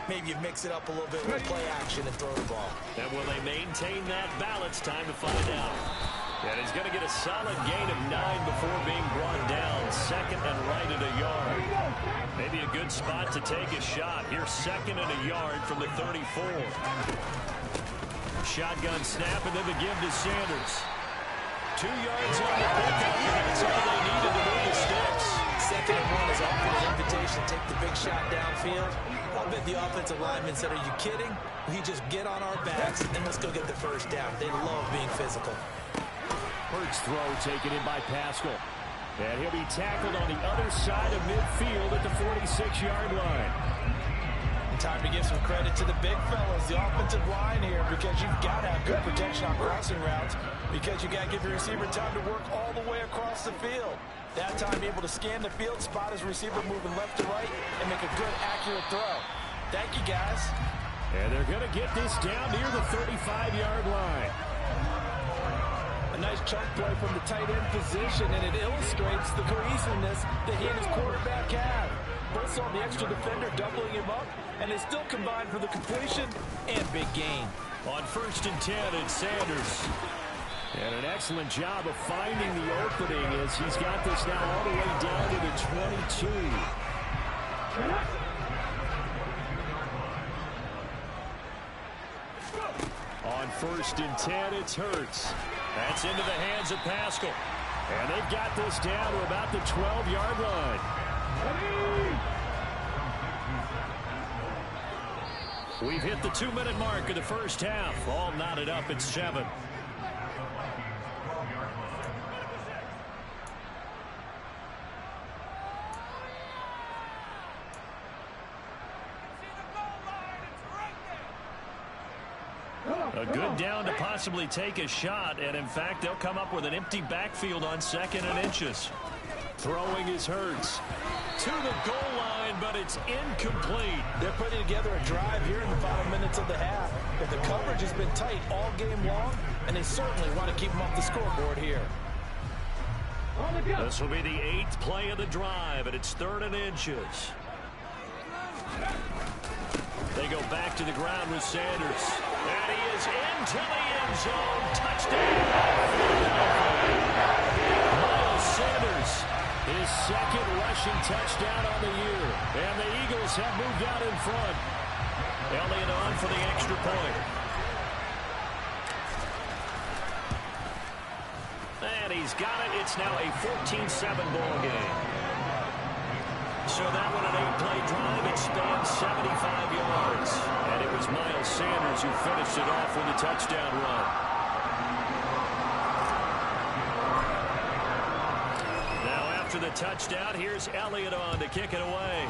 maybe you mix it up a little bit with play action and throw the ball. And will they maintain that balance? Time to find out. And he's going to get a solid gain of 9 before being brought down. Second and right at a yard. Maybe a good spot to take a shot. Here's second and a yard from the 34. Shotgun snap and then the give to Sanders. 2 yards on the pickup. That's all they needed to move the sticks. Second and 1 is often an invitation to take the big shot downfield. I bet the offensive lineman said, are you kidding? We just get on our backs and let's go get the first down. They love being physical. Hurts throw taken in by Pascal. And he'll be tackled on the other side of midfield at the 46-yard line. And time to give some credit to the big fellas, the offensive line here, because you've got to have good protection on crossing routes, because you got to give your receiver time to work all the way across the field. That time, be able to scan the field, spot his receiver moving left to right, and make a good, accurate throw. Thank you, guys. And they're going to get this down near the 35-yard line. A nice chunk play from the tight end position, and it illustrates the cohesiveness that he and his quarterback have. Both saw the extra defender doubling him up, and they still combined for the completion and big gain. On 1st and 10, it's Sanders. And an excellent job of finding the opening as he's got this now all the way down to the 22. On 1st and 10, it's Hurts. That's into the hands of Pascal. And they've got this down to about the 12-yard line. We've hit the 2-minute mark of the first half. All knotted up at 7. A good down to possibly take a shot, and in fact, they'll come up with an empty backfield on 2nd and inches. Throwing his Hurts to the goal line, but it's incomplete. They're putting together a drive here in the final minutes of the half. But the coverage has been tight all game long, and they certainly want to keep them off the scoreboard here. This will be the 8th play of the drive, and it's 3rd and inches. They go back to the ground with Sanders. And he is into the end zone. Touchdown. Miles Sanders, his 2nd rushing touchdown on the year. And the Eagles have moved out in front. Elliott on for the extra point. And he's got it. It's now a 14-7 ball game. So that one an 8-play drive. It spans 75 yards. And it was Miles Sanders who finished it off with a touchdown run. Now after the touchdown, here's Elliott on to kick it away.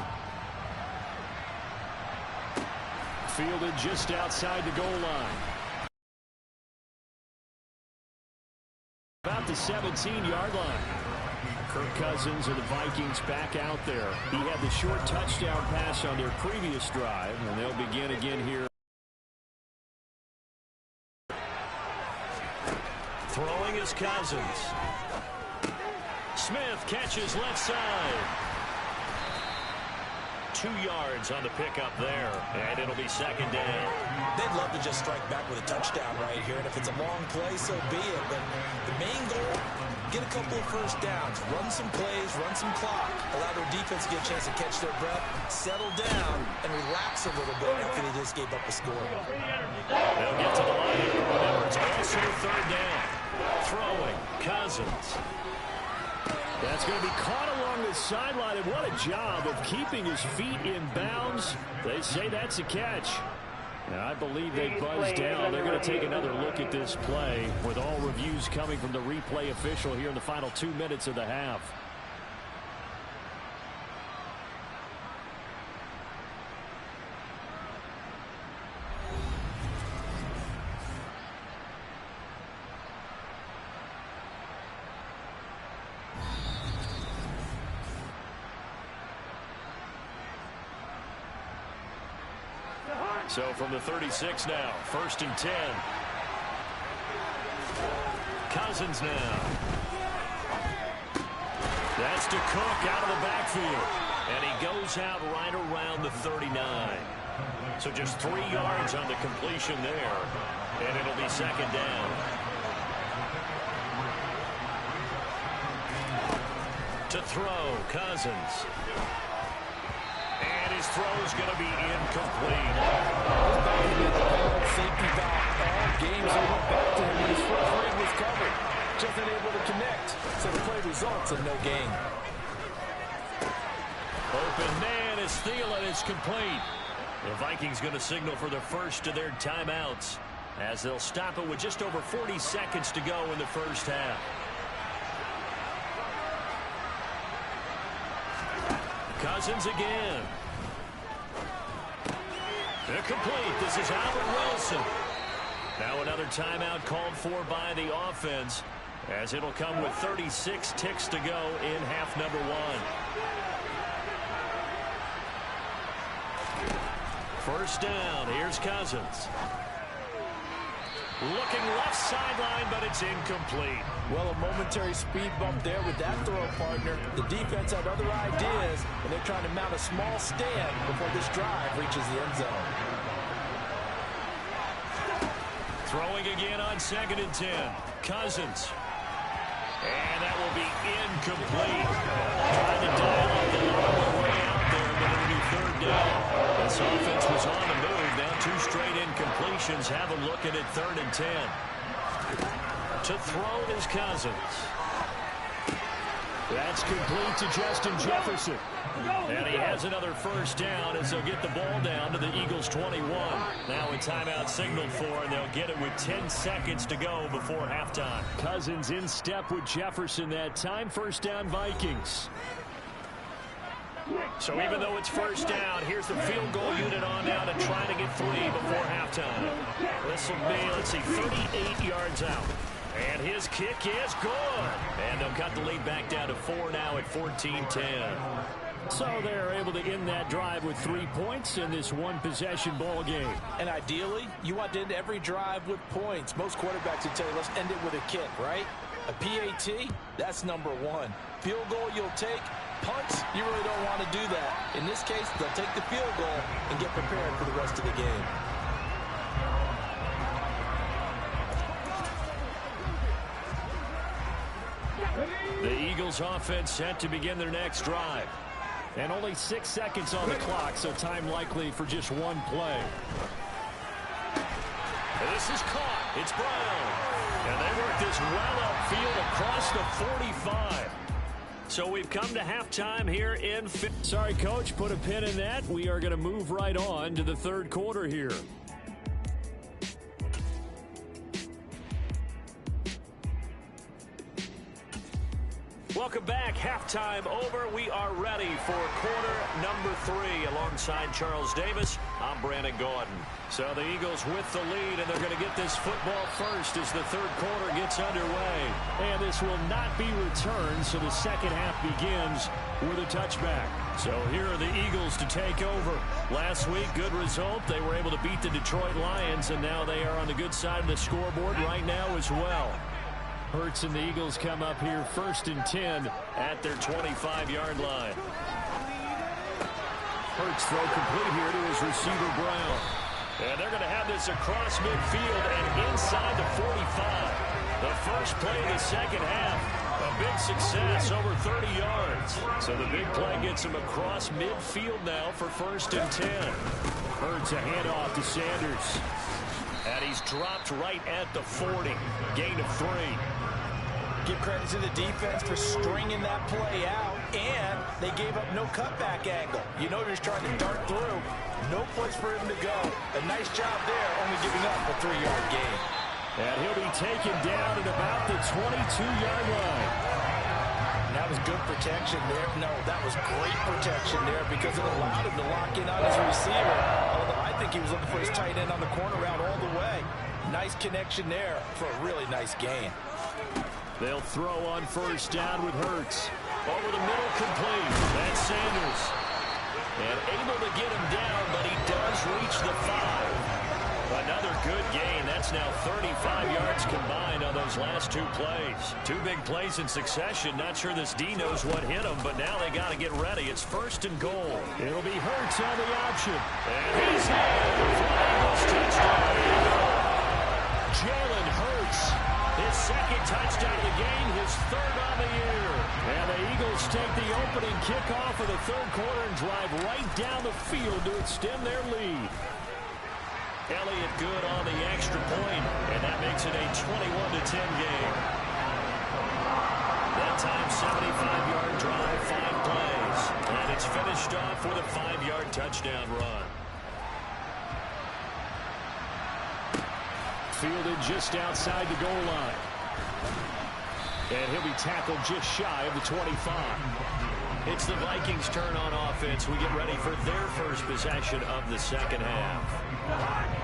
Fielded just outside the goal line. About the 17-yard line. Kirk Cousins of the Vikings back out there. He had the short touchdown pass on their previous drive, and they'll begin again here. Throwing is Cousins. Smith catches left side. 2 yards on the pickup there, and it'll be 2nd down. They'd love to just strike back with a touchdown right here, and if it's a long play, so be it. But the main goal, get a couple of first downs, run some plays, run some clock, allow their defense to get a chance to catch their breath, settle down, and relax a little bit after they just gave up a score. They'll get to the line. Remember, it's also 3rd down. Throwing, Cousins. That's going to be caught along the sideline, and what a job of keeping his feet in bounds. They say that's a catch. And I believe they buzzed down. They're going to take another look at this play with all reviews coming from the replay official here in the final 2 minutes of the half. So from the 36 now, 1st and 10. Cousins now. That's to Cook out of the backfield. And he goes out right around the 39. So just 3 yards on the completion there, and it'll be second down. To throw, Cousins. And his throw's going to be incomplete. Safety valve all games. He went back to him when his first read was covered. Just unable to connect. So the play results in no gain. Open man is Thielen. It's complete. The Vikings going to signal for the first of their timeouts as they'll stop it with just over 40 seconds to go in the first half. Cousins again. Incomplete. This is Albert Wilson. Now another timeout called for by the offense as it'll come with 36 ticks to go in half number 1. First down. Here's Cousins. Looking left sideline, but it's incomplete. Well, a momentary speed bump there with that throw, partner. The defense had other ideas, and they're trying to mount a small stand before this drive reaches the end zone. Throwing again on 2nd and 10. Cousins. And that will be incomplete. Trying to dial up the way out there, but it'll be 3rd down. This offense was on the move. Now 2 straight incompletions. Have a look at it, 3rd and 10. To throw is Cousins. That's complete to Justin Jefferson. And he has another first down as they'll get the ball down to the Eagles' 21. Now a timeout signaled for, and they'll get it with 10 seconds to go before halftime. Cousins in step with Jefferson that time. First down, Vikings. So even though it's first down, here's the field goal unit on now to try to get 3 before halftime. This will be, let's see, 38 yards out. And his kick is good. And they'll cut the lead back down to 4 now at 14-10. So they're able to end that drive with 3 points in this one-possession ball game. And ideally, you want to end every drive with points. Most quarterbacks would tell you, let's end it with a kick, right? A PAT, that's number 1. Field goal you'll take. Punts, you really don't want to do that. In this case, they'll take the field goal and get prepared for the rest of the game. The Eagles offense set to begin their next drive. And only 6 seconds on the clock, so time likely for just 1 play. This is caught. It's Brown. And they work this well upfield across the 45. So we've come to halftime here in... Sorry, Coach, put a pin in that. We are going to move right on to the 3rd quarter here. Welcome back. Halftime over. We are ready for quarter number 3. Alongside Charles Davis, I'm Brandon Gordon. So the Eagles with the lead, and they're going to get this football first as the 3rd quarter gets underway. And this will not be returned, so the second half begins with a touchback. So here are the Eagles to take over. Last week, good result. They were able to beat the Detroit Lions, and now they are on the good side of the scoreboard right now as well. Hurts and the Eagles come up here 1st and 10 at their 25-yard line. Hurts throw complete here to his receiver, Brown. And they're going to have this across midfield and inside the 45. The first play of the second half, a big success, over 30 yards. So the big play gets him across midfield now for 1st and 10. Hurts a handoff to Sanders. And he's dropped right at the 40. Gain of 3. Give credit to the defense for stringing that play out, and they gave up no cutback angle. You know they're just trying to dart through. No place for him to go. A nice job there, only giving up a 3-yard gain. And he'll be taken down at about the 22-yard line. That was good protection there. No, that was great protection there because it allowed him to lock in on his receiver. Although I think he was looking for his tight end on the corner route all the way. Nice connection there for a really nice gain. They'll throw on first down with Hurts. Over the middle, complete. That's Sanders. And able to get him down, but he does reach the 5. Another good gain. That's offense now 35 yards combined on those last two plays. Two big plays in succession. Not sure this D knows what hit them, but now they got to get ready. It's 1st and goal. It'll be Hurts on the option. And he's there for an Eagles touchdown. Jalen Hurts, his 2nd touchdown of the game, his 3rd on the year. And the Eagles take the opening kickoff of the 3rd quarter and drive right down the field to extend their lead. Elliott good on the extra point, and that makes it a 21-10 game. That time, 75-yard drive, 5 plays. And it's finished off with a 5-yard touchdown run. Fielded just outside the goal line. And he'll be tackled just shy of the 25. It's the Vikings' turn on offense. We get ready for their first possession of the 2nd half.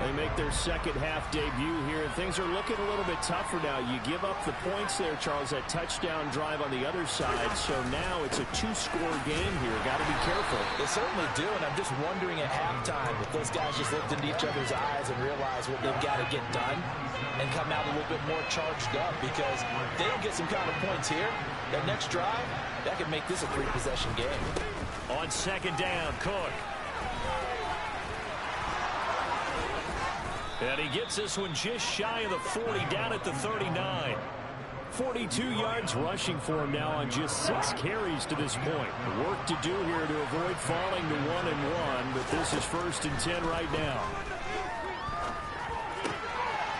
They make their 2nd half debut here, and things are looking a little bit tougher now. You give up the points there, Charles, that touchdown drive on the other side. So now it's a 2-score game here. Got to be careful. They certainly do, and I'm just wondering at halftime if those guys just looked into each other's eyes and realized what they've got to get done and come out a little bit more charged up, because if they don't get some kind of points here, that next drive, that could make this a 3-possession game. On 2nd down, Cook. And he gets this one just shy of the 40, down at the 39. 42 yards rushing for him now on just 6 carries to this point. Work to do here to avoid falling to 1-1, but this is 1st and 10 right now.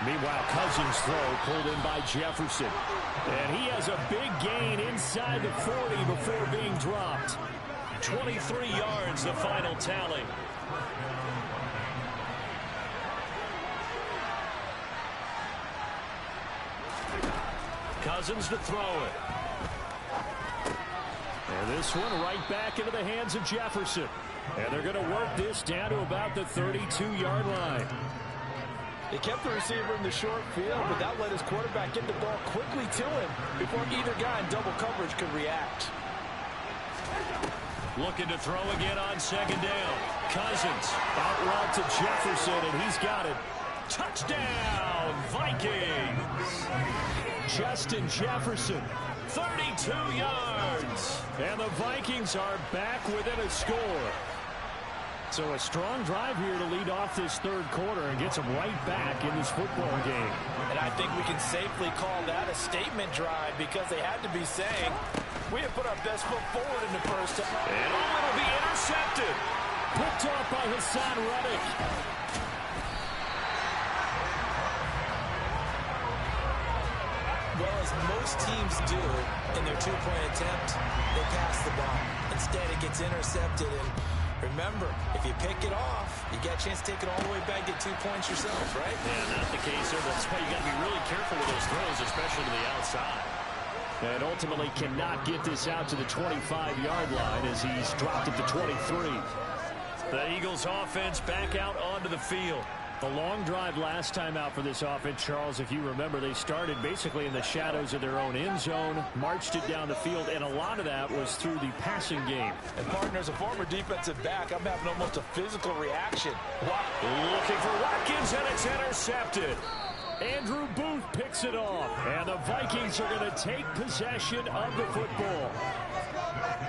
Meanwhile, Cousins' throw pulled in by Jefferson. And he has a big gain inside the 40 before being dropped. 23 yards, the final tally. Cousins to throw it. And this one right back into the hands of Jefferson. And they're going to work this down to about the 32-yard line. They kept the receiver in the short field, but that let his quarterback get the ball quickly to him before either guy in double coverage could react. Looking to throw again on 2nd down. Cousins out route to Jefferson, and he's got it. Touchdown, Vikings! Justin Jefferson, 32 yards. And the Vikings are back within a score. So a strong drive here to lead off this 3rd quarter and gets them right back in this football game. And I think we can safely call that a statement drive, because they had to be saying, we have put our best foot forward in the 1st half. And it'll be intercepted. Picked off by Hassan Reddick. Well, as most teams do in their 2-point attempt, they pass the ball. Instead, it gets intercepted. And remember, if you pick it off, you get a chance to take it all the way back, get 2 points yourself, right? Yeah, not the case there. That's why you got to be really careful with those throws, especially to the outside. And ultimately cannot get this out to the 25-yard line as he's dropped at the 23. The Eagles offense back out onto the field. A long drive last time out for this offense, Charles. If you remember, they started basically in the shadows of their own end zone, marched it down the field, and a lot of that was through the passing game. And partner, as a former defensive back, I'm having almost a physical reaction. Looking for Watkins, and it's intercepted. Andrew Booth picks it off, and the Vikings are going to take possession of the football.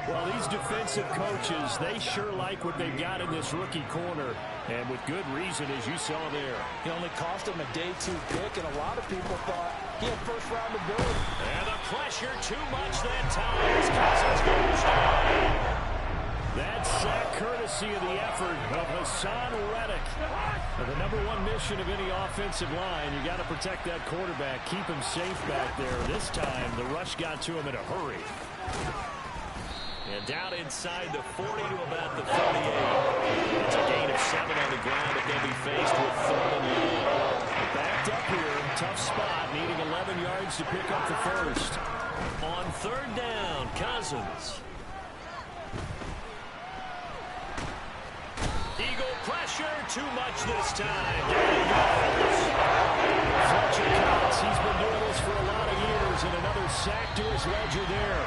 Well, these defensive coaches, they sure like what they've got in this rookie corner, and with good reason, as you saw there. He only cost him a day 2 pick, and a lot of people thought he had 1st-round ability. And the pressure too much that time as Cousins goes down. That sack courtesy of the effort of Hassan Reddick. Now, the #1 mission of any offensive line, you got to protect that quarterback, keep him safe back there. This time, the rush got to him in a hurry. And down inside the 40 to about the 38. It's a gain of 7 on the ground, but they'll be faced with 3rd and long. Backed up here, tough spot, needing 11 yards to pick up the 1st. On 3rd down, Cousins. Eagle pressure, too much this time. There he goes. Fletcher counts. He's been doing this for a lot of years, and another sack to his ledger there.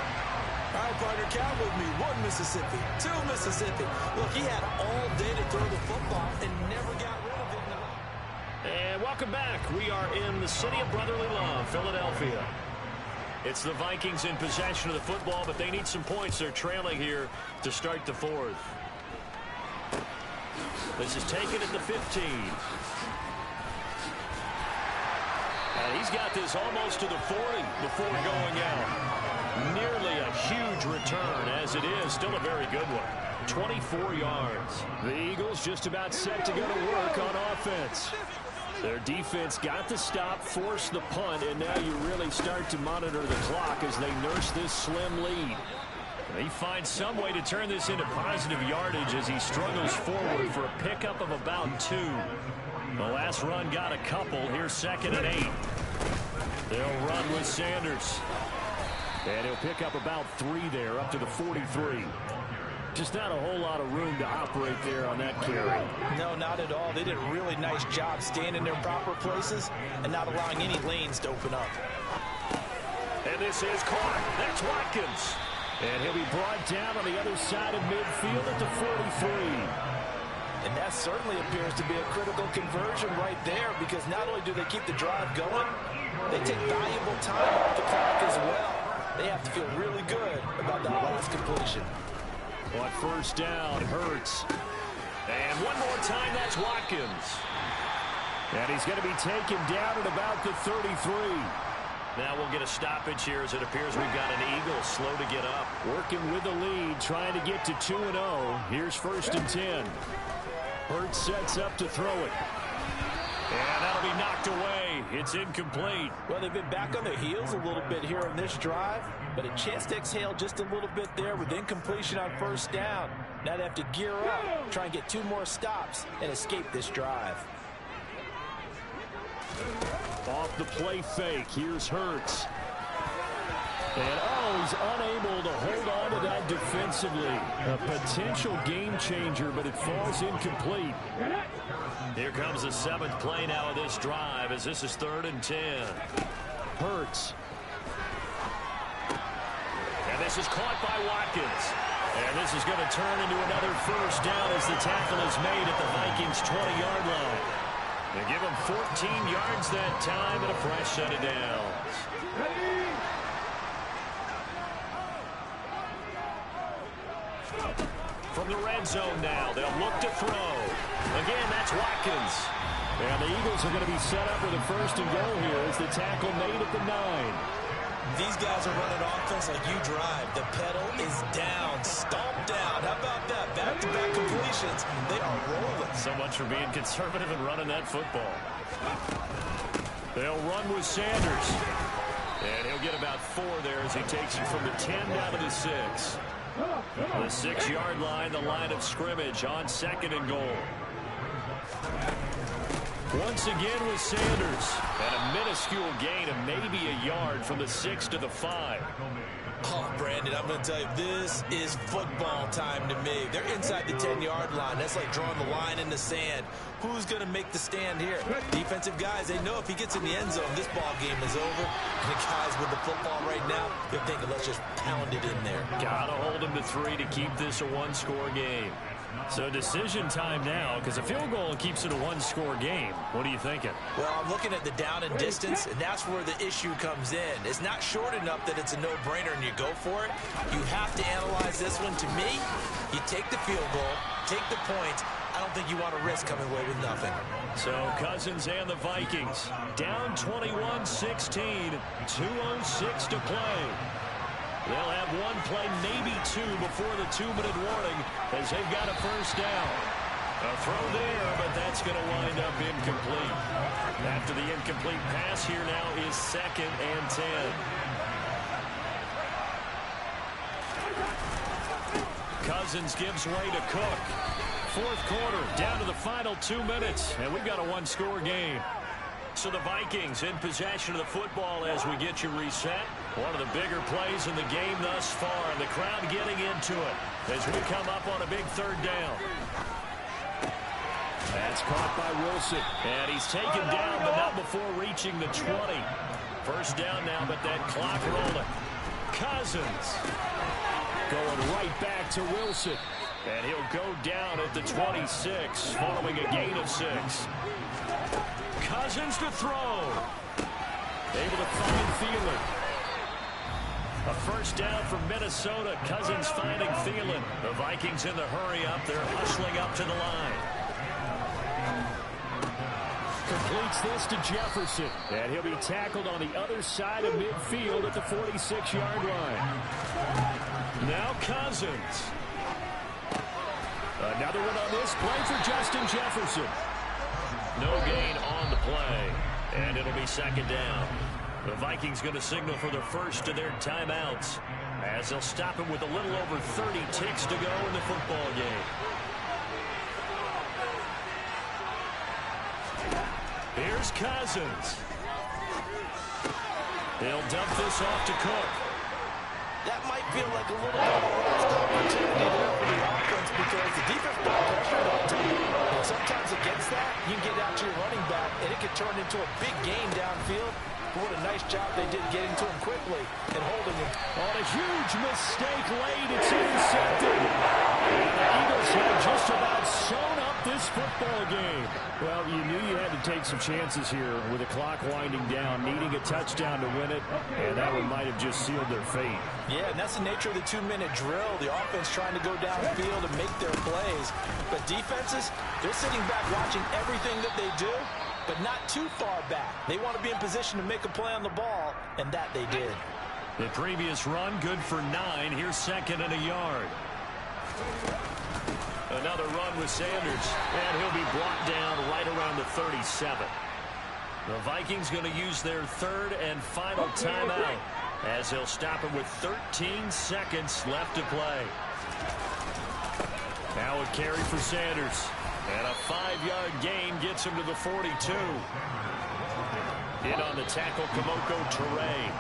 All right, partner, count with me. 1 Mississippi, 2 Mississippi. Look, he had all day to throw the football and never got rid of it. And welcome back. We are in the city of brotherly love, Philadelphia. It's the Vikings in possession of the football, but they need some points. They're trailing here to start the fourth. This is taken at the 15. And he's got this almost to the 40 before going out. Nearly a huge return, as it is. Still a very good one. 24 yards. The Eagles just about set to go to work on offense. Their defense got the stop, forced the punt, and now you really start to monitor the clock as they nurse this slim lead. He finds some way to turn this into positive yardage as he struggles forward for a pickup of about 2. The last run got a couple. Here's 2nd and 8. They'll run with Sanders. And he'll pick up about 3 there, up to the 43. Just not a whole lot of room to operate there on that carry. No, not at all. They did a really nice job staying in their proper places and not allowing any lanes to open up. And this is caught. That's Watkins. And he'll be brought down on the other side of midfield at the 43. And that certainly appears to be a critical conversion right there, because not only do they keep the drive going, they take valuable time off the clock as well. They have to feel really good about that last completion. On first down, Hurts. And one more time, that's Watkins. And he's going to be taken down at about the 33. Now we'll get a stoppage here as it appears we've got an Eagle slow to get up. Working with the lead, trying to get to 2-0. Here's 1st and 10. Hurts sets up to throw it. And that'll be knocked away. It's incomplete. Well, they've been back on their heels a little bit here on this drive, but a chance to exhale just a little bit there with incompletion on first down. Now they have to gear up, try and get 2 more stops and escape this drive. Off the play fake, here's Hurts. And, he's unable to hold on to that defensively. A potential game changer, but it falls incomplete. Here comes the 7th play now of this drive, as this is 3rd and 10. Hurts. And this is caught by Watkins. And this is going to turn into another first down as the tackle is made at the Vikings' 20-yard line. They give him 14 yards that time and a fresh set of downs. From the red zone now, they'll look to throw. Again, that's Watkins. And the Eagles are going to be set up with a 1st and goal here as the tackle made at the 9. These guys are running offense like you drive. The pedal is down, stomped down. How about that? Back-to-back completions. They are rolling. So much for being conservative and running that football. They'll run with Sanders. And he'll get about 4 there as he takes it from the 10 down to the 6. The 6-yard line, the line of scrimmage on 2nd and goal. Once again with Sanders. And a minuscule gain of maybe a yard from the 6 to the 5. Oh, Brandon, I'm going to tell you, this is football time to me. They're inside the 10-yard line. That's like drawing the line in the sand. Who's going to make the stand here? Defensive guys, they know if he gets in the end zone, this ball game is over. And the guys with the football right now, they're thinking, let's just pound it in there. Got to hold him to 3 to keep this a 1-score game. So decision time now, because a field goal keeps it a 1-score game. What are you thinking? Well, I'm looking at the down and distance, and that's where the issue comes in. It's not short enough that it's a no-brainer and you go for it. You have to analyze this one. To me, you take the field goal, take the point. I don't think you want to risk coming away with nothing. So Cousins and the Vikings down 21-16, 2:06 to play. They'll have 1 play, maybe 2 before the 2-minute warning as they've got a first down. A throw there, but that's going to wind up incomplete. After the incomplete pass, here now is 2nd and 10. Cousins gives way to Cook. 4th quarter, down to the final 2 minutes, and we've got a 1-score game. So the Vikings in possession of the football as we get you reset. One of the bigger plays in the game thus far, and the crowd getting into it as we come up on a big 3rd down. That's caught by Wilson, and he's taken down, but not before reaching the 20. First down now, but that clock rolling. Cousins going right back to Wilson. And he'll go down at the 26 following a gain of 6. Cousins to throw. Able to find Thielen. A first down for Minnesota. Cousins finding Thielen. The Vikings in the hurry up. They're hustling up to the line. Completes this to Jefferson. And he'll be tackled on the other side of midfield at the 46-yard line. Now Cousins. Another one on this play for Justin Jefferson. No gain on the play. And it'll be second down. The Vikings going to signal for the first of their timeouts as they'll stop him with a little over 30 ticks to go in the football game. Here's Cousins. He'll dump this off to Cook. That might feel like a little bit of a lost opportunity there for the offense because the defense put pressure on them. And sometimes against that, you can get out to your running back, and it can turn into a big game downfield. What a nice job they did getting to him quickly and holding him. On a huge mistake late, it's intercepted. And the Eagles have just about sewn up this football game. Well, you knew you had to take some chances here with the clock winding down, needing a touchdown to win it, and that one might have just sealed their fate. Yeah, and that's the nature of the 2-minute drill. The offense trying to go downfield and make their plays. But defenses, they're sitting back watching everything that they do, but not too far back. They want to be in position to make a play on the ball, and that they did. The previous run, good for 9. Here's second and a yard. Another run with Sanders, and he'll be brought down right around the 37. The Vikings going to use their third and final timeout as they'll stop him with 13 seconds left to play. Now a carry for Sanders. And a 5-yard gain gets him to the 42. In on the tackle, Kamoko Toure.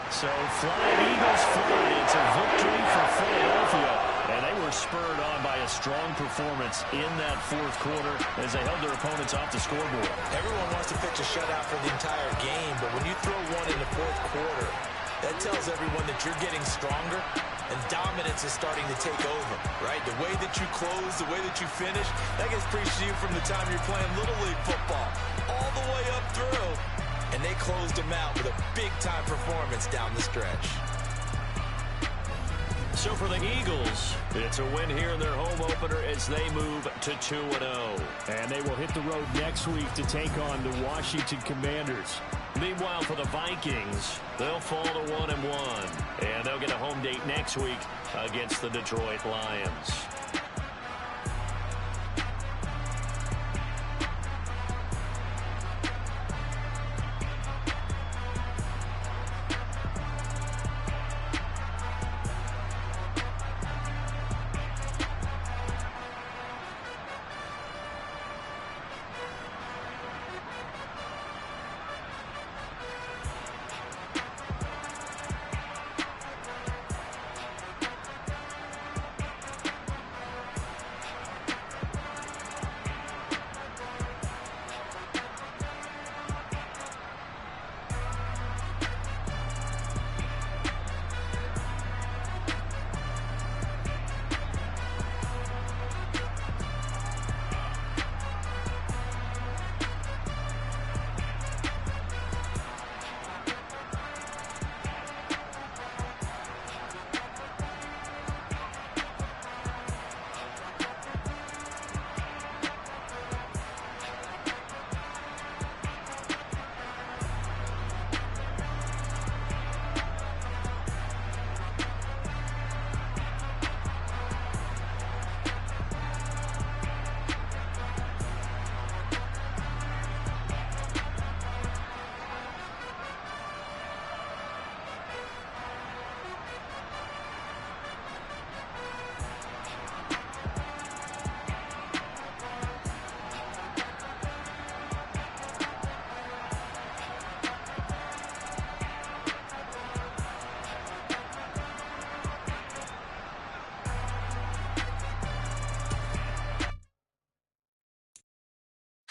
So flying Eagles fly. It's a victory for Philadelphia. And they were spurred on by a strong performance in that fourth quarter as they held their opponents off the scoreboard. Everyone wants to pitch a shutout for the entire game, but when you throw one in the fourth quarter, that tells everyone that you're getting stronger and dominance is starting to take over, right? The way that you close, the way that you finish, that gets preached to you from the time you're playing Little League football all the way up through, and they closed them out with a big-time performance down the stretch. So for the Eagles, it's a win here in their home opener as they move to 2-0. And they will hit the road next week to take on the Washington Commanders. Meanwhile, for the Vikings, they'll fall to 1-1. And they'll get a home date next week against the Detroit Lions.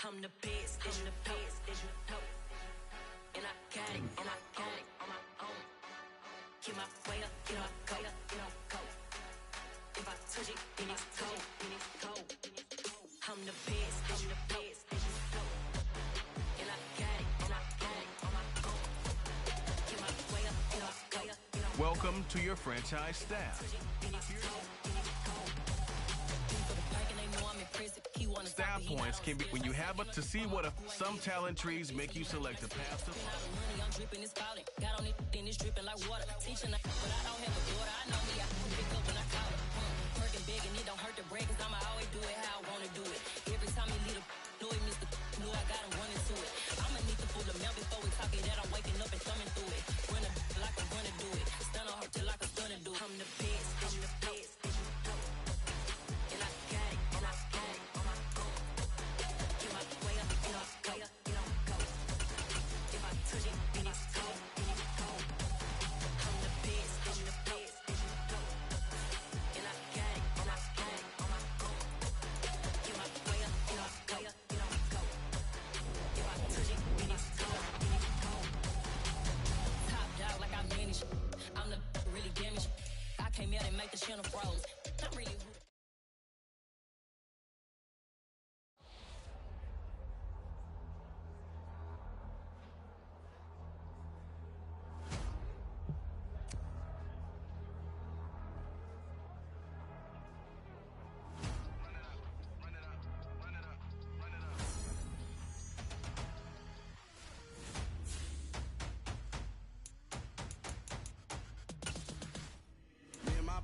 I'm the best, and the best, and I got it, and I got it on my own. Get my way up, get my go, get my go. If I touch it, then it's cold, then it's cold. I'm the best, I'm the best, and you know. And I got it, and I got it on my own. Get my way up, get my way up, get my Welcome to your franchise staff. Staff points can be when you have it to see what some talent trees make you select a path to follow. I'm dripping, it's spouting. Got on it, then it's dripping like water. Teaching, but I don't have a daughter. I know me, I can pick up when I call her. Working big and it don't hurt to break, cause I'ma always do it how I wanna do it. Every time he lead a know it, Mr. Know I got him running to it. I'ma need to pull the milk before we talk it that I'm waking up and thumbing through it. Run a like I'm gonna do it. Stun on her till like I'm gonna do it. I'm the best, I'm the best. And I got it, and I got it on my own. Get my way up, get my way up, get on go. If I touch it, then it's cold, then it's cold. I'm the best, I'm the best, and you know. And I got it, and I got it on my own. Get my way up, get my way up, get on go. If I touch it, then it's cold, then it's cold. Top dog like I manage. I'm the really damaged. I came out and make the channel froze. I'm really who.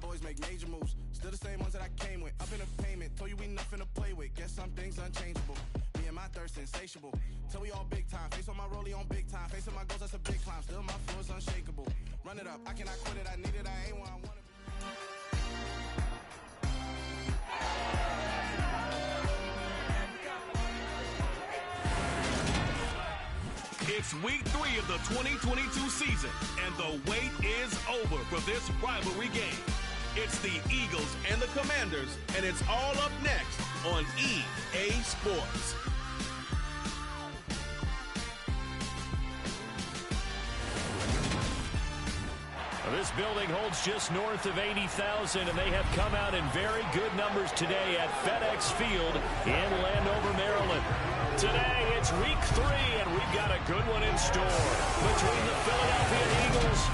Boys make major moves, still the same ones that I came with. Up in the payment, told you we nothing to play with. Guess some things unchangeable. Me and my thirst insatiable. Till we all big time. Face on my rollie on big time. Facing my goals, that's a big climb. Still my floor is unshakable. Run it up, I cannot quit it. I need it, I ain't where I wanna be. It's week 3 of the 2022 season, and the wait is over for this rivalry game. It's the Eagles and the Commanders, and it's all up next on EA Sports. This building holds just north of 80,000, and they have come out in very good numbers today at FedEx Field in Landover, Maryland. Today, it's week 3, and we've got a good one in store between the Philadelphia Eagles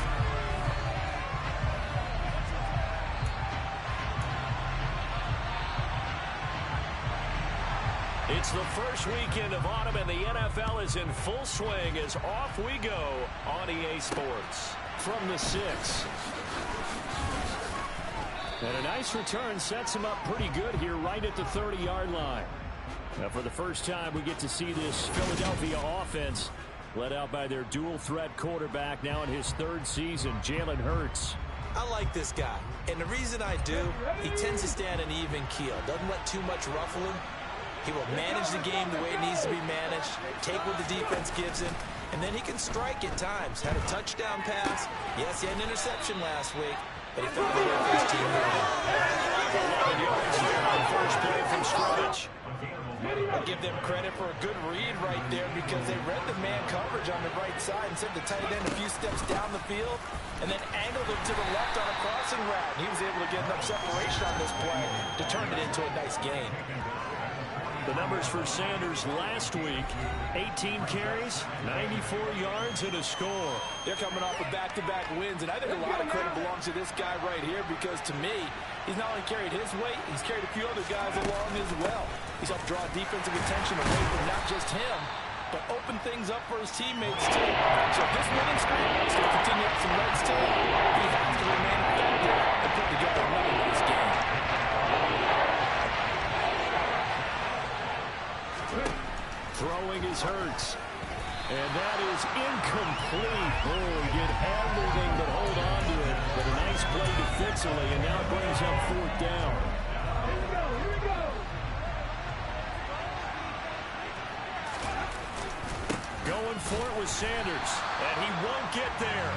It's the first weekend of autumn, and the NFL is in full swing as off we go on EA Sports. From the 6. And a nice return sets him up pretty good here right at the 30-yard line. Now, for the first time, we get to see this Philadelphia offense led out by their dual-threat quarterback now in his 3rd season, Jalen Hurts. I like this guy, and the reason I do, he tends to stand an even keel. Doesn't let too much ruffle him. He will manage the game the way it needs to be managed, take what the defense gives him, and then he can strike at times. Had a touchdown pass. Yes, he had an interception last week, but he found a way for his team to win. 11 yards here on first play from scrimmage. I'll give them credit for a good read right there because they read the man coverage on the right side and sent the tight end a few steps down the field and then angled him to the left on a crossing route. He was able to get enough separation on this play to turn it into a nice gain. The numbers for Sanders last week, 18 carries, 94 yards, and a score. They're coming off of back-to-back wins, and I think a lot of credit belongs to this guy right here because, to me, he's not only carried his weight, he's carried a few other guys along as well. He's helped draw defensive attention away from not just him, but open things up for his teammates, too. So if this winning streak is going to continue to have some legs to it, he has to remain effective and put together a winning in this game. Throwing is Hurts. And that is incomplete. Oh, he did everything but hold on to it. But a nice play defensively, and now brings up 4th down. Here we go. Going for it with Sanders, and he won't get there.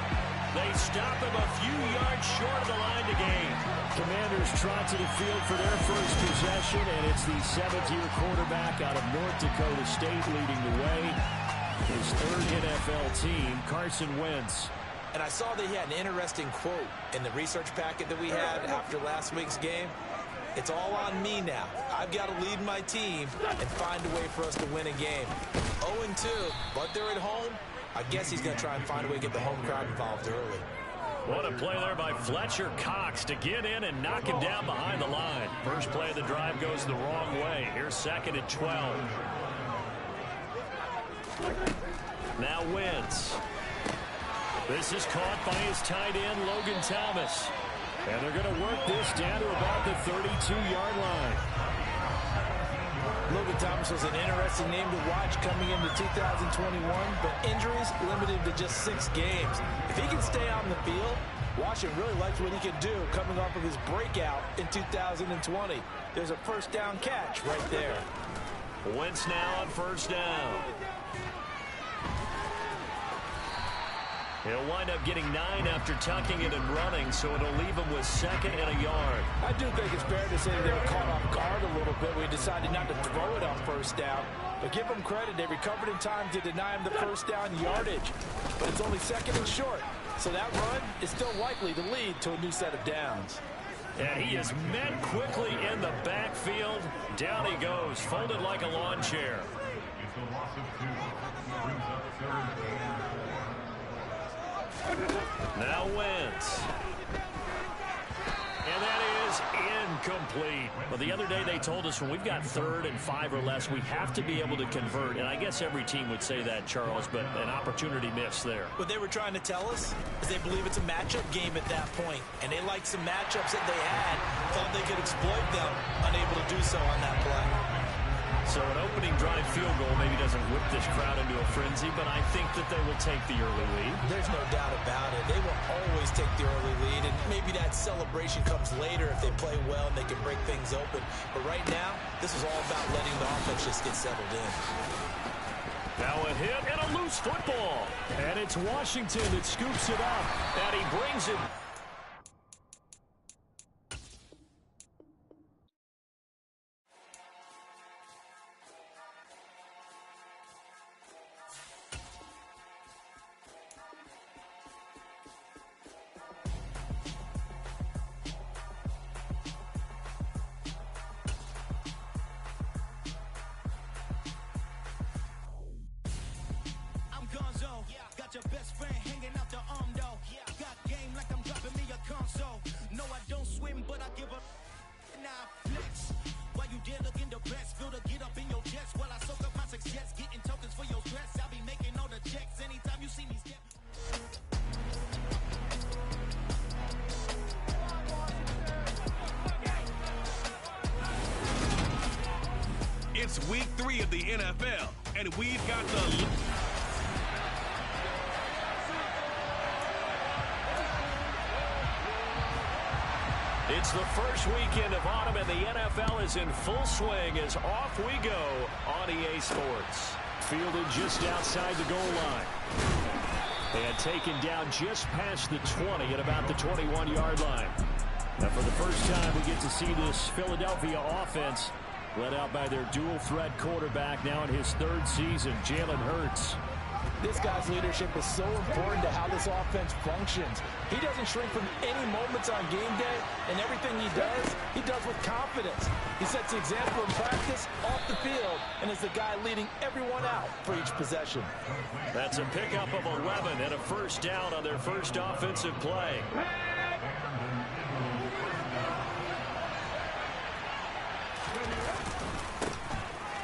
They stop him a few yards short of the line to gain. Commanders trot to the field for their first possession, and it's the 7th-year quarterback out of North Dakota State leading the way. His 3rd NFL team, Carson Wentz. And I saw that he had an interesting quote in the research packet that we had after last week's game. It's all on me now. I've got to lead my team and find a way for us to win a game. 0-2, but they're at home. I guess he's going to try and find a way to get the home crowd involved early. What a play there by Fletcher Cox to get in and knock him down behind the line. First play of the drive goes the wrong way. Here's 2nd and 12. Now Wentz. This is caught by his tight end, Logan Thomas. And they're going to work this down to about the 32-yard line. Logan Thomas was an interesting name to watch coming into 2021, but injuries limited him to just 6 games. If he can stay on the field, Washington really likes what he can do coming off of his breakout in 2020. There's a first down catch right there. Wentz now on first down. He'll wind up getting 9 after tucking it and running, so it'll leave him with 2nd and a yard. I do think it's fair to say they were caught off guard a little bit. We decided not to throw it on first down. But give them credit. They recovered in time to deny him the first down yardage. But it's only 2nd and short. So that run is still likely to lead to a new set of downs. And he is met quickly in the backfield. Down he goes, folded like a lawn chair. Now Wentz. And that is incomplete. Well, the other day they told us when we've got 3rd and 5 or less, we have to be able to convert. And I guess every team would say that, Charles, but an opportunity missed there. What they were trying to tell us is they believe it's a matchup game at that point. And they liked some matchups that they had, thought they could exploit them, unable to do so on that play. So an opening drive field goal maybe doesn't whip this crowd into a frenzy, but I think that they will take the early lead. There's no doubt about it. They will always take the early lead, and maybe that celebration comes later if they play well and they can break things open. But right now, this is all about letting the offense just get settled in. Now a hit and a loose football. And it's Washington that scoops it up, and he brings it. Got your best friend hanging out the arm though. Got game like I'm dropping me a console. No, I don't swim, but I give up. Now flex. While you there looking the best, feel to get up in your chest while I soak up my success, getting tokens for your stress. I'll be making all the checks anytime you see me step. It's week 3 of the NFL, and we've got the... It's the first weekend of autumn, and the NFL is in full swing as off we go on EA Sports. Fielded just outside the goal line. And taken down just past the 20 at about the 21-yard line. Now for the first time, we get to see this Philadelphia offense led out by their dual-threat quarterback now in his 3rd season, Jalen Hurts. This guy's leadership is so important to how this offense functions. He doesn't shrink from any moments on game day, and everything he does with confidence. He sets the example in practice, off the field, and is the guy leading everyone out for each possession. That's a pickup of 11 and a first down on their first offensive play.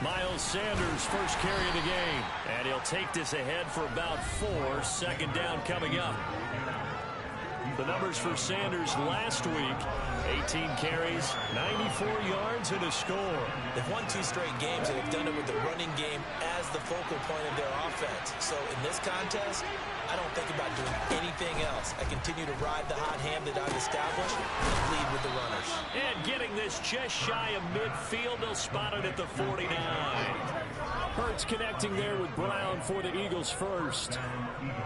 Miles Sanders first carry of the game, and he'll take this ahead for about 4. 2nd down coming up. The numbers for Sanders last week: 18 carries, 94 yards, and a score. They've won 2 straight games, and they've done it with the running game as the focal point of their offense. So in this contest, I don't think about doing anything else. I continue to ride the hot hand that I've established and lead with the runners. And getting this just shy of midfield, they'll spot it at the 49. Hurts connecting there with Brown for the Eagles first.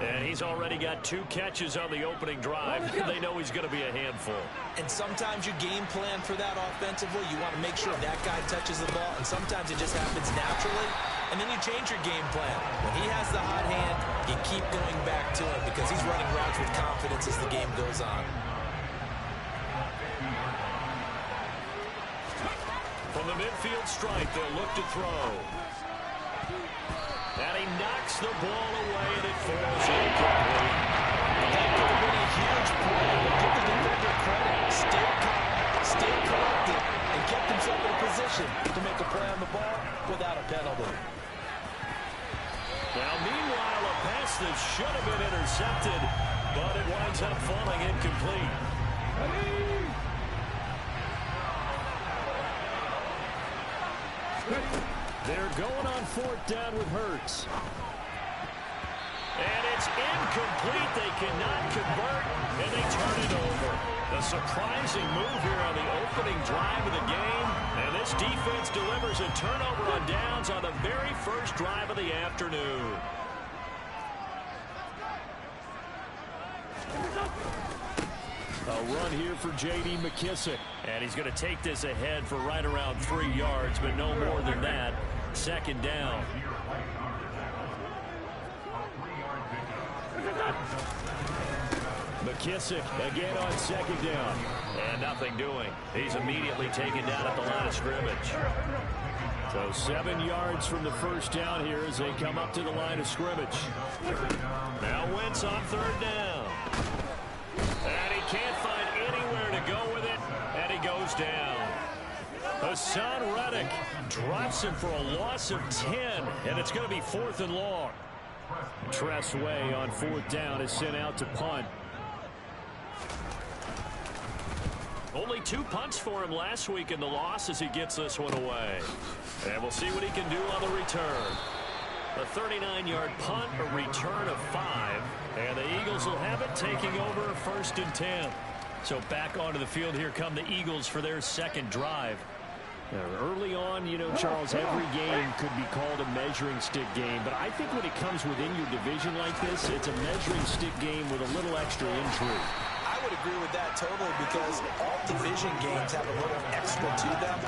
And he's already got 2 catches on the opening drive. They know he's going to be a handful. And sometimes you game plan for that offensively. You want to make sure that guy touches the ball, and sometimes it just happens naturally. And then you change your game plan. When he has the hot hand, you keep going back to him because he's running routes with confidence as the game goes on. From the midfield stripe, they'll look to throw. And he knocks the ball away, and it falls incomplete. That could have been a huge play, but give the defender credit. Stayed calm, stayed collected, and kept himself in a position to make a play on the ball without a penalty. Now, meanwhile, a pass that should have been intercepted, but it winds up falling incomplete. They're going on fourth down with Hurts. And it's incomplete. They cannot convert, and they turn it over. A surprising move here on the opening drive of the game. And this defense delivers a turnover on downs on the very first drive of the afternoon. A run here for J.D. McKissick. And he's going to take this ahead for right around 3 yards, but no more than that. Second down. McKissick again on second down. And nothing doing. He's immediately taken down at the line of scrimmage. So 7 yards from the first down here as they come up to the line of scrimmage. Now Wentz on third down. And he can't find anywhere to go with it. And he goes down. Hassan Reddick drops him for a loss of 10. And it's going to be 4th and long. Tress Way on fourth down is sent out to punt. Only 2 punts for him last week in the loss as he gets this one away. And we'll see what he can do on the return. A 39-yard punt, a return of 5. And the Eagles will have it, taking over 1st and 10. So back onto the field here come the Eagles for their second drive. Early on, you know, Charles, every game could be called a measuring stick game. But I think when it comes within your division like this, it's a measuring stick game with a little extra intrigue. I would agree with that totally because all division games have a little extra to them.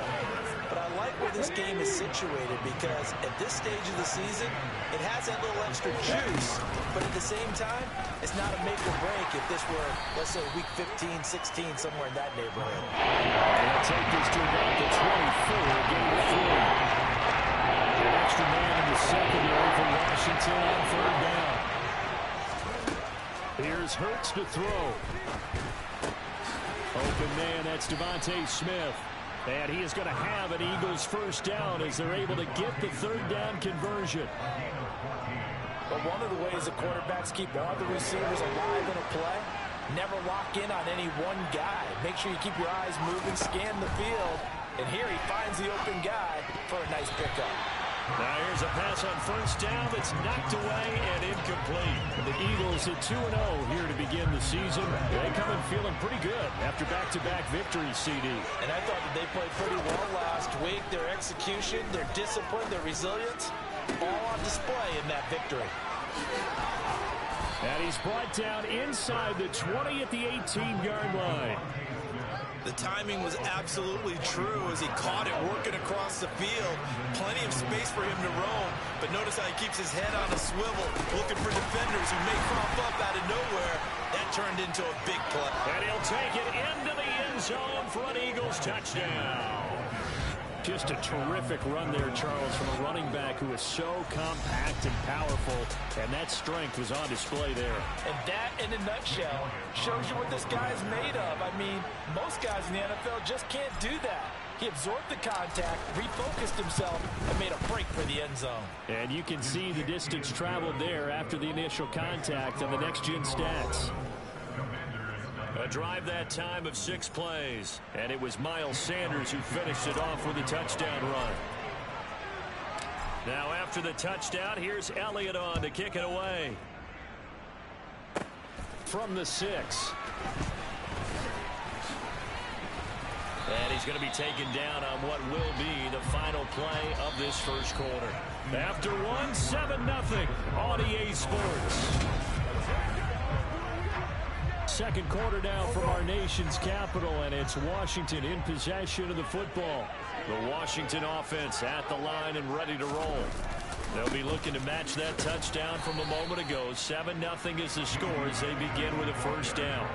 But I like where this game is situated because at this stage of the season, it has that little extra juice. But at the same time, it's not a make or break if this were, let's say, week 15, 16, somewhere in that neighborhood. They'll take this to about the 24, game of 3. An extra man in the secondary for Washington on third down. Here's Hurts to throw. Open man, that's Devontae Smith. And he is going to have an Eagles first down as they're able to get the third down conversion. But one of the ways the quarterbacks keep all the receivers alive in a play, never lock in on any one guy. Make sure you keep your eyes moving, scan the field. And here he finds the open guy for a nice pickup. Now here's a pass on first down that's knocked away and incomplete. The Eagles at 2-0 here to begin the season. They come in feeling pretty good after back-to-back victories, CD. And I thought that they played pretty well last week. Their execution, their discipline, their resilience, all on display in that victory. And he's brought down inside the 20 at the 18-yard line. The timing was absolutely true as he caught it working across the field. Plenty of space for him to roam, but notice how he keeps his head on a swivel, looking for defenders who may crop up out of nowhere. That turned into a big play. And he'll take it into the end zone for an Eagles touchdown. Just a terrific run there, Charles, from a running back who is so compact and powerful, and that strength was on display there. And that, in a nutshell, shows you what this guy's made of. I mean, most guys in the NFL just can't do that. He absorbed the contact, refocused himself, and made a break for the end zone. And you can see the distance traveled there after the initial contact on the next-gen stats. A drive that time of 6 plays, and it was Miles Sanders who finished it off with a touchdown run. Now after the touchdown, here's Elliott on to kick it away. From the 6. And he's going to be taken down on what will be the final play of this first quarter. After one, 7-0 on EA Sports. Second quarter now from our nation's capital, and it's Washington in possession of the football. The Washington offense at the line and ready to roll. They'll be looking to match that touchdown from a moment ago. 7-0 is the score as they begin with a first down.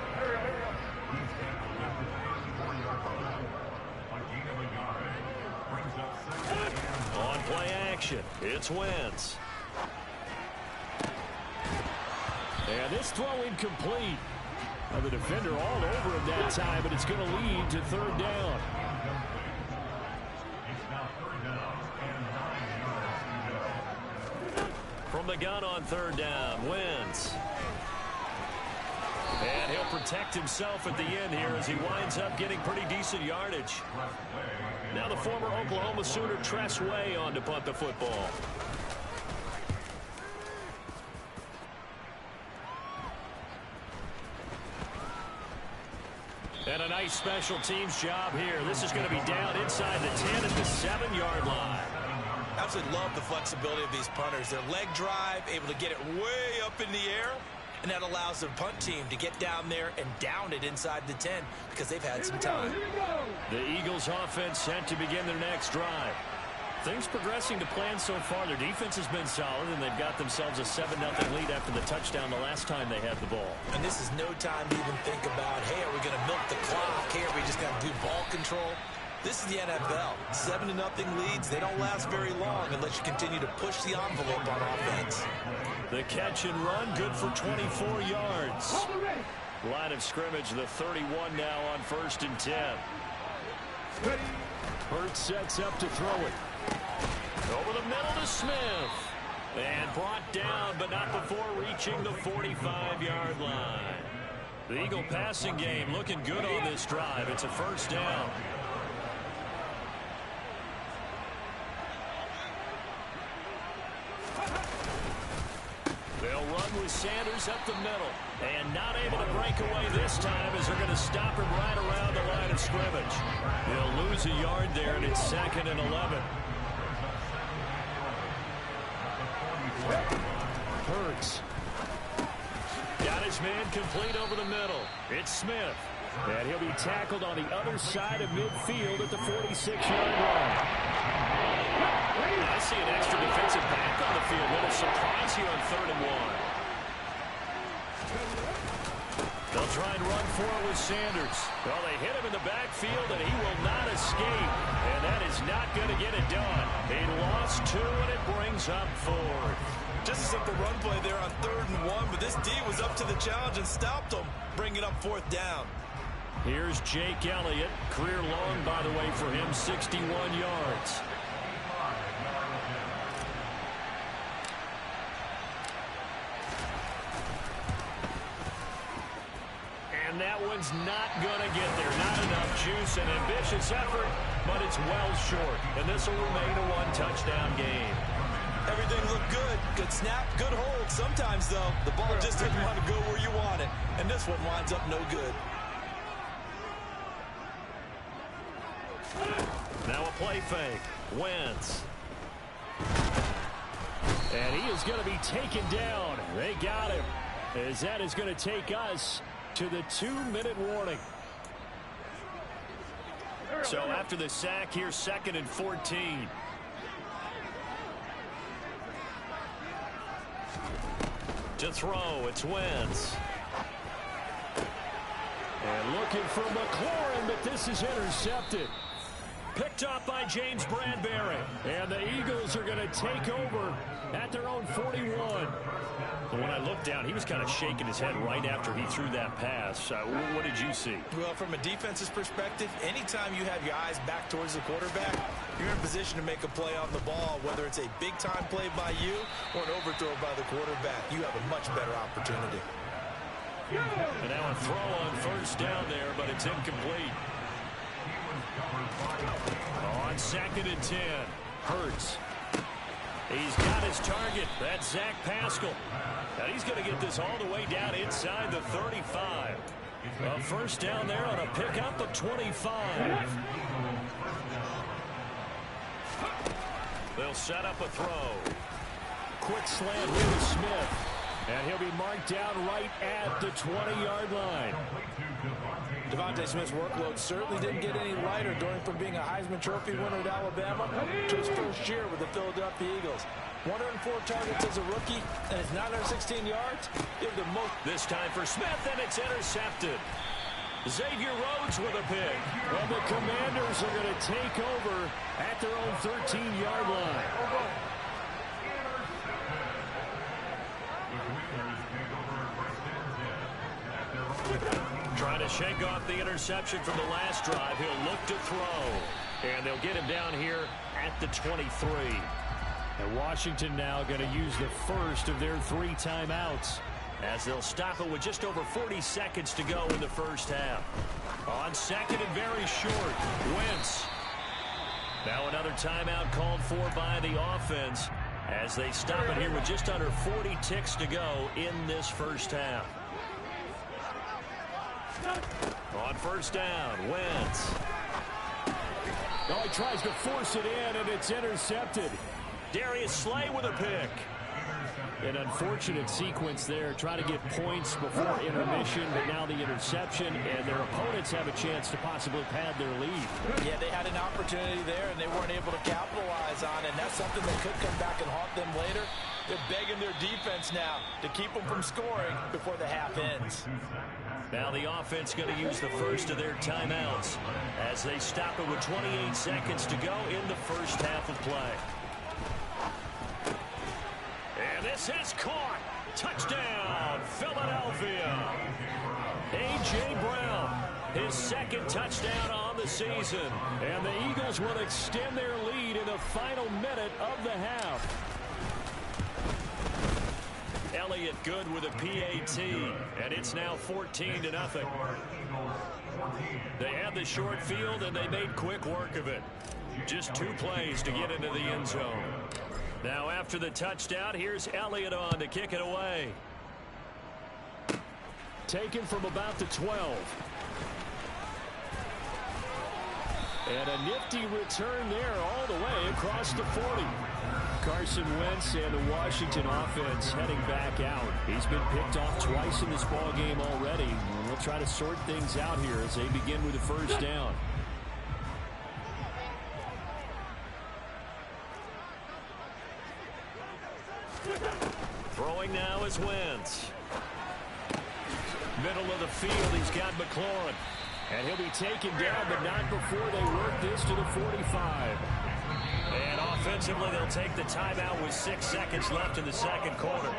action. It's Wentz. And this throw incomplete. Well, the defender all over him that time, but it's going to lead to third down. From the gun on third down, Wentz. And he'll protect himself at the end here as he winds up getting pretty decent yardage. Now the former Oklahoma Sooner Tress Way on to punt the football. And a nice special teams job here. This is going to be down inside the 10 at the 7-yard line. Absolutely love the flexibility of these punters. Their leg drive, able to get it way up in the air, and that allows the punt team to get down there and down it inside the 10 because they've had some time. The Eagles offense set to begin their next drive. Things progressing to plan so far. Their defense has been solid, and they've got themselves a 7-0 lead after the touchdown the last time they had the ball. And this is no time to even think about, hey, are we going to milk the clock? Hey, are we just going to do ball control? This is the NFL. 7-0 leads. They don't last very long unless you continue to push the envelope on offense. The catch and run, good for 24 yards. Line of scrimmage, the 31 now on 1st and 10. Hurts sets up to throw it. Over the middle to Smith. And brought down, but not before reaching the 45-yard line. The Eagle passing game looking good on this drive. It's a first down. They'll run with Sanders up the middle. And not able to break away this time as they're going to stop him right around the line of scrimmage. They'll lose a yard there, and it's 2nd and 11. Hurts. Got his man complete over the middle. It's Smith. And he'll be tackled on the other side of midfield at the 46-yard line. I see an extra defensive back on the field. Little surprise here on 3rd and 1. They'll try and run for it with Sanders. Well, they hit him in the backfield, and he will not escape. And that is not going to get it done. He lost 2, and it brings up 4th. Just a simple run play there on 3rd and 1, but this D was up to the challenge and stopped him, bringing up 4th down. Here's Jake Elliott. Career long, by the way, for him, 61 yards. And that one's not going to get there. Not enough juice. An ambitious effort, but it's well short. And this will remain a 1-touchdown game. Everything looked good. Good snap, good hold. Sometimes, though, the ball just doesn't want to go where you want it. And this one winds up no good. Now a play fake. Wentz. And he is going to be taken down. They got him. As that is going to take us to the 2-minute warning. So after the sack, here's 2nd and 14. To throw, it's Wentz. And looking for McLaurin, but this is intercepted. Picked up by James Bradbury. And the Eagles are going to take over at their own 41. When I looked down, he was kind of shaking his head right after he threw that pass. What did you see? Well, from a defense's perspective, anytime you have your eyes back towards the quarterback, you're in position to make a play on the ball, whether it's a big-time play by you or an overthrow by the quarterback. You have a much better opportunity. And now a throw on 1st down there, but it's incomplete. On 2nd and 10, Hurts. He's got his target. That's Zach Pascal. And he's going to get this all the way down inside the 35. A 1st down there on a pickup of 25. They'll set up a throw. Quick slant here to Smith. And he'll be marked down right at the 20-yard line. Devontae Smith's workload certainly didn't get any lighter going from being a Heisman Trophy winner at Alabama to his first year with the Philadelphia Eagles. 104 targets as a rookie, and it's 916 yards. Give the most. This time for Smith, and it's intercepted. Xavier Rhodes with a pick. And the Commanders are going to take over at their own 13-yard line. Trying to shake off the interception from the last drive. He'll look to throw. And they'll get him down here at the 23. And Washington now going to use the first of their 3 timeouts, as they'll stop it with just over 40 seconds to go in the first half. On second and very short, Wentz. Now another timeout called for by the offense as they stop it here with just under 40 ticks to go in this first half. On first down, Wentz. Oh, he tries to force it in, and it's intercepted. Darius Slay with a pick. An unfortunate sequence there, trying to get points before intermission, but now the interception, and their opponents have a chance to possibly pad their lead. Yeah, they had an opportunity there, and they weren't able to capitalize on it, and that's something that could come back and haunt them later. They're begging their defense now to keep them from scoring before the half ends. Now the offense going to use the first of their timeouts as they stop it with 28 seconds to go in the first half of play. And this is caught. Touchdown, Philadelphia. A.J. Brown, his second touchdown on the season. And the Eagles will extend their lead in the final minute of the half. Elliott good with a PAT, and it's now 14-0. They had the short field, and they made quick work of it. Just 2 plays to get into the end zone. Now after the touchdown, here's Elliott on to kick it away. Taken from about the 12. And a nifty return there all the way across the 40. Carson Wentz and the Washington offense heading back out. He's been picked off twice in this ball game already. And we'll try to sort things out here as they begin with the first down. Throwing now is Wentz. Middle of the field, he's got McLaurin. And he'll be taken down, but not before they work this to the 45. And offensively, they'll take the timeout with 6 seconds left in the second quarter.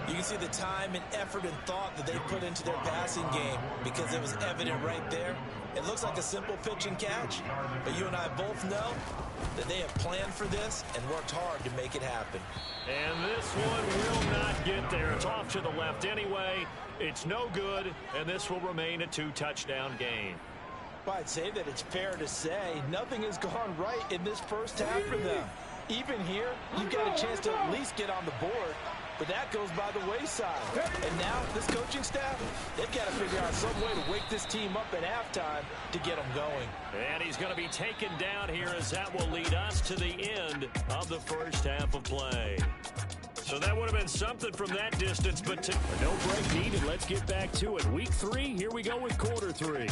You can see the time and effort and thought that they put into their passing game because it was evident right there. It looks like a simple pitch and catch, but you and I both know that they have planned for this and worked hard to make it happen. And this one will not get there. It's off to the left anyway. It's no good, and this will remain a 2-touchdown game. Well, I'd say that it's fair to say nothing has gone right in this first half for them. Even here, you've got a chance to at least get on the board, but that goes by the wayside. And now this coaching staff, they've got to figure out some way to wake this team up at halftime to get them going. And he's going to be taken down here as that will lead us to the end of the first half of play. So that would have been something from that distance, but no break needed. Let's get back to it. Week 3, here we go with quarter 3.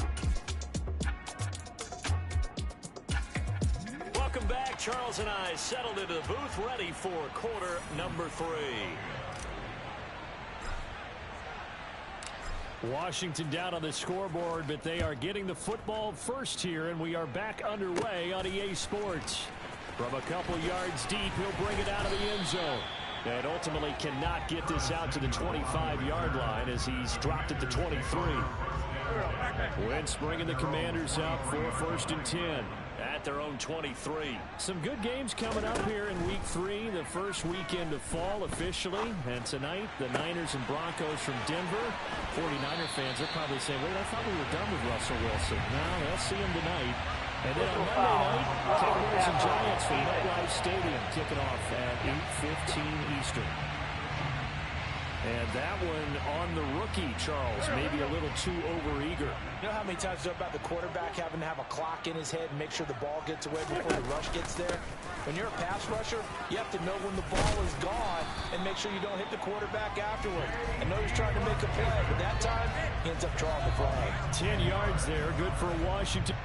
Welcome back. Charles and I settled into the booth ready for quarter number 3. Washington down on the scoreboard, but they are getting the football first here, and we are back underway on EA Sports. From a couple yards deep, he'll bring it out of the end zone. And ultimately cannot get this out to the 25-yard line as he's dropped at the 23. Wentz bringing the Commanders out for first and 10. At their own 23. Some good games coming up here in week 3, the first weekend of fall officially. And tonight, the Niners and Broncos from Denver. 49er fans are probably saying, wait, I thought we were done with Russell Wilson. No, they'll see him tonight. And then on Monday night, Cowboys and Giants from MetLife Stadium kicking off at 8:15 Eastern. And that one on the rookie, Charles, maybe a little too overeager. You know how many times it's about the quarterback having to have a clock in his head and make sure the ball gets away before the rush gets there? When you're a pass rusher, you have to know when the ball is gone and make sure you don't hit the quarterback afterward. I know he's trying to make a play, but that time, he ends up drawing the flag. 10 yards there, good for Washington.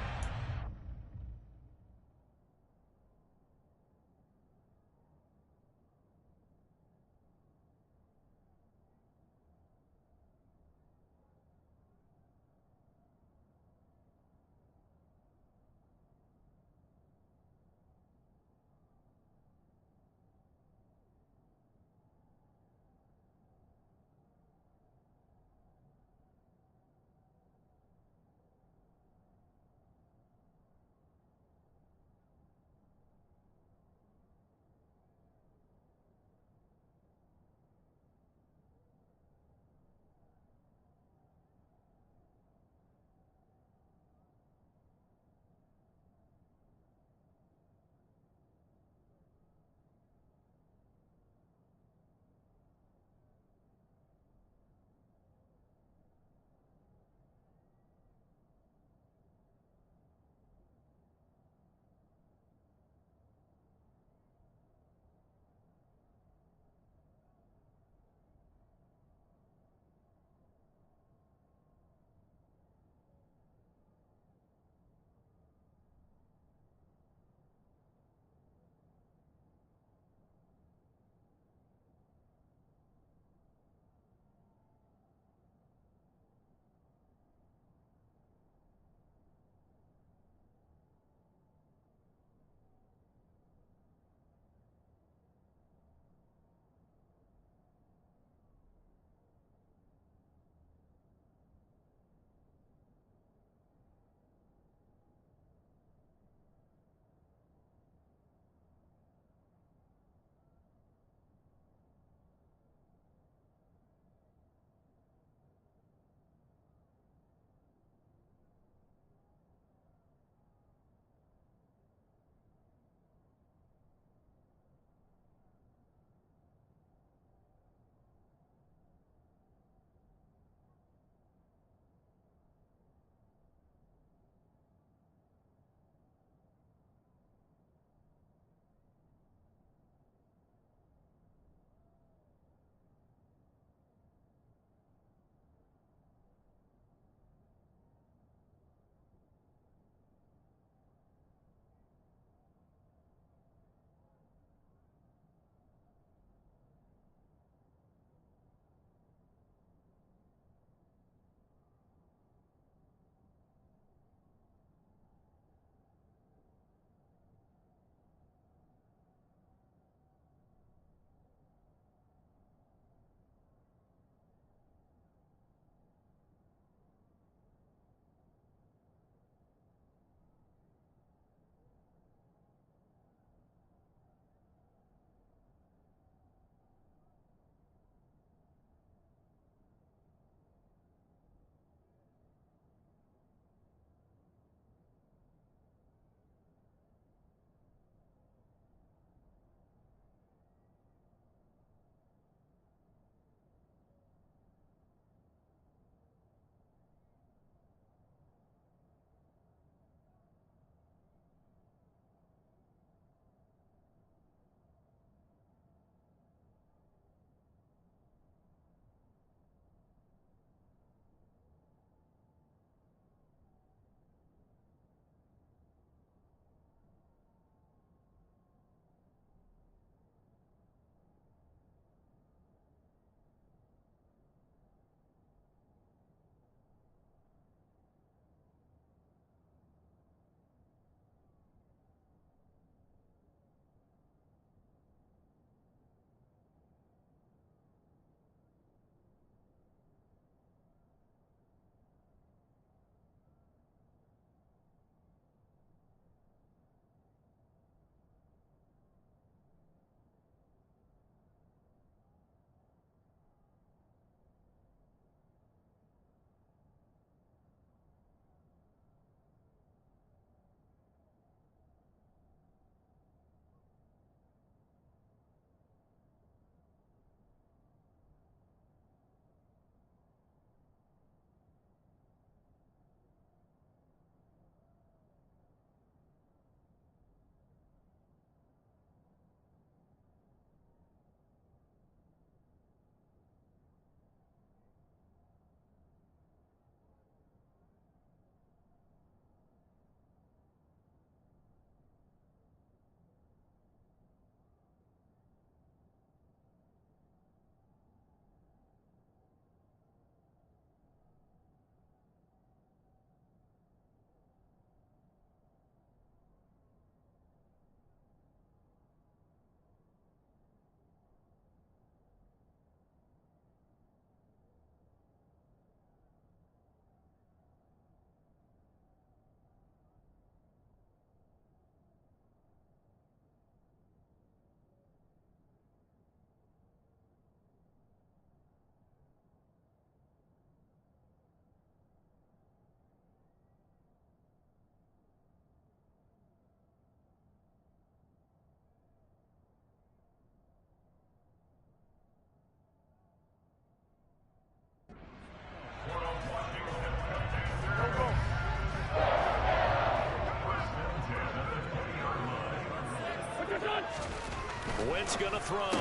Wentz going to throw.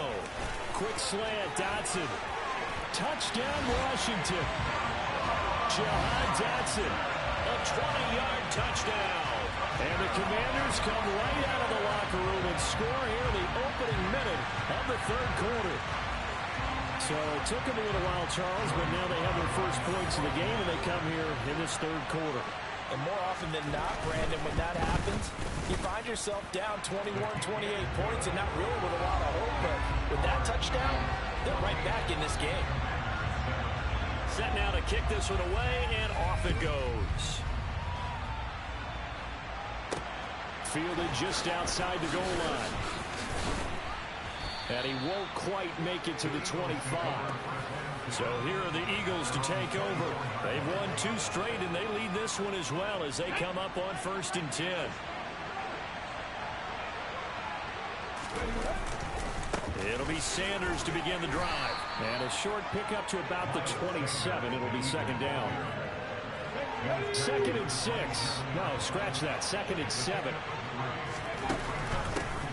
Quick slant, Dotson. Touchdown, Washington. Jahan Dotson, a 20-yard touchdown. And the Commanders come right out of the locker room and score here in the opening minute of the third quarter. So it took them a little while, Charles, but now they have their first points of the game, and they come here in this third quarter. And more often than not, Brandon, when that happens, you find yourself down 21, 28 points and not really with a lot of hope. But with that touchdown, they're right back in this game. Set now to kick this one away, and off it goes. Fielded just outside the goal line. And he won't quite make it to the 25. So here are the Eagles to take over. They've won 2 straight, and they lead this one as well as they come up on 1st and 10. It'll be Sanders to begin the drive. And a short pickup to about the 27. It'll be second down. 2nd and 6. No, scratch that. 2nd and 7.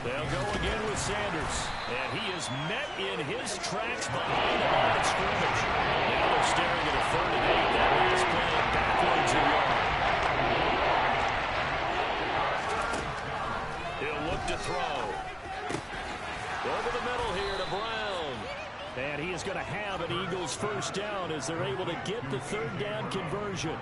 They'll go again with Sanders. And he is met in his tracks behind the line of scrimmage. Now they're staring at a 3rd and 8. That last play backwards a yard. He'll look to throw. Over the middle here to Brown. And he is going to have an Eagles first down as they're able to get the 3rd down conversion.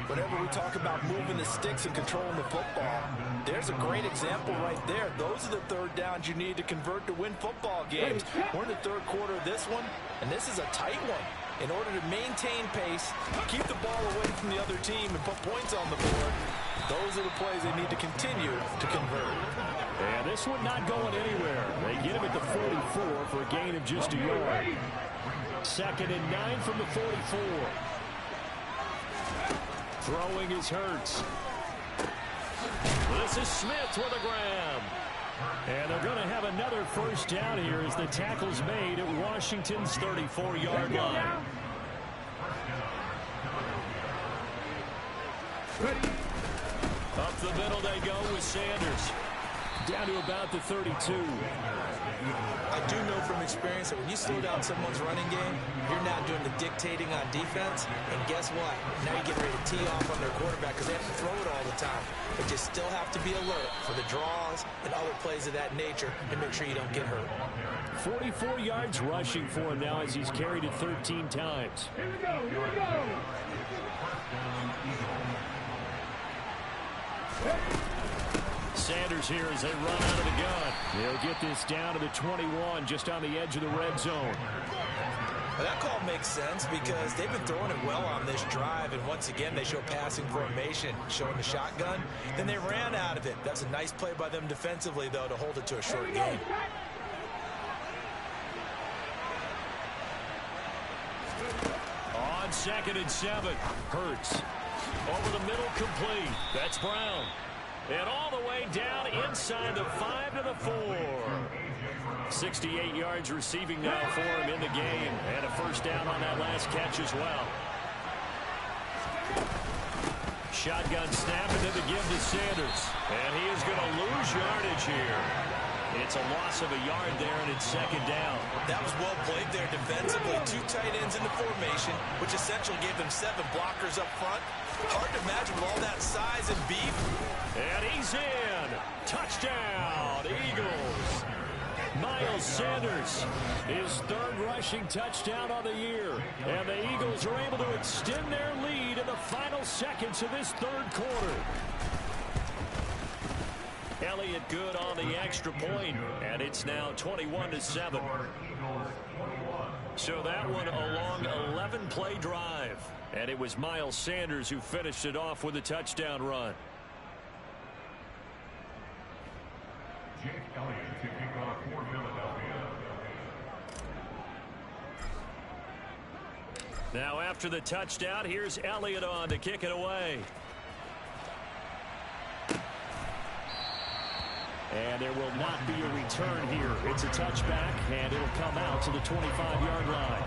Whenever we talk about moving the sticks and controlling the football, there's a great example right there. Those are the 3rd downs you need to convert to win football games. We're in the 3rd quarter of this one, and this is a tight one. In order to maintain pace, keep the ball away from the other team, and put points on the board, those are the plays they need to continue to convert. And this one not going anywhere. They get him at the 44 for a gain of just a yard. 2nd and 9 from the 44. Throwing is Hurts. This is Smith with a grab. And they're going to have another first down here as the tackle's made at Washington's 34-yard line. Up the middle they go with Sanders. Down to about the 32. I do know from experience that when you slow down someone's running game, you're not doing the dictating on defense. And guess what? Now you're getting ready to tee off on their quarterback because they have to throw it all the time. But you still have to be alert for the draws and other plays of that nature and make sure you don't get hurt. 44 yards rushing for him now as he's carried it 13 times. Here we go, here we go. Sanders here as they run out of the gun. They'll get this down to the 21, just on the edge of the red zone. Well, that call makes sense because they've been throwing it well on this drive, and once again they show passing formation, showing the shotgun. Then they ran out of it. That's a nice play by them defensively, though, to hold it to a short gain. On 2nd and 7, Hurts. Over the middle, complete. That's Brown. And all the way down inside the 5 to the 4. 68 yards receiving now for him in the game. And a first down on that last catch as well. Shotgun snap and then the give to Sanders. And he is going to lose yardage here. It's a loss of a yard there, and it's second down. That was well played there defensively. 2 tight ends in the formation, which essentially gave them 7 blockers up front. Hard to imagine with all that size and beef. And he's in. Touchdown, Eagles. Miles Sanders, his 3rd rushing touchdown on the year. And the Eagles are able to extend their lead in the final seconds of this 3rd quarter. Elliott good on the extra point, and it's now 21-7. So that one a long 11-play drive. And it was Miles Sanders who finished it off with a touchdown run. Jake Elliott to kick off for Philadelphia. Now after the touchdown, here's Elliott on to kick it away. And there will not be a return here. It's a touchback, and it'll come out to the 25-yard line.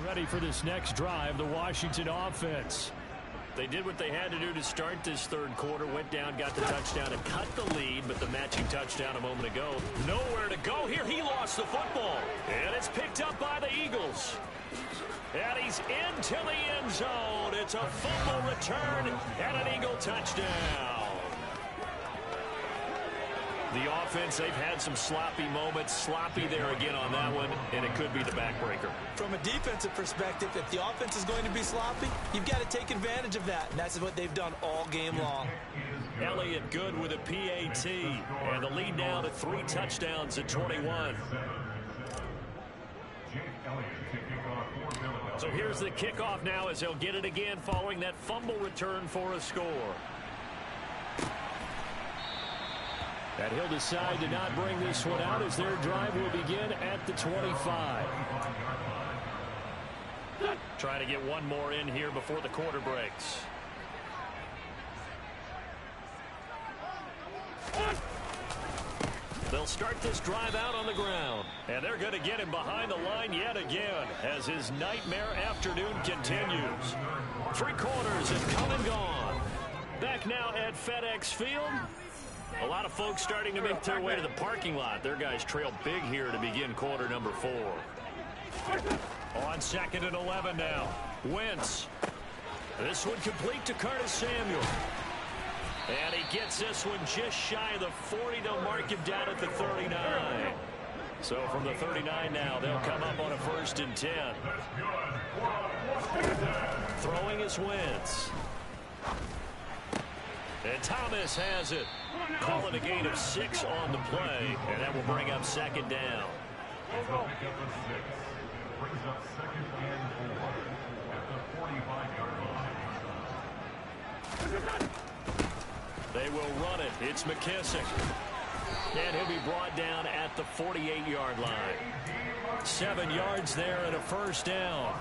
Ready for this next drive, the Washington offense. They did what they had to do to start this third quarter. Went down, got the touchdown, and cut the lead. But the matching touchdown a moment ago. Nowhere to go here. He lost the football. And it's picked up by the Eagles. And he's into the end zone. It's a fumble return and an Eagle touchdown. The offense, they've had some sloppy moments. Sloppy there again on that one, and it could be the backbreaker. From a defensive perspective, if the offense is going to be sloppy, you've got to take advantage of that, and that's what they've done all game long. Elliott good with a PAT, and the lead now to 3 touchdowns at 21. So here's the kickoff now as they'll get it again following that fumble return for a score. And he'll decide to not bring this one out as their drive will begin at the 25. Trying to get one more in here before the quarter breaks. They'll start this drive out on the ground. And they're going to get him behind the line yet again as his nightmare afternoon continues. 3 quarters have come and gone. Back now at FedEx Field. A lot of folks starting to make their way to the parking lot. Their guys trail big here to begin quarter number 4. On 2nd and 11 now. Wentz. This one complete to Curtis Samuel. And he gets this one just shy of the 40. They'll mark him down at the 39. So from the 39 now, they'll come up on a 1st and 10. Throwing is Wentz. And Thomas has it. Call it a gain of 6 on the play, and that will bring up 2nd down. Brings up 2nd and 4 at the 45-yard line. They will run it. It's McKissick. And he'll be brought down at the 48-yard line. 7 yards there and a 1st down.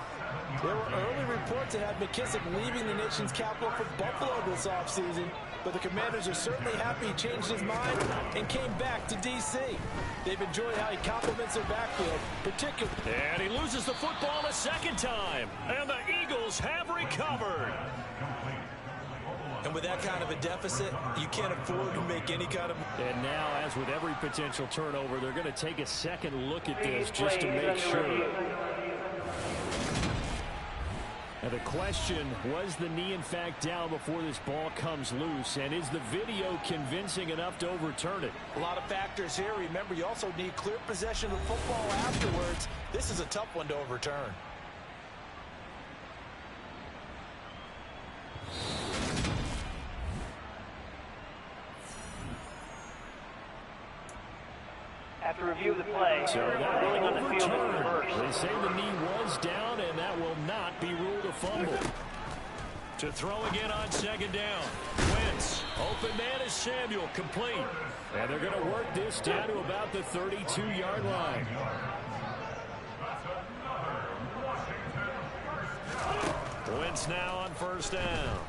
There were early reports that had McKissick leaving the nation's capital for Buffalo this offseason, but the Commanders are certainly happy he changed his mind and came back to D.C. They've enjoyed how he complements their backfield, particularly. And he loses the football a 2nd time, and the Eagles have recovered. And with that kind of a deficit, you can't afford to make any kind of... And now, as with every potential turnover, they're going to take a second look at this just to make sure. Now the question, was the knee in fact down before this ball comes loose? And is the video convincing enough to overturn it? A lot of factors here. Remember, you also need clear possession of the football afterwards. This is a tough one to overturn. After review of the play, so that will overturn. They say the knee was down, and that will not be ruled a fumble. To throw again on 2nd down. Wentz. Open man is Samuel. Complete. And they're going to work this down to about the 32-yard line. Wentz now on 1st down.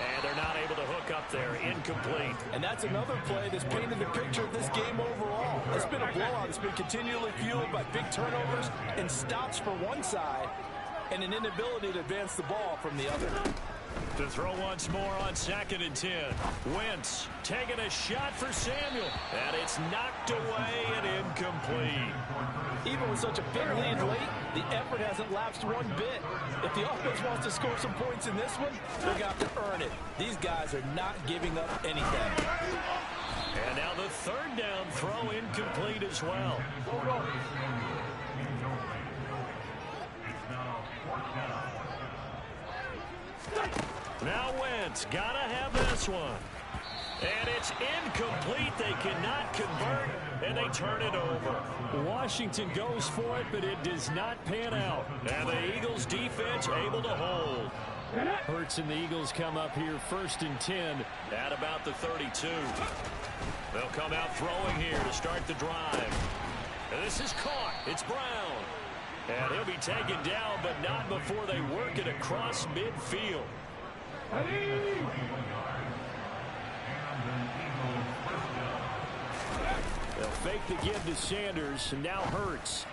And they're not able to hook up there. Incomplete. And that's another play that's painted the picture of this game overall. It's been a blowout. It's been continually fueled by big turnovers and stops for one side and an inability to advance the ball from the other. To throw once more on 2nd and 10. Wentz taking a shot for Samuel. And it's knocked away and incomplete. Even with such a big lead late, the effort hasn't lapsed one bit. If the offense wants to score some points in this one, they're going to have to earn it. These guys are not giving up anything. And now the 3rd down throw incomplete as well. Now Wentz gotta have this one. And it's incomplete. They cannot convert, and they turn it over. Washington goes for it, but it does not pan out. And the Eagles defense able to hold. Hurts and the Eagles come up here 1st and 10. At about the 32. They'll come out throwing here to start the drive. And this is caught. It's Brown. And he'll be taken down, but not before they work it across midfield. They'll fake the give to Sanders, and now Hurts.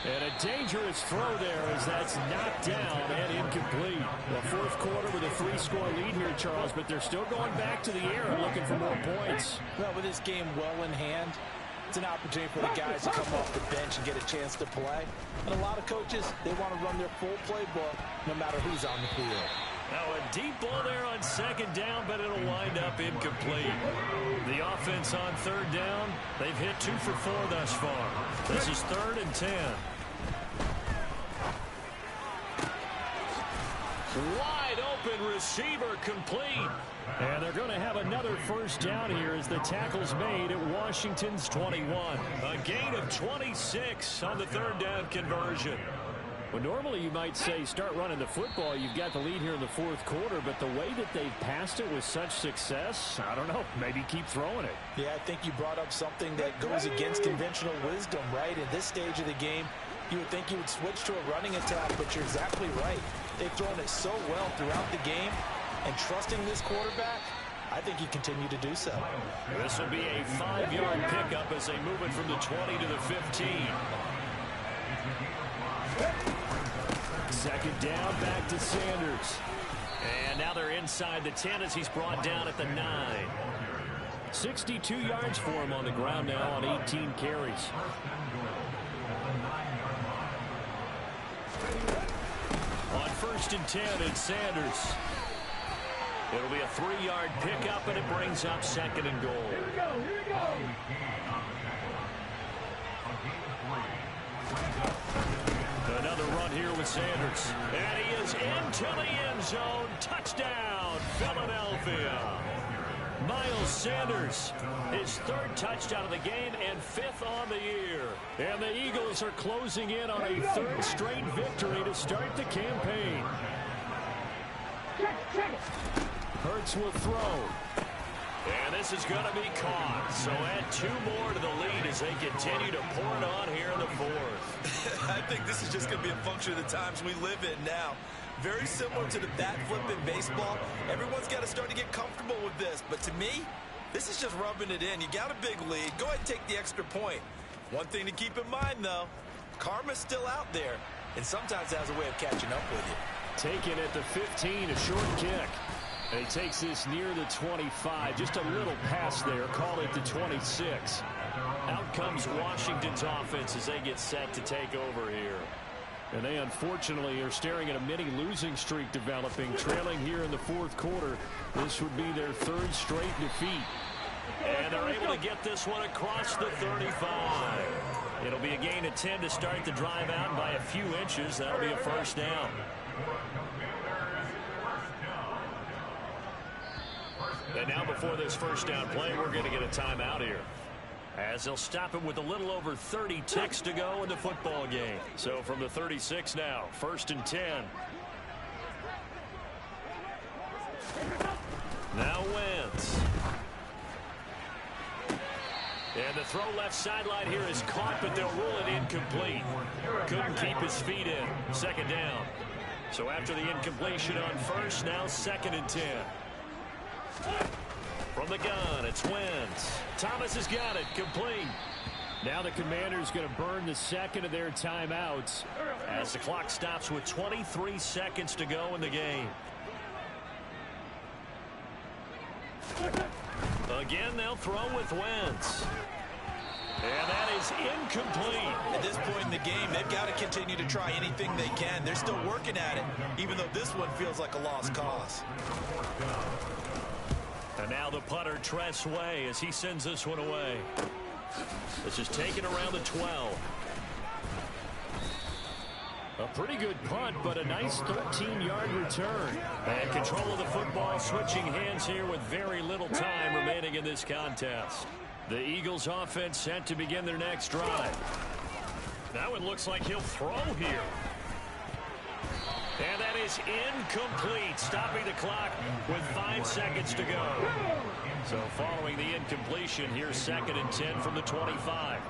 And a dangerous throw there as that's knocked down and incomplete. The fourth quarter with a 3-score lead here, Charles, but they're still going back to the air and looking for more points. Well, with this game well in hand, it's an opportunity for the guys to come off the bench and get a chance to play. And a lot of coaches, they want to run their full playbook no matter who's on the field. Now a deep ball there on second down, but it'll wind up incomplete. The offense on third down, they've hit 2 for 4 thus far. This is 3rd and 10. Wide open receiver complete. And they're going to have another first down here as the tackle's made at Washington's 21. A gain of 26 on the third down conversion. Well, normally you might say start running the football. You've got the lead here in the fourth quarter, but the way that they've passed it with such success, I don't know, maybe keep throwing it. Yeah, I think you brought up something that goes against conventional wisdom, right? In this stage of the game, you would think you would switch to a running attack, but you're exactly right. They've thrown it so well throughout the game, and trusting this quarterback, I think you continue to do so. This will be a 5-yard pickup as they move it from the 20 to the 15. Second down, back to Sanders. And now they're inside the 10 as he's brought down at the 9. 62 yards for him on the ground now on 18 carries. On 1st and 10, it's Sanders. It'll be a 3-yard pickup, and it brings up 2nd and goal. Here we go. Another run here with Sanders. And he is into the end zone. Touchdown, Philadelphia. Miles Sanders, his 3rd touchdown of the game and 5th on the year. And the Eagles are closing in on a 3rd straight victory to start the campaign. Hurts will throw. And this is going to be caught. So add 2 more to the lead as they continue to pour it on here in the 4th. I think this is just going to be a function of the times we live in now. Very similar to the bat flip in baseball. Everyone's got to start to get comfortable with this. But to me, this is just rubbing it in. You got a big lead. Go ahead and take the extra point. One thing to keep in mind, though, karma's still out there. And sometimes it has a way of catching up with you. Taken at the 15, a short kick. And he takes this near the 25. Just a little pass there. Call it the 26. Out comes Washington's offense as they get set to take over here. And they unfortunately are staring at a mini losing streak developing, trailing here in the fourth quarter. This would be their 3rd straight defeat. And they're able to get this one across the 35. It'll be a gain of 10 to start the drive out by a few inches. That'll be a first down. And now before this first down play, we're going to get a timeout here, as they'll stop it with a little over 30 ticks to go in the football game. So from the 36 now, 1st and 10. Now Wentz. And the throw left sideline here is caught, but they'll rule it incomplete. Couldn't keep his feet in. 2nd down. So after the incompletion on 1st, now 2nd and 10. From the gun, it's Wentz. Thomas has got it, complete. Now the Commanders going to burn the 2nd of their timeouts as the clock stops with 23 seconds to go in the game. Again, they'll throw with Wentz. And that is incomplete. At this point in the game, they've got to continue to try anything they can. They're still working at it, even though this one feels like a lost cause. And now the punter, Tress Way, as he sends this one away. This is taken around the 12. A pretty good punt, but a nice 13-yard return. And control of the football, switching hands here with very little time remaining in this contest. The Eagles offense set to begin their next drive. Now it looks like he'll throw here. And that is incomplete, stopping the clock with 5 seconds to go. So following the incompletion, here's 2nd and 10 from the 25.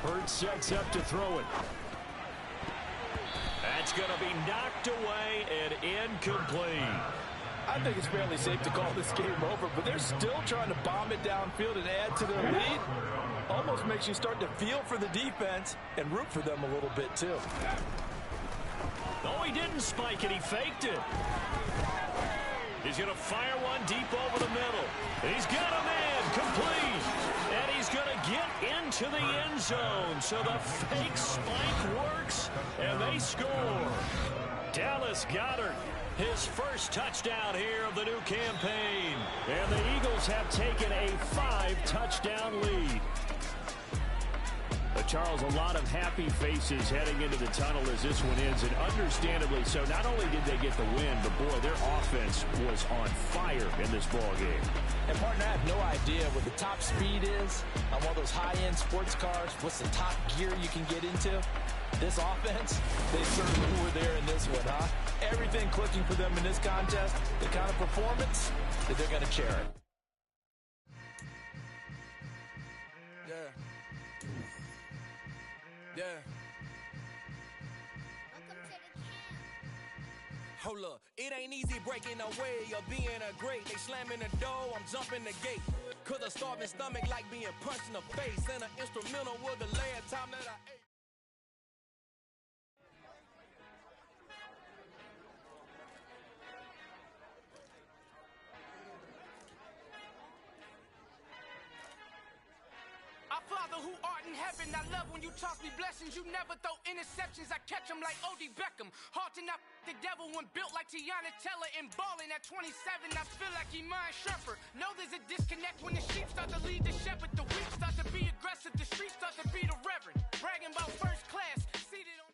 Hurts sets up to throw it. That's going to be knocked away and incomplete. I think it's fairly safe to call this game over, but they're still trying to bomb it downfield and add to their lead. Almost makes you start to feel for the defense and root for them a little bit, too. Oh, he didn't spike it. He faked it. He's going to fire one deep over the middle. He's got a man complete. And he's going to get into the end zone. So the fake spike works, and they score. Dallas Goedert, his first touchdown here of the new campaign. And the Eagles have taken a 5-touchdown lead. But Charles, a lot of happy faces heading into the tunnel as this one ends, and understandably so. Not only did they get the win, but boy, their offense was on fire in this ball game. And partner, I have no idea what the top speed is on one of those high-end sports cars. What's the top gear you can get into? This offense, they certainly were there in this one, huh? Everything clicking for them in this contest, the kind of performance that they're going to cherish. Yeah. Hold up, it ain't easy breaking away or being a great. They slamming the door, I'm jumping the gate. Cause a starving stomach like being punched in the face. And an instrumental was the last time that I ate. Father who art in heaven, I love when you toss me blessings. You never throw interceptions, I catch them like O.D. Beckham. Hard to knock the devil when built like Tiana Teller and balling at 27. I feel like Iman Shumpert. Know there's a disconnect when the sheep start to lead the shepherd. The weak start to be aggressive, the streets start to be the reverend. Bragging about first class, seated on...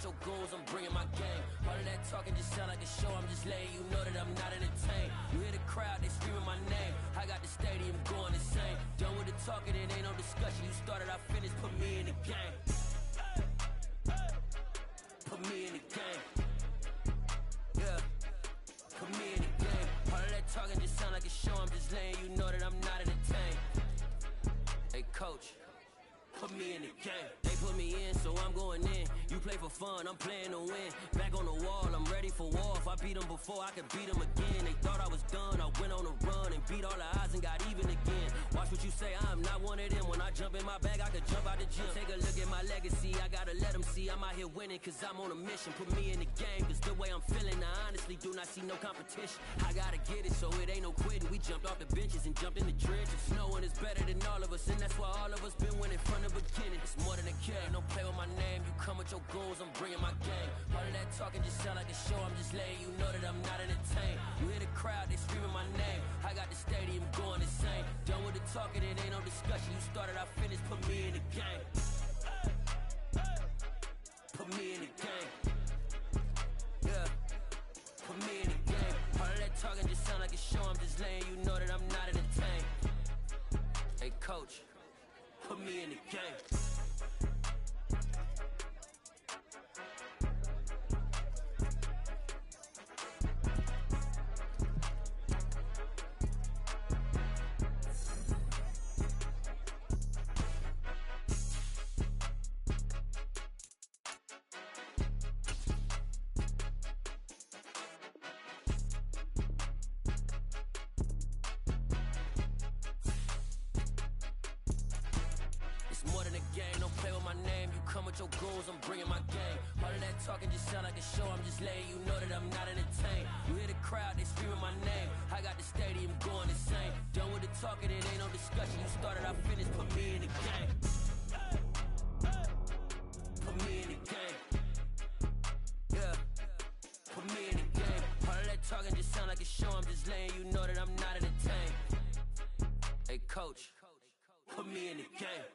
Your goals, I'm bringing my game. All of that talking just sound like a show. I'm just letting you know that I'm not entertained. You hear the crowd, they screaming my name. I got the stadium going insane. Done with the talking, it ain't no discussion. You started, I finished, put me in the game. Put me in the game. Yeah. Put me in the game. All of that talking just sound like a show. I'm just letting you know that I'm not entertained. Hey, coach, put me in the game. They put me in, so I'm going in. You play for fun, I'm playing to win. Back on the wall, I'm ready for war. If I beat them before, I could beat them again. They thought I was done, I went on a run and beat all the odds and got even again. Watch what you say, I'm not one of them. When I jump in my bag, I could jump out the gym. Take a look at my legacy, I gotta let them see I'm out here winning, cause I'm on a mission. Put me in the game, cause the way I'm feeling, I honestly do not see no competition. I gotta get it, so it ain't no quitting. We jumped off the benches and jumped in the trenches. No one is better than all of us, and that's why all of us been winning from the beginning. It's more than a kid, don't play with my name. You come with your goals, I'm bringing my game. All of that talking just sound like a show. I'm just letting you know that I'm not entertained. You hear the crowd, they screaming my name. I got the stadium going insane. Done with the talking, it ain't no discussion. You started, I finished, put me in the game. Put me in the game. Yeah. Put me in the game. All of that talking just sound like a show. I'm just letting you know that I'm not entertained. Hey, coach, put me in the game. Your goals, I'm bringing my game. All of that talking just sound like a show. I'm just letting you know that I'm not entertained. You hear the crowd, they screaming my name. I got the stadium going insane. Done with the talking, it ain't no discussion. You started, I finished, put me in the game. Put me in the game. Yeah. Put me in the game. All of that talking just sound like a show. I'm just letting you know that I'm not entertained. Hey, coach, put me in the game.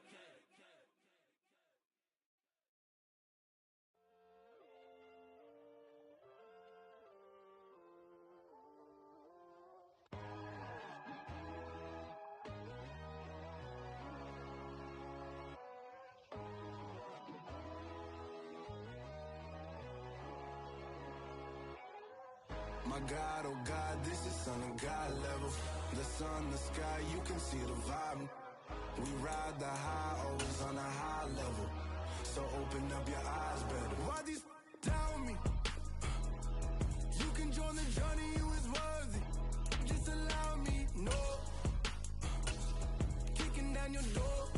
My God, oh God, this is son of God level. The sun, the sky, you can see the vibe. We ride the high, always on a high level. So open up your eyes better. Why these down me? You can join the journey, you is worthy. Just allow me, no. Kicking down your door.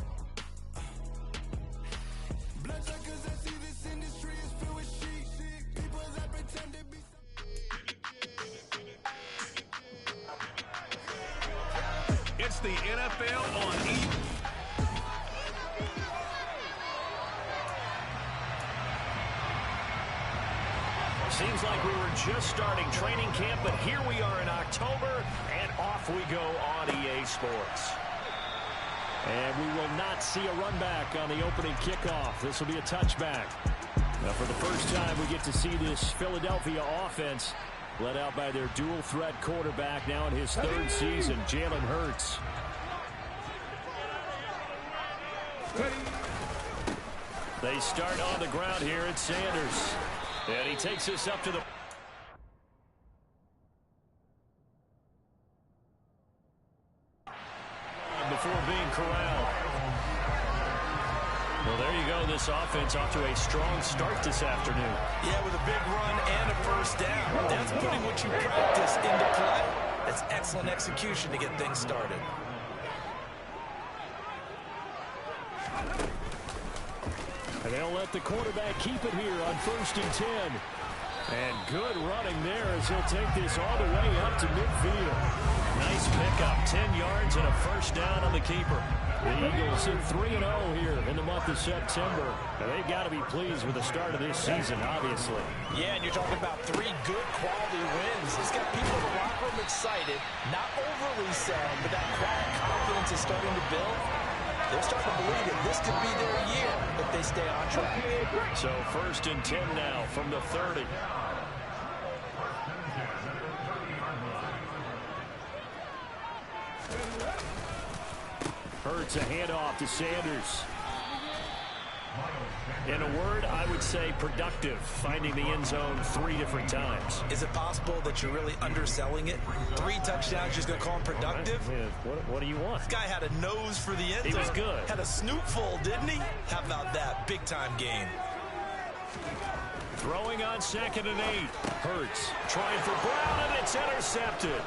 Bloodsuckers that see this industry is filled with sheep. People that pretend to be. It's the NFL on E! Seems like we were just starting training camp, but here we are in October, and off we go on EA Sports. And we will not see a run back on the opening kickoff. This will be a touchback. Now, for the first time, we get to see this Philadelphia offense led out by their dual-threat quarterback now in his third season, Jalen Hurts. They start on the ground here at Sanders. And he takes us up to the... before being corralled. Well, there you go. This offense off to a strong start this afternoon. Yeah, with a big run and a first down. That's putting what you practice into play. That's excellent execution to get things started. And they'll let the quarterback keep it here on 1st and 10. And good running there as he'll take this all the way up to midfield. Nice pickup, 10 yards and a first down on the keeper. The Eagles in 3-0 here in the month of September. And they've got to be pleased with the start of this season, obviously. Yeah, and you're talking about 3 good quality wins. It's got people in the locker room excited, not overly sad, but that quiet confidence is starting to build. They're starting to believe that this could be their year if they stay on track. So 1st and 10 now from the 30. Hurts a handoff to Sanders. In a word, I would say productive, finding the end zone 3 different times. Is it possible that you're really underselling it? 3 touchdowns, just going to call him productive? What do you want? This guy had a nose for the end zone. He was good. Had a snootful, didn't he? How about that? Big-time game. Throwing on 2nd and 8. Hurts trying for Brown, and it's intercepted.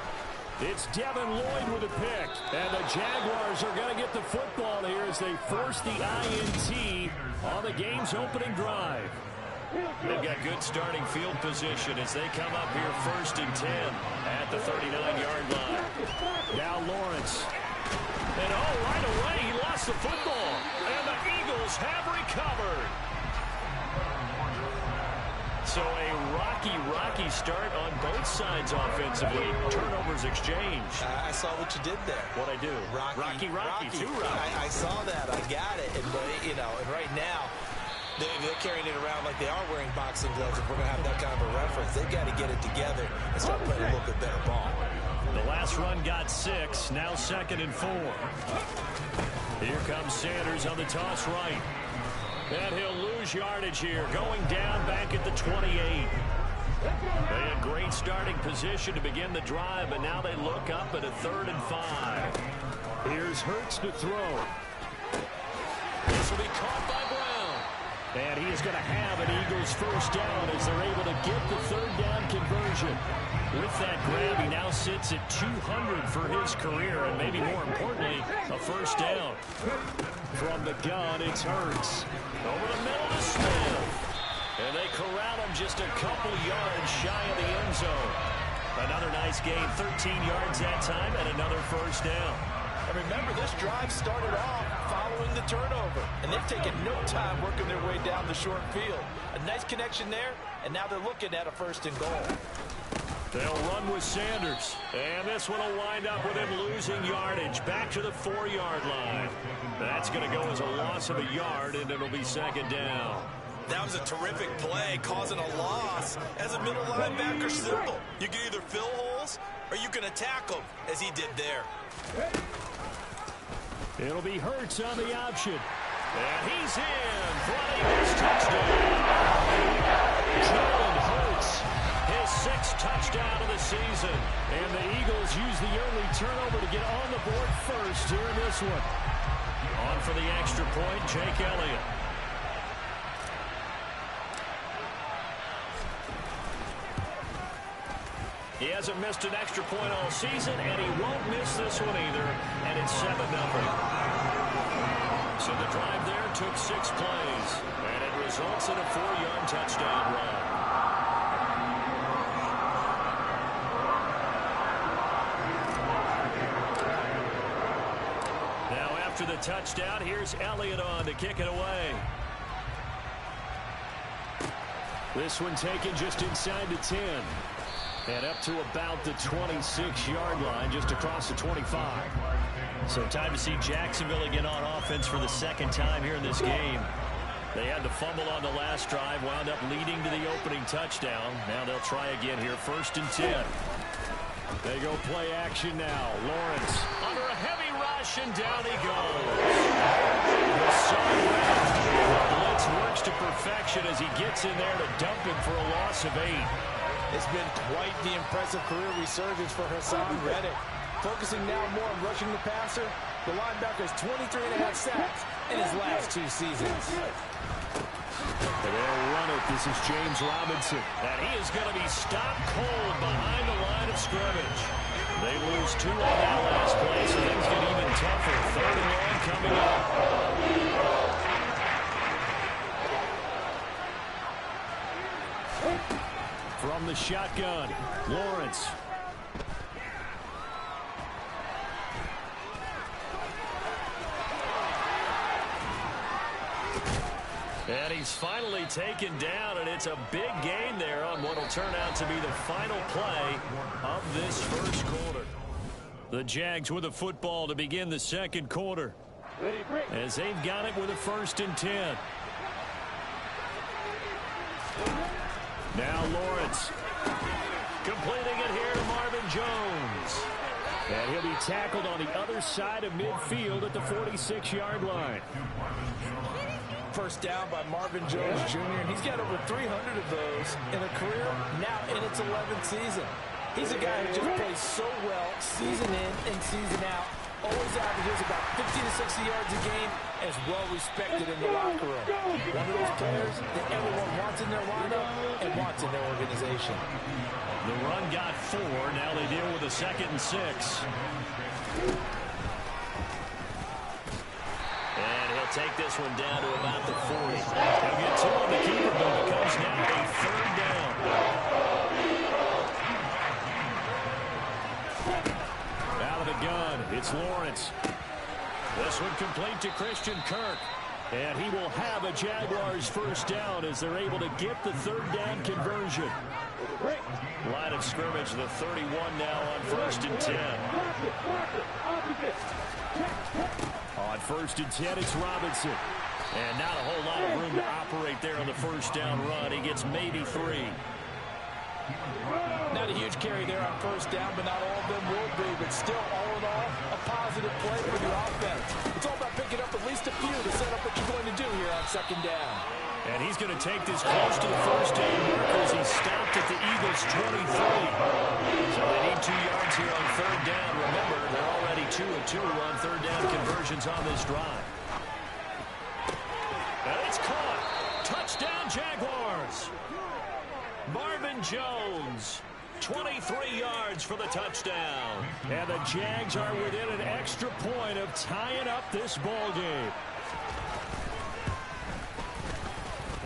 It's Devin Lloyd with a pick. And the Jaguars are going to get the football here as they force the INT on the game's opening drive. They've got good starting field position as they come up here 1st and 10 at the 39-yard line. Now Lawrence. And right away he lost the football. And the Eagles have recovered. So a rocky start on both sides offensively. Turnovers exchanged. I saw what you did there. What I do? Rocky. Too rocky. I saw that. I got it. And, and right now, they're carrying it around like they are wearing boxing gloves. If we're going to have that kind of a reference, they've got to get it together and start playing a little bit better ball. The last run got 6. Now 2nd and 4. Here comes Sanders on the toss right. And he'll lose yardage here, going down back at the 28. They had great starting position to begin the drive, but now they look up at a 3rd and 5. Here's Hurts to throw. This will be caught by Brown. And he is going to have an Eagles first down as they're able to get the 3rd down conversion. With that grab, he now sits at 200 for his career, and maybe more importantly, a first down. From the gun, it's Hurts. Over the middle to Smith. And they corral him just a couple yards shy of the end zone. Another nice gain, 13 yards that time, and another first down. And remember, this drive started off following the turnover, and they've taken no time working their way down the short field. A nice connection there, and now they're looking at a 1st and goal. They'll run with Sanders, and this one will wind up with him losing yardage back to the 4-yard line. That's going to go as a loss of a yard, and it'll be 2nd down. That was a terrific play, causing a loss. As a middle linebacker, simple. You can either fill holes or you can attack them, as he did there. It'll be Hurts on the option. And he's in for an Eagles touchdown. Jalen Hurts, his sixth touchdown of the season. And the Eagles use the early turnover to get on the board first here in this one. On for the extra point, Jake Elliott. He hasn't missed an extra point all season, and he won't miss this one either, and it's 7-0. So the drive there took 6 plays, and it results in a 4-yard touchdown run. Now after the touchdown, here's Elliott on to kick it away. This one taken just inside the 10. And up to about the 26-yard line, just across the 25. So time to see Jacksonville again on offense for the second time here in this game. They had the fumble on the last drive, wound up leading to the opening touchdown. Now they'll try again here, 1st and 10. They go play action now. Lawrence under a heavy rush, and down he goes. The sun red. The blitz works to perfection as he gets in there to dump him for a loss of 8. It's been quite the impressive career resurgence for Hassan Reddick. Focusing now more on rushing the passer, the linebacker has 23.5 sacks in his last 2 seasons. They'll run it. This is James Robinson. And he is going to be stopped cold behind the line of scrimmage. They lose 2 on that last play, so things get even tougher. 3rd and long coming up. From the shotgun, Lawrence. And he's finally taken down, and it's a big gain there on what will turn out to be the final play of this first quarter. The Jags with a football to begin the second quarter, as they've got it with a 1st and 10. Now Lawrence. Completing it here to Marvin Jones. And he'll be tackled on the other side of midfield at the 46-yard line. First down by Marvin Jones Jr. And he's got over 300 of those in a career now in its 11th season. He's a guy who just plays so well season in and season out. Always averages about 50 to 60 yards a game, as well respected in the locker room. One of those players that everyone wants in their lineup and wants in their organization. The run got 4. Now they deal with a 2nd and 6. And he'll take this one down to about the 40. He'll get 2 on the keeper, but it becomes now a 3rd down. Out of the gun, it's Lawrence. This one complete to Christian Kirk. And he will have a Jaguars first down as they're able to get the 3rd down conversion. Line of scrimmage, the 31 now on 1st and 10. On 1st and 10, it's Robinson. And not a whole lot of room to operate there on the first down run. He gets maybe 3. Not a huge carry there on first down, but not all of them will be. But still, all in all, a positive play for the offense. It's all about picking up at least a few to set up what you're going to do here on 2nd down. And he's going to take this close to the first down markers. He stopped at the Eagles' 23. So they need 2 yards here on 3rd down. Remember, they're already 2 of 2 on 3rd down conversions on this drive. And it's caught. Touchdown, Jaguars. Marvin Jones, 23 yards for the touchdown. And the Jags are within an extra point of tying up this ball game.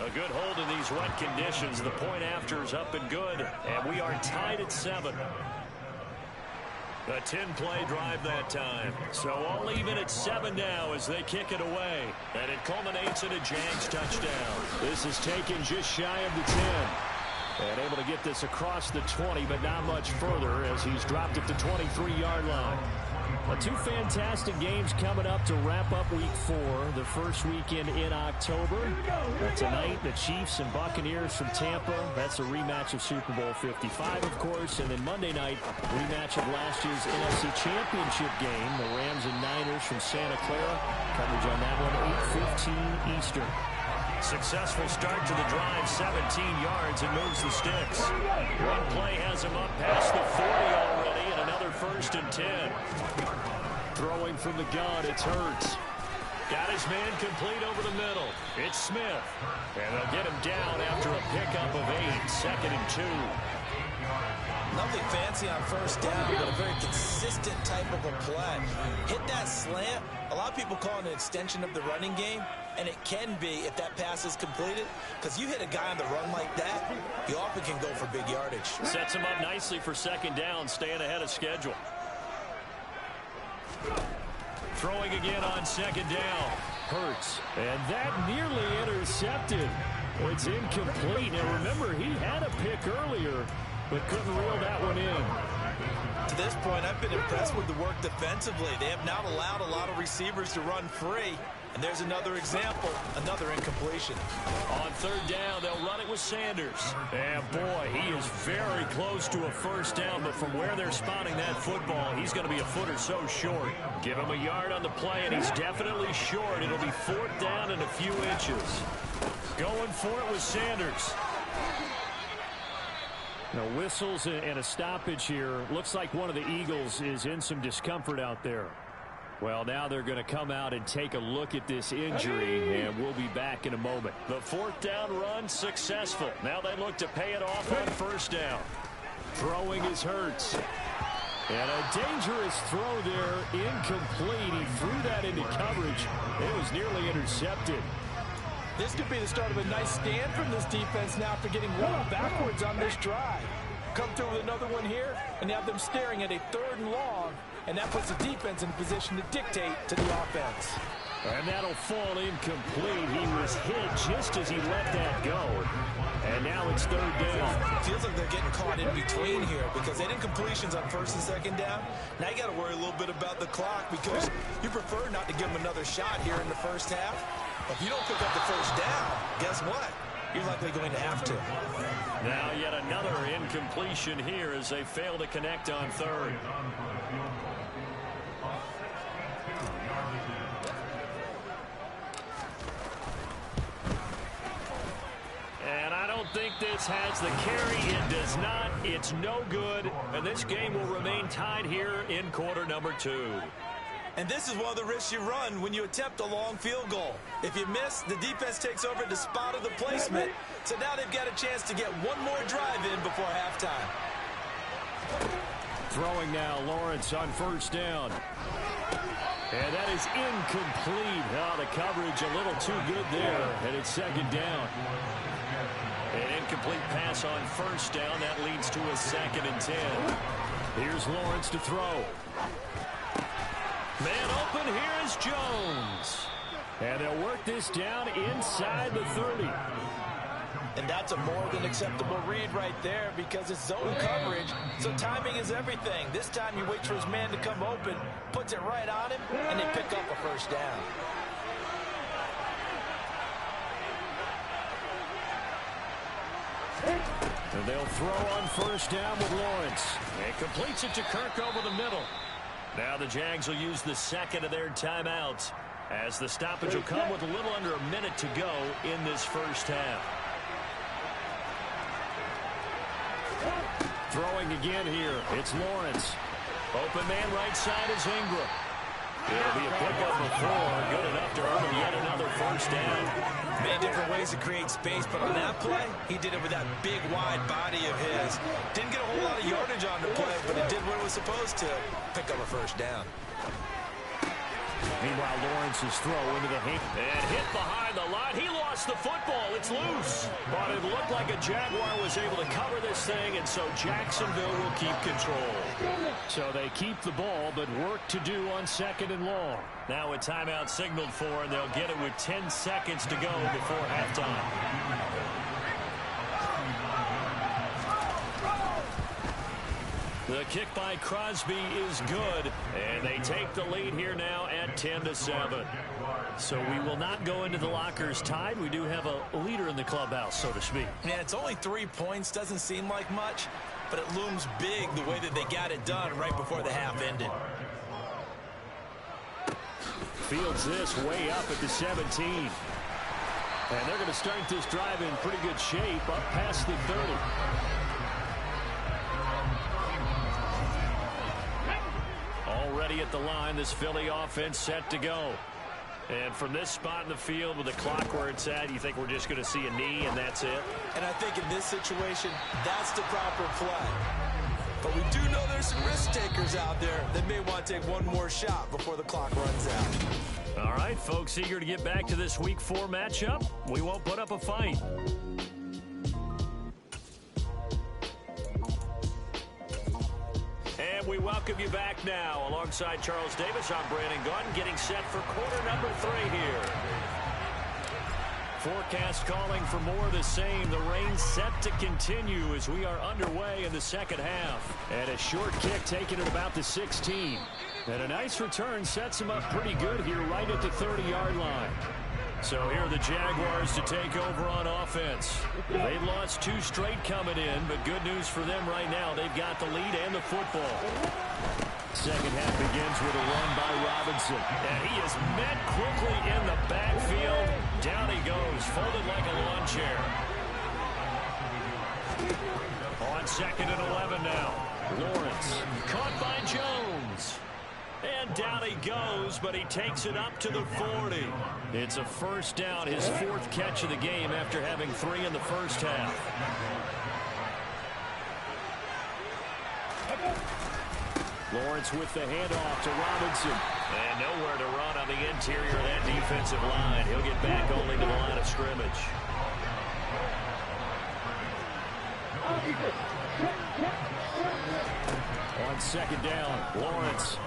A good hold in these wet conditions. The point after is up and good, and we are tied at 7. A 10-play drive that time. So all even at 7 now as they kick it away. And it culminates in a Jags touchdown. This is taken just shy of the 10. And able to get this across the 20, but not much further as he's dropped it to 23-yard line. 2 fantastic games coming up to wrap up Week 4, the first weekend in October. Tonight, the Chiefs and Buccaneers from Tampa. That's a rematch of Super Bowl 55, of course. And then Monday night, rematch of last year's NFC Championship game, the Rams and Niners from Santa Clara. Coverage on that one, 8:15 Eastern. Successful start to the drive, 17 yards, and moves the sticks. One play has him up past the 40 already, and another 1st and 10. Throwing from the gun, it's Hurts. Got his man complete over the middle. It's Smith. And they'll get him down after a pickup of 8, 2nd and 2. Nothing fancy on 1st down, but a very consistent type of a play. Hit that slant. A lot of people call it an extension of the running game, and it can be if that pass is completed, because you hit a guy on the run like that, you often can go for big yardage. Sets him up nicely for 2nd down, staying ahead of schedule. Throwing again on 2nd down. Hurts. And that nearly intercepted. It's incomplete. Now remember, he had a pick earlier, but couldn't reel that one in. To this point, I've been impressed with the work defensively. They have not allowed a lot of receivers to run free. And there's another example, another incompletion. On 3rd down, they'll run it with Sanders. And boy, he is very close to a 1st down, but from where they're spotting that football, he's going to be a foot or so short. Give him a yard on the play, and he's definitely short. It'll be 4th down and a few inches. Going for it with Sanders. Now, whistles and a stoppage here. Looks like one of the Eagles is in some discomfort out there. Well, now they're going to come out and take a look at this injury, and we'll be back in a moment. The 4th down run successful. Now they look to pay it off on 1st down. Throwing is Hurts. And a dangerous throw there, incomplete. He threw that into coverage. It was nearly intercepted. This could be the start of a nice stand from this defense now after getting one backwards on this drive. Come through with another one here, and have them staring at a 3rd and long, and that puts the defense in position to dictate to the offense. And that'll fall incomplete. He was hit just as he let that go. And now it's 3rd down. Feels like they're getting caught in between here because they did incompletions on 1st and 2nd down. Now you got to worry a little bit about the clock because you prefer not to give them another shot here in the 1st half. If you don't pick up the 1st down, guess what? You're likely going to have to. Now yet another incompletion here as they fail to connect on 3rd. And I don't think this has the carry. It does not. It's no good. And this game will remain tied here in quarter number 2. And this is one of the risks you run when you attempt a long field goal. If you miss, the defense takes over the spot of the placement. So now they've got a chance to get one more drive in before halftime. Throwing now, Lawrence on 1st down. And that is incomplete. Oh, the coverage a little too good there. And it's 2nd down. An incomplete pass on 1st down. That leads to a 2nd and 10. Here's Lawrence to throw. Man open, here is Jones. And they'll work this down inside the 30. And that's a more than acceptable read right there because it's zone coverage, so timing is everything. This time he waits for his man to come open, puts it right on him, and they pick up a 1st down. And they'll throw on 1st down with Lawrence. And completes it to Kirk over the middle. Now the Jags will use the 2nd of their timeouts as the stoppage will come with a little under a minute to go in this 1st half. Throwing again here. It's Lawrence. Open man right side is Ingram. It'll be a pickup of 4. Good enough to earn him yet another 1st down. Many different ways to create space, but on that play, he did it with that big, wide body of his. Didn't get a whole lot of yardage on the play, but it did what it was supposed to. Pick up a 1st down. Meanwhile, Lawrence's throw into the hit. And hit behind the line. He lost the football. It's loose. But it looked like a Jaguar was able to cover this thing, and so Jacksonville will keep control. So they keep the ball, but work to do on 2nd and long. Now a timeout signaled for, and they'll get it with 10 seconds to go before halftime. The kick by Crosby is good, and they take the lead here now at 10-7. So we will not go into the lockers tied. We do have a leader in the clubhouse, so to speak. Yeah, it's only 3 points. Doesn't seem like much, but it looms big the way that they got it done right before the half ended. Fields this way up at the 17. And they're going to start this drive in pretty good shape, up past the 30. Already at the line, this Philly offense set to go. And from this spot in the field with the clock where it's at, you think we're just going to see a knee and that's it? And I think in this situation, that's the proper play. But we do know there's some risk takers out there that may want to take one more shot before the clock runs out. All right, folks, eager to get back to this Week 4 matchup. We won't put up a fight. And we welcome you back now. Alongside Charles Davis, I'm Brandon Gunn, getting set for quarter number 3 here. Forecast calling for more of the same. The rain set to continue as we are underway in the second half. And a short kick taken at about the 16. And a nice return sets them up pretty good here right at the 30-yard line. So here are the Jaguars to take over on offense. They've lost 2 straight coming in, but good news for them right now. They've got the lead and the football. Second half begins with a run by Robinson. And he is met quickly in the backfield. Down he goes, folded like a lawn chair. On 2nd and 11 now. Lawrence caught by Jones. And down he goes, but he takes it up to the 40. It's a first down, his 4th catch of the game after having 3 in the first half. Lawrence with the handoff to Robinson. And nowhere to run on the interior of that defensive line. He'll get back only to the line of scrimmage. On 2nd down, Lawrence.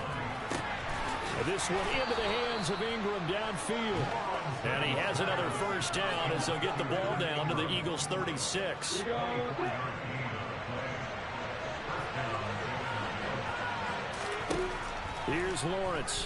This one into the hands of Ingram downfield. And he has another first down as they'll get the ball down to the Eagles' 36. Here's Lawrence.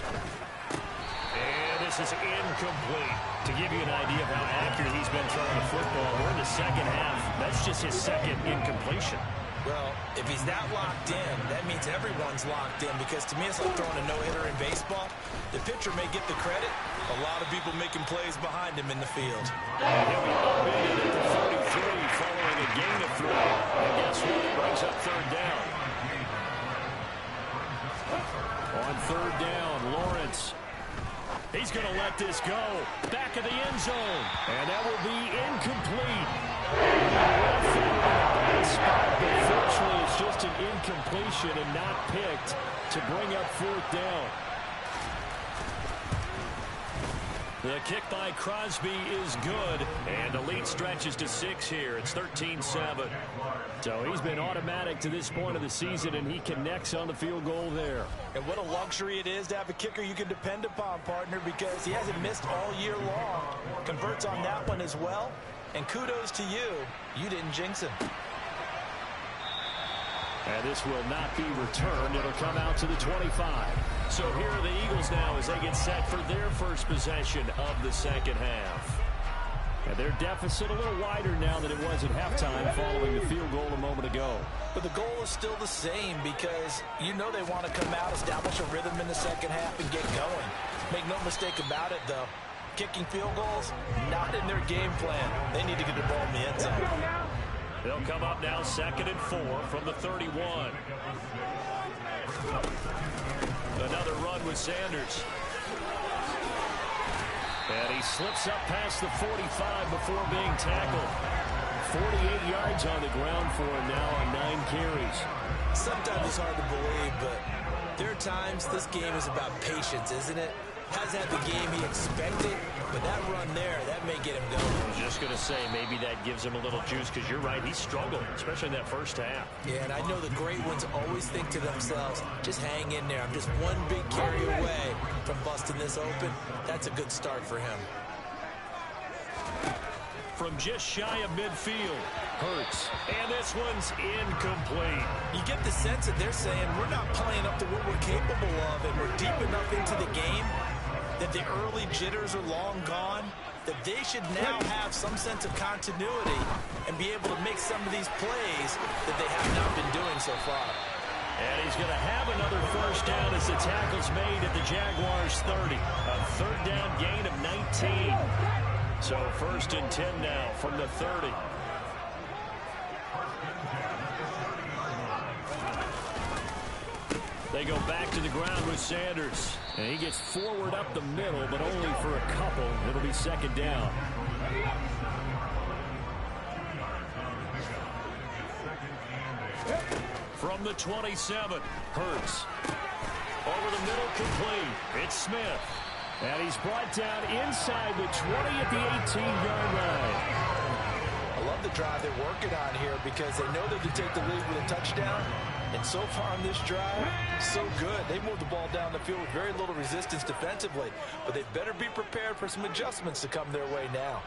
And this is incomplete. To give you an idea of how accurate he's been throwing the football, we're in the second half. That's just his 2nd incompletion. Well, if he's that locked in, that means everyone's locked in, because to me it's like throwing a no-hitter in baseball. The pitcher may get the credit. A lot of people making plays behind him in the field. And he'll be upended at the 43 following a gain of 3. And guess what? It brings up 3rd down. On 3rd down, Lawrence. He's going to let this go. Back of the end zone. And that will be incomplete. Spot, but fortunately it's just an incompletion and not picked to bring up 4th down. The kick by Crosby is good, and the lead stretches to 6 here. It's 13-7. So he's been automatic to this point of the season, and he connects on the field goal there. And what a luxury it is to have a kicker you can depend upon, partner, because he hasn't missed all year long. Converts on that one as well. And kudos to you. You didn't jinx him. And this will not be returned. It'll come out to the 25. So here are the Eagles now as they get set for their first possession of the second half. And their deficit a little wider now than it was at halftime following the field goal a moment ago. But the goal is still the same, because you know they want to come out, establish a rhythm in the second half, and get going. Make no mistake about it, though. Kicking field goals, not in their game plan. They need to get the ball in the end zone. They'll come up now 2nd and 4 from the 31. Another run with Sanders. And he slips up past the 45 before being tackled. 48 yards on the ground for him now on 9 carries. Sometimes it's hard to believe, but there are times this game is about patience, isn't it? Hasn't had the game he expected, but that run there, that may get him going. I was just going to say, maybe that gives him a little juice, because you're right, he struggled, especially in that first half. Yeah, and I know the great ones always think to themselves, just hang in there. I'm just one big carry away from busting this open. That's a good start for him. From just shy of midfield, Hurts. And this one's incomplete. You get the sense that they're saying, we're not playing up to what we're capable of, and we're deep enough into the game that the early jitters are long gone, that they should now have some sense of continuity and be able to make some of these plays that they have not been doing so far. And he's going to have another first down as the tackle's made at the Jaguars' 30. A 3rd down gain of 19. So 1st and 10 now from the 30. They go back to the ground with Sanders. And he gets forward up the middle, but only for a couple. It'll be 2nd down. From the 27, Hurts. Over the middle, complete. It's Smith. And he's brought down inside the 20 at the 18-yard line. I love the drive they're working on here because they know they can take the lead with a touchdown. And so far on this drive, so good. They moved the ball down the field with very little resistance defensively. But they better be prepared for some adjustments to come their way now.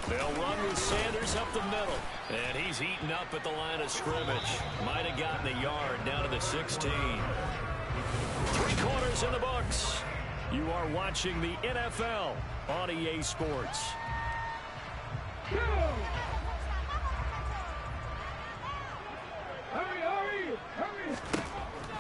They'll run with Sanders up the middle. And he's eaten up at the line of scrimmage. Might have gotten a yard down to the 16. 3 quarters in the books. You are watching the NFL on EA Sports.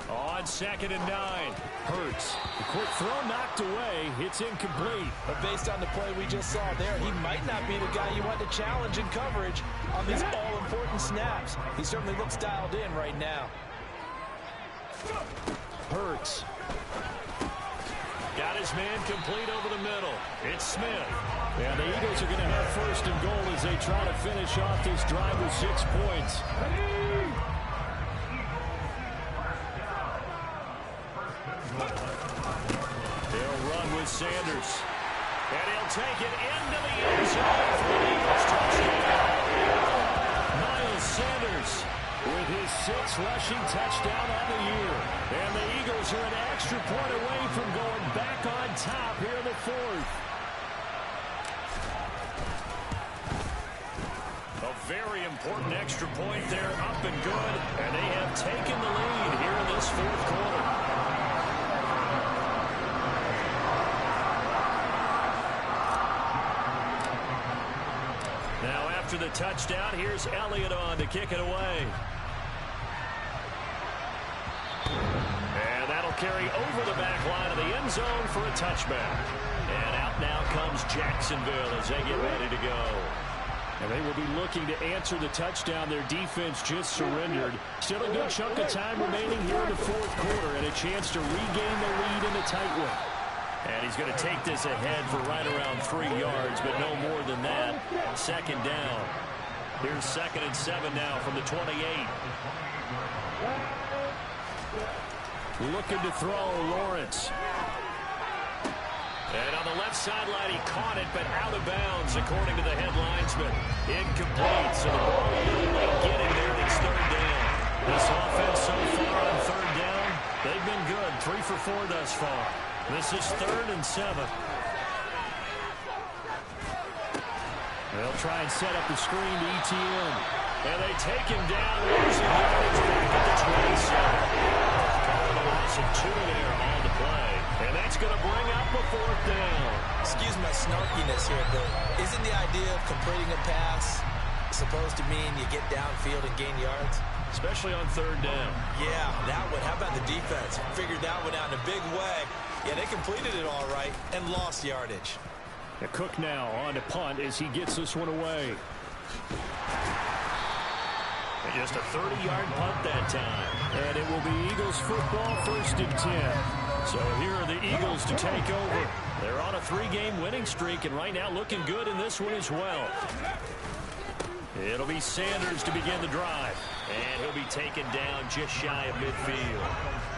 On 2nd and 9, Hurts. The quick throw knocked away. It's incomplete. But based on the play we just saw there, he might not be the guy you want to challenge in coverage on these all-important snaps. He certainly looks dialed in right now. Hurts. Got his man complete over the middle. It's Smith. And the Eagles are going to have 1st and goal as they try to finish off this drive with 6 points. They'll run with Sanders. And he'll take it into the end zone for the Eagles touchdown. Miles Sanders with his 6th rushing touchdown on the year. And the Eagles are an extra point away from going back on top here in the 4th. A very important extra point there, up and good. And they have taken the lead here in this 4th quarter. Now after the touchdown, here's Elliott on to kick it away. And that'll carry over the back line of the end zone for a touchback. And out now comes Jacksonville as they get ready to go. And they will be looking to answer the touchdown their defense just surrendered. Still a good chunk of time remaining here in the 4th quarter and a chance to regain the lead in the tight one. And he's going to take this ahead for right around 3 yards, but no more than that. 2nd down. Here's 2nd and 7 now from the 28. Looking to throw, Lawrence. And on the left sideline, he caught it, but out of bounds, according to the head linesman. Incomplete, so the ball will get in there, and it's 3rd down. This offense so far on 3rd down, they've been good. 3 for 4 thus far. This is 3rd and 7. They'll try and set up the screen to ETN. And they take him down, losing yardage back at the 27. Calling a loss of 2 there on the play. And that's going to bring up a 4th down. Excuse my snarkiness here, but isn't the idea of completing a pass supposed to mean you get downfield and gain yards? Especially on 3rd down. Yeah, that one. How about the defense? Figured that one out in a big way. Yeah, they completed it all right and lost yardage. Cook now on to punt as he gets this one away. And just a 30-yard punt that time. And it will be Eagles football, 1st and 10. So here are the Eagles to take over. They're on a 3-game winning streak, and right now looking good in this one as well. It'll be Sanders to begin the drive. And he'll be taken down just shy of midfield.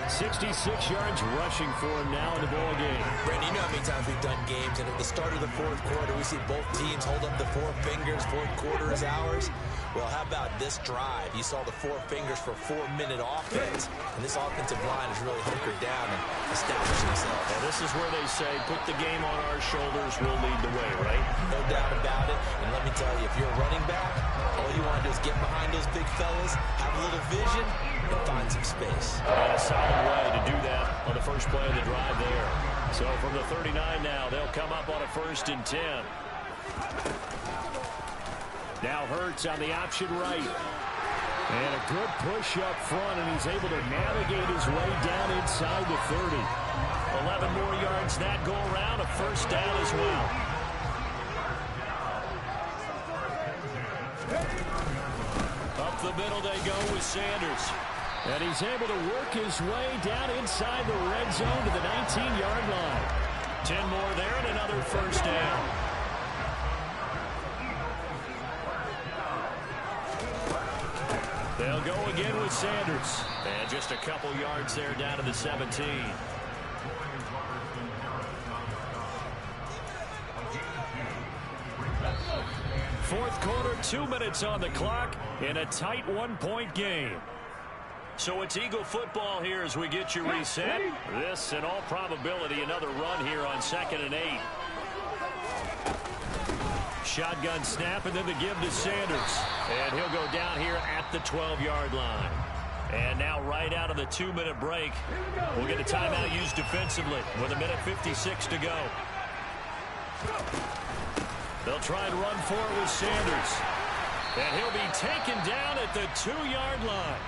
66 yards rushing for him now in the ball game. Brandon, you know how many times we've done games, and at the start of the 4th quarter, we see both teams hold up the 4 fingers, 4th quarter is ours. Well, how about this drive? You saw the 4 fingers for 4-minute offense, and this offensive line is really hunkered down and established themselves. And this is where they say, put the game on our shoulders, we'll lead the way, right? No doubt about it. And let me tell you, if you're a running back, all you want to do is get behind those big fellas, have a little vision, and find some space. And a solid way to do that on the first play of the drive there. So from the 39 now, they'll come up on a 1st and 10. Now Hurts on the option right. And a good push up front, and he's able to navigate his way down inside the 30. 11 more yards that go around, a first down as well. Up the middle they go with Sanders. And he's able to work his way down inside the red zone to the 19-yard line. 10 more there and another first down. They'll go again with Sanders. And just a couple yards there down to the 17. Fourth quarter, 2 minutes on the clock in a tight one-point game. So it's Eagle football here as we get you reset. This, in all probability, another run here on 2nd and 8. Shotgun snap and then the give to Sanders. And he'll go down here at the 12-yard line. And now right out of the 2-minute break, we'll get a timeout used defensively with 1:56 to go. They'll try and run for it with Sanders. And he'll be taken down at the 2-yard line.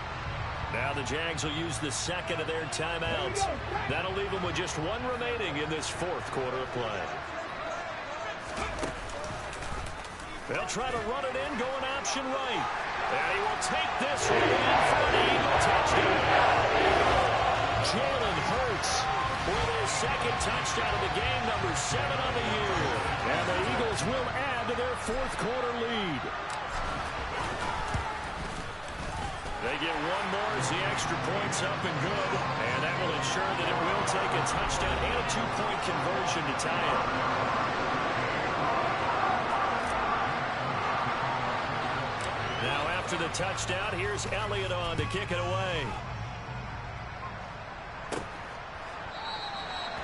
Now the Jags will use the second of their timeouts. That'll leave them with just one remaining in this fourth quarter of play. They'll try to run it in, going option right. And he will take this one in for an Eagle touchdown. Jalen Hurts with his second touchdown of the game, number 7 on the year. And the Eagles will add to their fourth quarter lead. They get one more as the extra point's up and good. And that will ensure that it will take a touchdown and a 2-point conversion to tie it. Now after the touchdown, here's Elliott on to kick it away.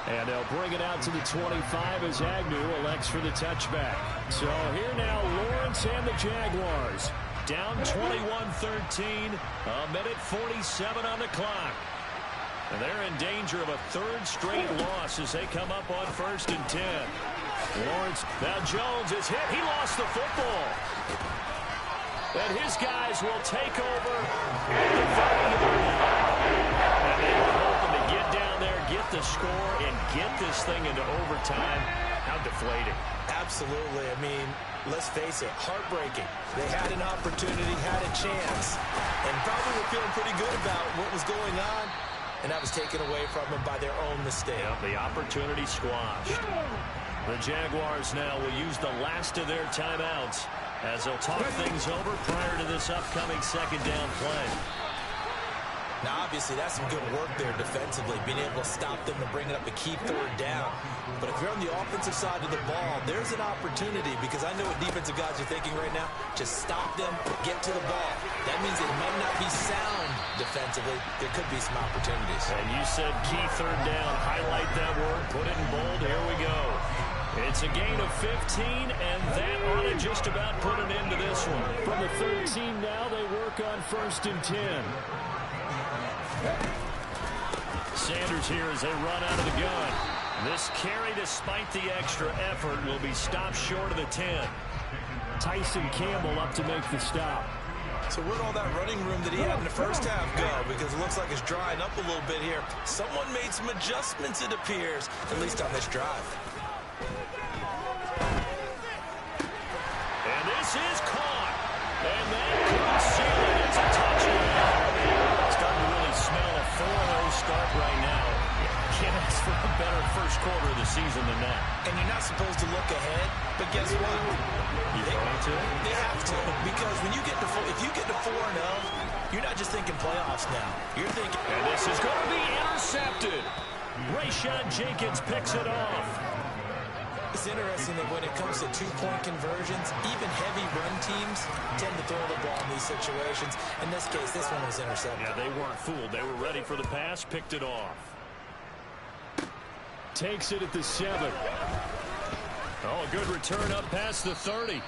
And they'll bring it out to the 25 as Agnew elects for the touchback. So here now, Lawrence and the Jaguars. Down 21-13, 1:47 on the clock. And they're in danger of a third straight loss as they come up on 1st and 10. Lawrence, now Jones is hit. He lost the football. And his guys will take over at the 30-yard line. And they were hoping to get down there, get the score, and get this thing into overtime. How deflating. Absolutely. I mean, let's face it, heartbreaking. They had an opportunity, had a chance, and probably were feeling pretty good about what was going on, and that was taken away from them by their own mistake. Yep, the opportunity squashed. The Jaguars now will use the last of their timeouts as they'll talk things over prior to this upcoming second down play. Now, obviously, that's some good work there defensively, being able to stop them and bring it up a key third down. But if you're on the offensive side of the ball, there's an opportunity, because I know what defensive guys are thinking right now. Just stop them, get to the ball. That means it might not be sound defensively. There could be some opportunities. And you said key third down. Highlight that word, put it in bold. Here we go. It's a gain of 15, and that ought to just about put an end to this one. From the 13 now, they work on 1st and 10. Sanders here as they run out of the gun. This carry, despite the extra effort, will be stopped short of the 10. Tyson Campbell up to make the stop. So where'd all that running room that he had in the first half go? Because it looks like it's drying up a little bit here. Someone made some adjustments, it appears, at least on this drive. And this is caught. And that could seal it. It's a touchdown. Starting to really smell a 4-0 start right now. Can't ask for a better first quarter of the season than that. And you're not supposed to look ahead, but guess what? You're going to? They have to, because when you get to if you get to 4-0, you're not just thinking playoffs now. You're thinking. And this is going to be intercepted. Rayshon Jenkins picks it off. It's interesting that when it comes to two-point conversions, even heavy run teams tend to throw the ball in these situations. In this case, this one was intercepted. Yeah, they weren't fooled. They were ready for the pass, picked it off. Takes it at the 7. Oh, a good return up past the 30.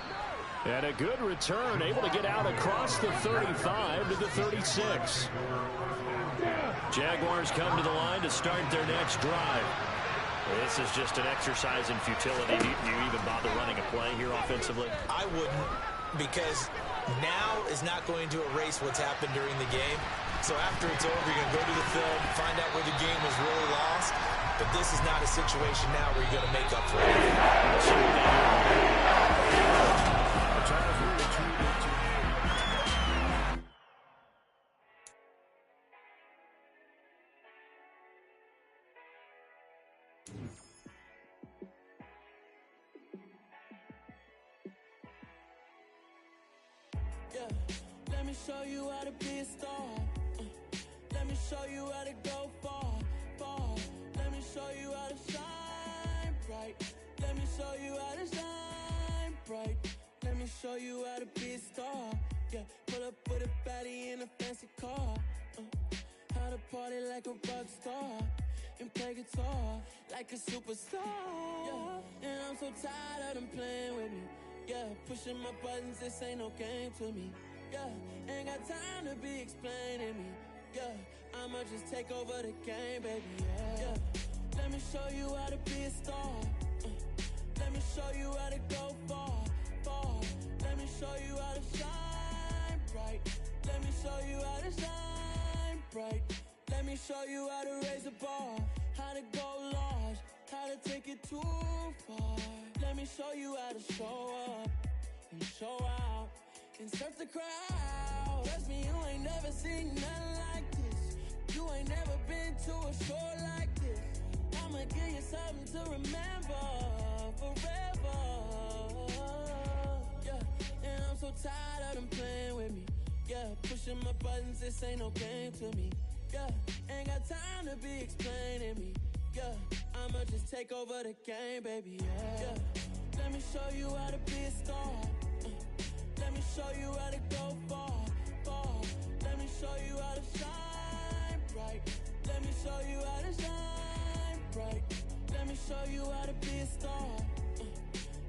And a good return, able to get out across the 35 to the 36. Jaguars come to the line to start their next drive. This is just an exercise in futility. Do you even bother running a play here offensively? I wouldn't. because now is not going to erase what's happened during the game. So after it's over, you're going to go to the film, find out where the game was really lost. But this is not a situation now where you're going to make up for anything. Yeah, let me show you how to be a star. Let me show you how to go far, far. Let me show you how to shine bright. Let me show you how to shine bright. Let me show you how to be a star. Yeah, pull up with a baddie in a fancy car. How to party like a rock star and play guitar like a superstar. Yeah, and I'm so tired of them playing with me. Yeah, pushing my buttons, this ain't no game to me. Yeah, ain't got time to be explaining me. Yeah, I'ma just take over the game, baby. Yeah, let me show you how to be a star. Let me show you how to go far, far. Let me show you how to shine bright. Let me show you how to shine bright. Let me show you how to raise the bar, how to go large, how to take it too far. Let me show you how to show up and show out and surf the crowd. Trust me, you ain't never seen nothing like this. You ain't never been to a show like this. I'ma give you something to remember forever. Yeah, and I'm so tired of them playing with me. Yeah, pushing my buttons, this ain't no game to me. Yeah, ain't got time to be explaining me. Yeah, I'ma just take over the game, baby. Yeah, let me show you how to be a star. Let me show you how to go far, far. Let me show you how to shine bright. Let me show you how to shine bright. Let me show you how to be a star.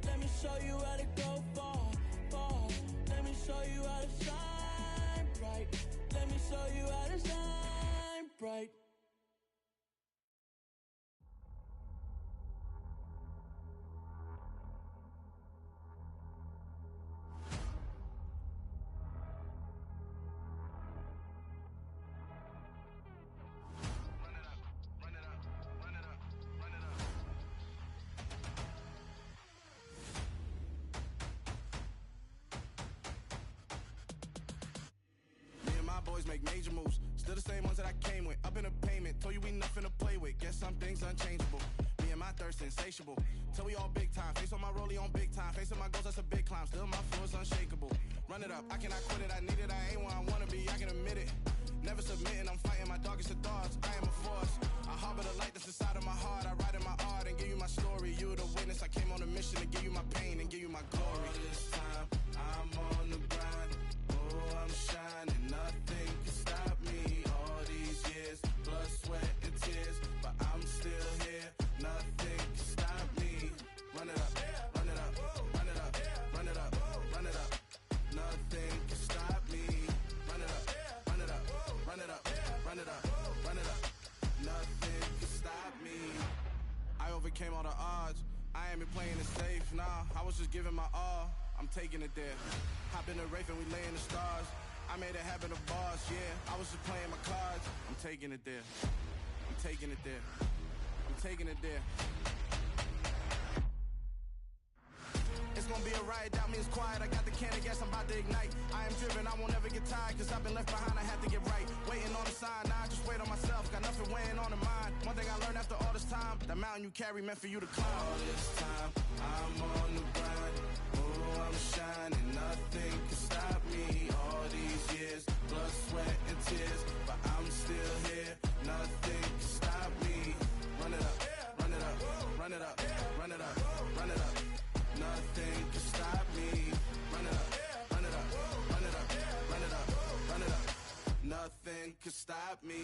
Let me show you how to go far, far. Let me show you how to shine bright. Let me show you how to shine bright. Boys make major moves, still the same ones that I came with. Up in a payment, told you we nothing to play with. Guess some things unchangeable. Me and my thirst insatiable. Till we all big time. Face on my rollie on big time. Facing my goals, that's a big climb. Still my floor is unshakable. Run it up, I cannot quit it. I need it, I ain't where I wanna be. I can admit it. Never submitting, I'm fighting my darkest of thoughts. I am a force. I harbor the light that's inside of my heart. I write in my art and give you my story. You the witness. I came on a mission to give you my pain and give you my glory. All this time, I'm on the grind. Oh, I'm shining. Nothing can stop me. All these years, blood, sweat, and tears. But I'm still here. Nothing can stop me. Run it up, run it up, run it up, run it up, run it up. Nothing can stop me. Run it up, run it up, run it up, run it up, run it up. Nothing can stop me. I overcame all the odds. I ain't been playing it safe, nah. I was just giving my all. I'm taking it there. Hop in the Wraith and we lay in the stars. I made it happen to boss, yeah. I was just playing my cards. I'm taking it there. I'm taking it there. I'm taking it there. It's gonna be a riot, doubt me it's quiet. I got the can of gas, I'm about to ignite. I am driven, I won't ever get tired. Cause I've been left behind, I had to get right. Waiting on the sign, now I just wait on myself. Got nothing weighing on the mind. One thing I learned after all this time, that mountain you carry meant for you to climb. All this time, I'm on the grind. Oh, I'm shining, nothing can stop me. All these years, blood, sweat, and tears. But I'm still here, nothing can stop me. Run it up, run it up, run it up, run it up, run it up. Nothing can stop me. Run it up, run it up, run it up, run it up, run it up. Nothing can stop me.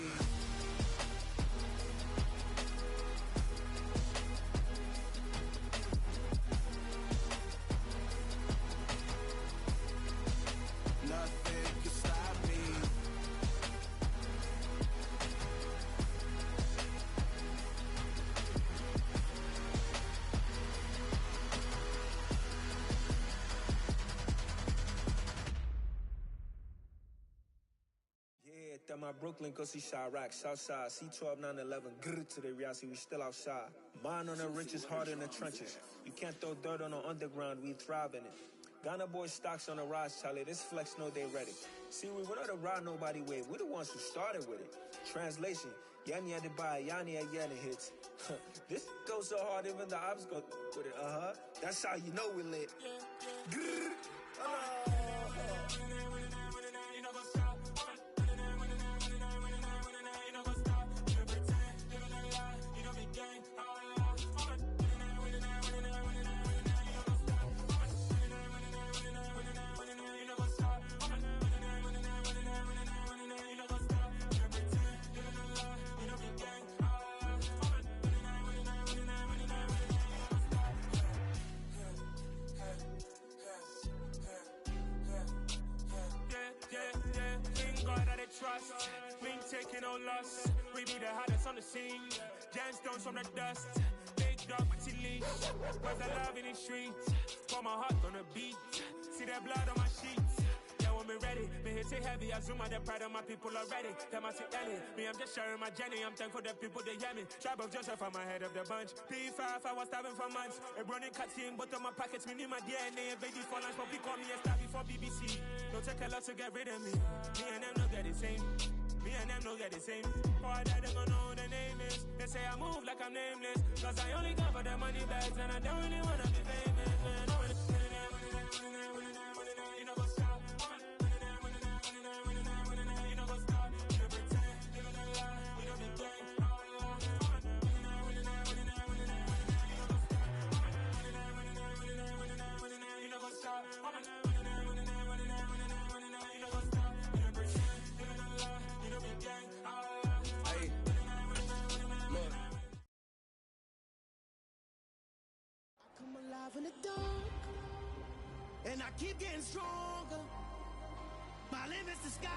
Nothing can stop me. my Brooklyn, go see Chirac, Southside, C12, 911, grrr to the reality, we still outside. Mine on the richest, heart in the trenches. You can't throw dirt on the underground, we thrive in it. Ghana boys stocks on the rise, Charlie, this flex know they ready. See, we don't to ride nobody with, we're the ones who started with it. Translation, Yani had to buy, Yani had hits. This goes so hard, even the ops go with it, That's how you know we lit. Grrr. Trust, we ain't taking no loss. We be the hottest on the scene. Gemstones from the dust. Big dog, but leash. Where's the love in the streets? Pour my heart on the beat. See that blood on my sheets. Yeah, when me ready, me hit it heavy. I zoom out the pride of my people already. Them I see Ellie. Me, I'm just sharing my journey. I'm thankful that people they hear me. Tribe of Joseph, I'm ahead of the bunch. P5, I was starving for months. A running cutscene, but on my pockets, me need my DNA. And baby for lunch, but we call me a star before BBC. Don't take a lot to get rid of me. Me and them no get the same. Me and them no get the same. Boy, that they gonna know who the name is. They say I move like I'm nameless. Cause I only come for the money bags. And I don't really wanna be famous, man. You know what's up. You know what's up. You know pretend. You know the lie. You know the game. You know what's up. Come alive in the dark, and I keep getting stronger. My limit's the sky.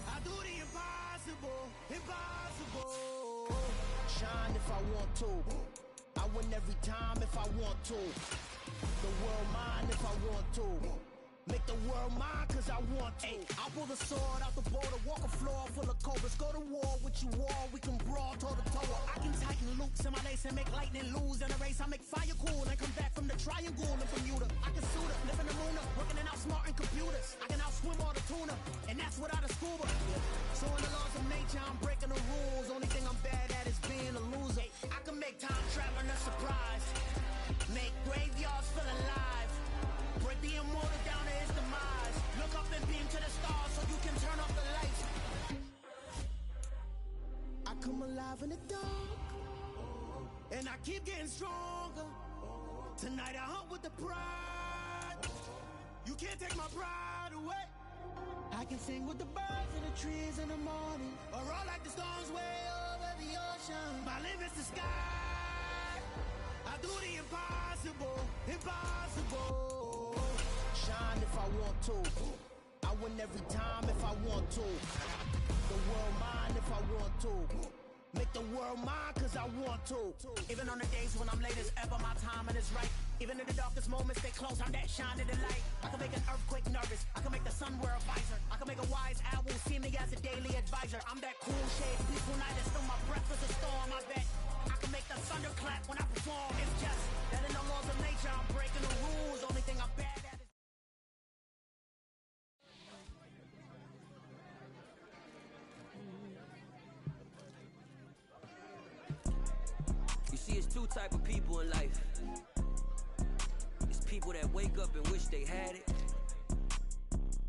I do the impossible, impossible. Shine if I want to. I win every time if I want to. The world mine if I want to. Make the world mine cause I want to. I'll pull the sword out the border, walk a floor full of cobras. Go to war with you all, we can brawl toe to toe. I can tighten loops in my lace and make lightning lose in a race. I make fire cool and come back from the triangle in Bermuda. I can suit up, live in the moon up, working and outsmarting computers. I can outswim all the tuna, and that's without a scuba. So in the laws of nature, I'm breaking the rules. Only thing I'm bad at is being a loser. I can make time traveling a surprise. Make graveyards feel alive. Break the immortal down to his demise. Look up and beam to the stars so you can turn off the lights. I come alive in the dark, and I keep getting stronger. Tonight I hunt with the pride. You can't take my pride away. I can sing with the birds and the trees in the morning, or roll like the storms way over the ocean. My limit's the sky. I do the impossible, impossible. Shine if I want to. I win every time if I want to. The world mine if I want to. Make the world mine cause I want to. Even on the days when I'm late as ever, my timing is right. Even in the darkest moments, stay close, I'm that shining the light. I can make an earthquake nervous, I can make the sun wear a visor. I can make a wise owl see me as a daily advisor. I'm that cool shade, peaceful night, and still my breath is a storm, I bet. I can make the thunder clap when I perform. It's just that in the laws of nature, I'm breaking the rules. Only thing I'm bad at is... You see, it's two type of people in life. It's people that wake up and wish they had it.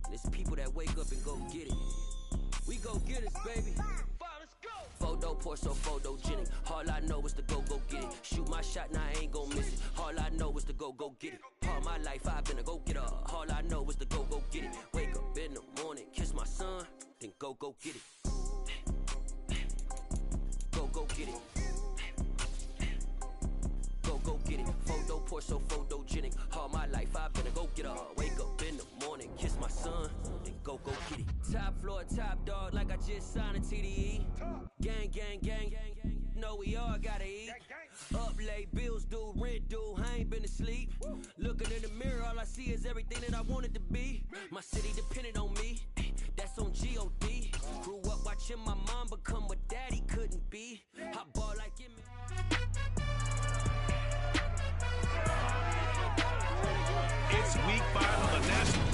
And it's people that wake up and go get it. We go get it, baby. Let's go. Photo pour so photogenic. All I know is to go get it. Shoot my shot, now I ain't gon' miss it. All I know is to go get it. All my life I've been a go-getter. All I know is to go get it. Wake up in the morning, kiss my son, then go get it. Go get it. Go get it. Photo pour so photogenic. All my life I've been a go-getter. Wake up in the morning, kiss my son, then go get it. Top floor, top dog, like I just signed a TDE. Gang, gang, gang, gang, gang. Know we all gotta eat. Up late, bills due, rent due, I ain't been asleep. Looking in the mirror, all I see is everything that I wanted to be. My city depended on me. that's on G.O.D. Grew up watching my mom become what daddy couldn't be. I ball like him. It's week 5 of the national.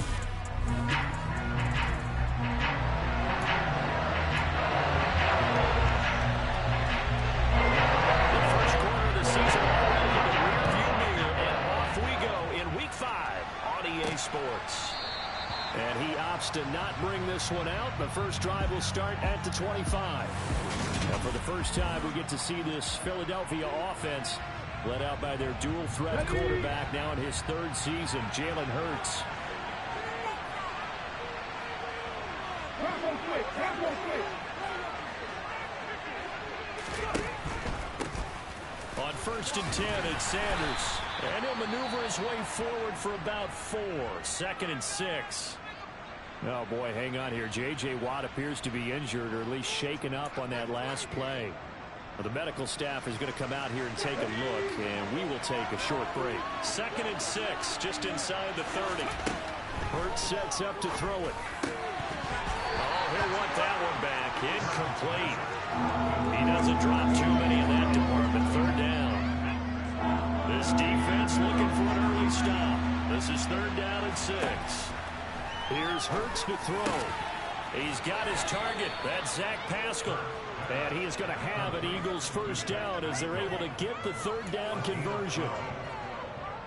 The first quarter of the season already in the rearview mirror, and off we go in week 5 on EA Sports. And he opts to not bring this one out. The first drive will start at the 25. And for the first time, we get to see this Philadelphia offense led out by their dual-threat quarterback now in his 3rd season, Jalen Hurts. On 1st and 10, it's Sanders. And he'll maneuver his way forward for about 4. 2nd and 6. Oh, boy, hang on here. J.J. Watt appears to be injured or at least shaken up on that last play. Well, the medical staff is going to come out here and take a look, and we will take a short break. 2nd and 6, just inside the 30. Hurts sets up to throw it. Oh, he'll want that one back. Incomplete. He doesn't drop too many in that department. 3rd down. This defense looking for an early stop. This is 3rd down and 6. Here's Hurts to throw. He's got his target. That's Zach Pascal. And he is going to have an Eagles first down as they're able to get the 3rd down conversion.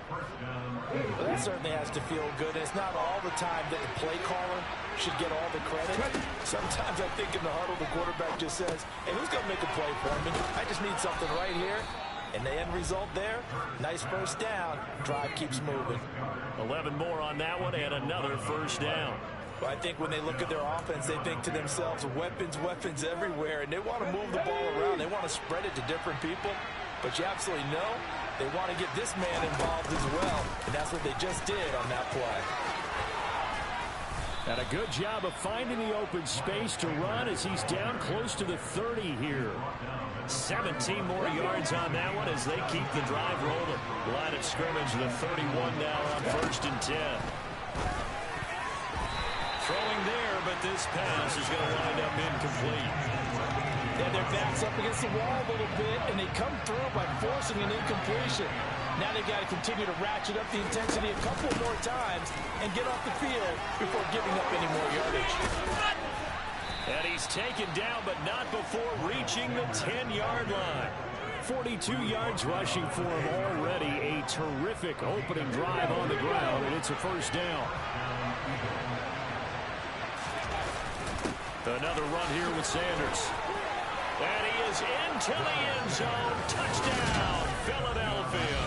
Well, that certainly has to feel good. It's not all the time that the play caller should get all the credit. Sometimes I think in the huddle, the quarterback just says, hey, who's going to make a play for me? I just need something right here. And the end result there, nice first down. Drive keeps moving. 11 more on that one and another first down. Well, I think when they look at their offense, they think to themselves, weapons, weapons everywhere. And they want to move the ball around. They want to spread it to different people. But you absolutely know they want to get this man involved as well. And that's what they just did on that play. And a good job of finding the open space to run as he's down close to the 30 here. 17 more yards on that one as they keep the drive rolling. Line of scrimmage, the 31 now on 1st and 10. Throwing there, but this pass is going to wind up incomplete. Yeah, their back's up against the wall a little bit, and they come through by forcing an incompletion. Now they've got to continue to ratchet up the intensity a couple more times and get off the field before giving up any more yardage. And he's taken down, but not before reaching the 10-yard line. 42 yards rushing for him already. A terrific opening drive on the ground, and it's a first down. Another run here with Sanders. And he is into the end zone. Touchdown, Philadelphia.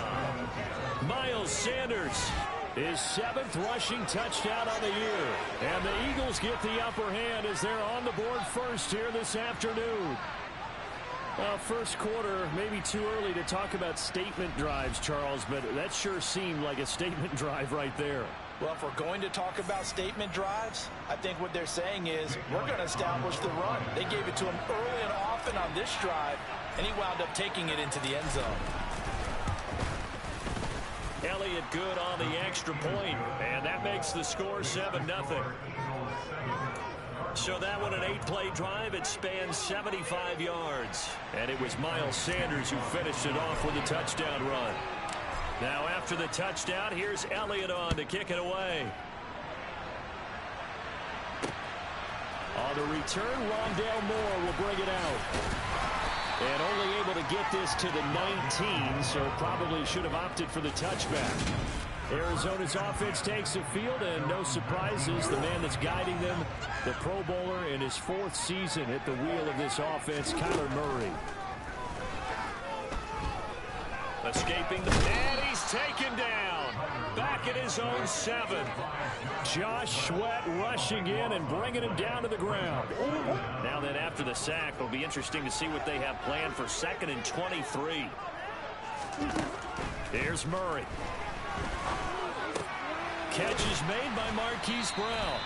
Miles Sanders, his 7th rushing touchdown on the year. And the Eagles get the upper hand as they're on the board first here this afternoon. Well, first quarter, maybe too early to talk about statement drives, Charles, but that sure seemed like a statement drive right there. Well, if we're going to talk about statement drives, I think what they're saying is we're going to establish the run. They gave it to him early and often on this drive, and he wound up taking it into the end zone. Elliott good on the extra point, and that makes the score 7-0. So that one an 8-play drive. It spans 75 yards. And it was Miles Sanders who finished it off with a touchdown run. Now after the touchdown, here's Elliott on to kick it away. On the return, Rondale Moore will bring it out. And only able to get this to the 19, so probably should have opted for the touchback. Arizona's offense takes the field, and no surprises. The man that's guiding them, the Pro Bowler in his 4th season at the wheel of this offense, Kyler Murray. Escaping the... And he's taken down. Back at his own 7. Josh Sweat rushing in and bringing him down to the ground. Now then, after the sack, it'll be interesting to see what they have planned for 2nd and 23. Here's Murray. Catch is made by Marquise Brown.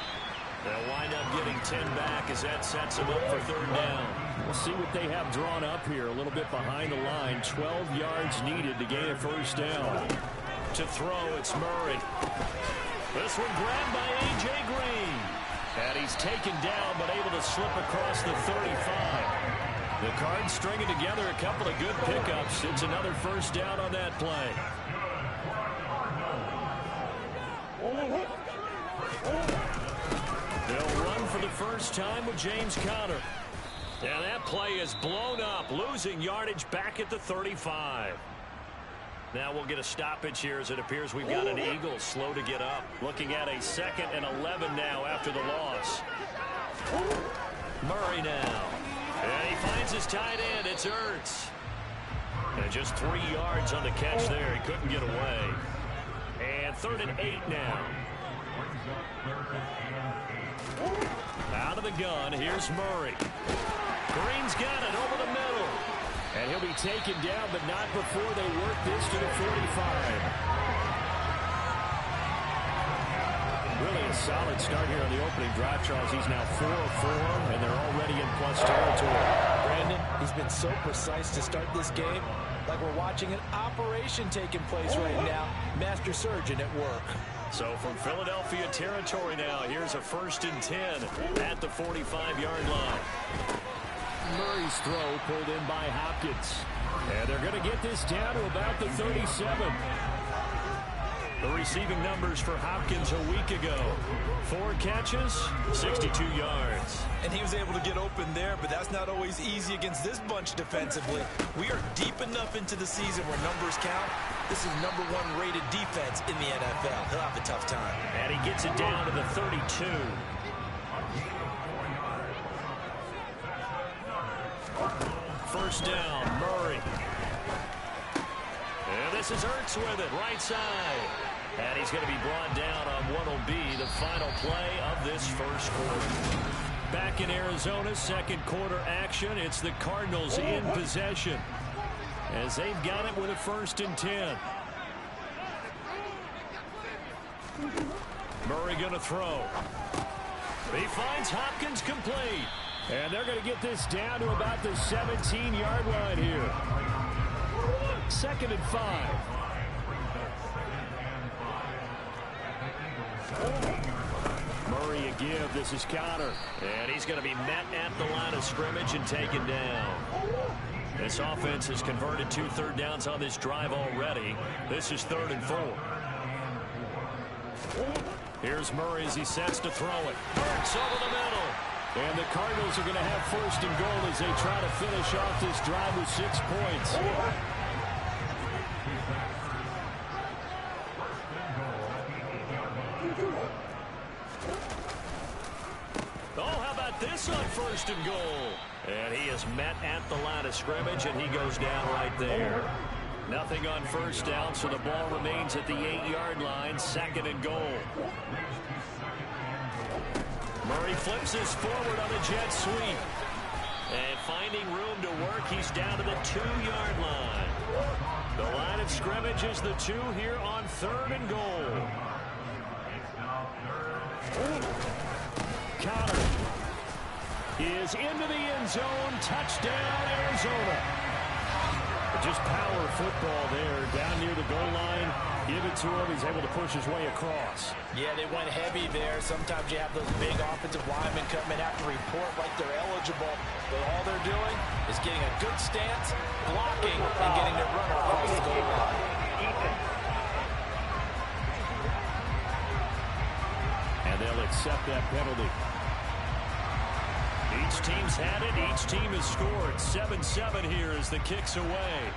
They'll wind up getting 10 back as that sets them up for 3rd down. We'll see what they have drawn up here. A little bit behind the line. 12 yards needed to gain a first down. To throw, it's Murray. This one grabbed by A.J. Green. And he's taken down, but able to slip across the 35. The Cards stringing together a couple of good pickups. It's another first down on that play. They'll run for the first time with James Conner. And that play is blown up, losing yardage back at the 35. Now we'll get a stoppage here as it appears we've got an Eagles slow to get up. Looking at a 2nd and 11 now after the loss. Murray now. And he finds his tight end. It's Ertz. And just 3 yards on the catch there. He couldn't get away. And 3rd and 8 now. Out of the gun. Here's Murray. Green's got it over the middle. And he'll be taken down, but not before they work this to the 45. Really a solid start here on the opening drive, Charles. He's now 4 of 4, and they're already in plus territory. Brandon, he's been so precise to start this game, like we're watching an operation taking place right now. Master surgeon at work. So from Philadelphia territory now, here's a 1st and 10 at the 45-yard line. Murray's throw pulled in by Hopkins. And they're going to get this down to about the 37. The receiving numbers for Hopkins a week ago. 4 catches, 62 yards. And he was able to get open there, but that's not always easy against this bunch defensively. We are deep enough into the season where numbers count. This is #1 rated defense in the NFL. He'll have a tough time. And he gets it down to the 32. First down, Murray. And this is Ertz with it, right side. And he's going to be brought down on what will be the final play of this first quarter. Back in Arizona, 2nd quarter action. It's the Cardinals in possession as they've got it with a 1st and 10. Murray going to throw. He finds Hopkins complete. And they're going to get this down to about the 17-yard line here. 2nd and 5. Murray a give. This is Conner. And he's going to be met at the line of scrimmage and taken down. This offense has converted 2 third downs on this drive already. This is 3rd and 4. Here's Murray as he sets to throw it. Ertz over the middle. And the Cardinals are going to have 1st and goal as they try to finish off this drive with 6 points. Oh, how about this on 1st and goal? And he is met at the line of scrimmage, and he goes down right there. Nothing on 1st down, so the ball remains at the 8-yard line, 2nd and goal. Murray flips this forward on a jet sweep. And finding room to work, he's down to the 2-yard line. The line of scrimmage is the 2 here on 3rd and goal. Conner is into the end zone. Touchdown, Arizona. Just power football there down near the goal line. Give it to him. He's able to push his way across. Yeah, they went heavy there. Sometimes you have those big offensive linemen come in, have to report like they're eligible. But all they're doing is getting a good stance, blocking, and getting their runner across the goal line. And they'll accept that penalty. Each team's had it. Each team has scored. 7-7 here as the kick's away.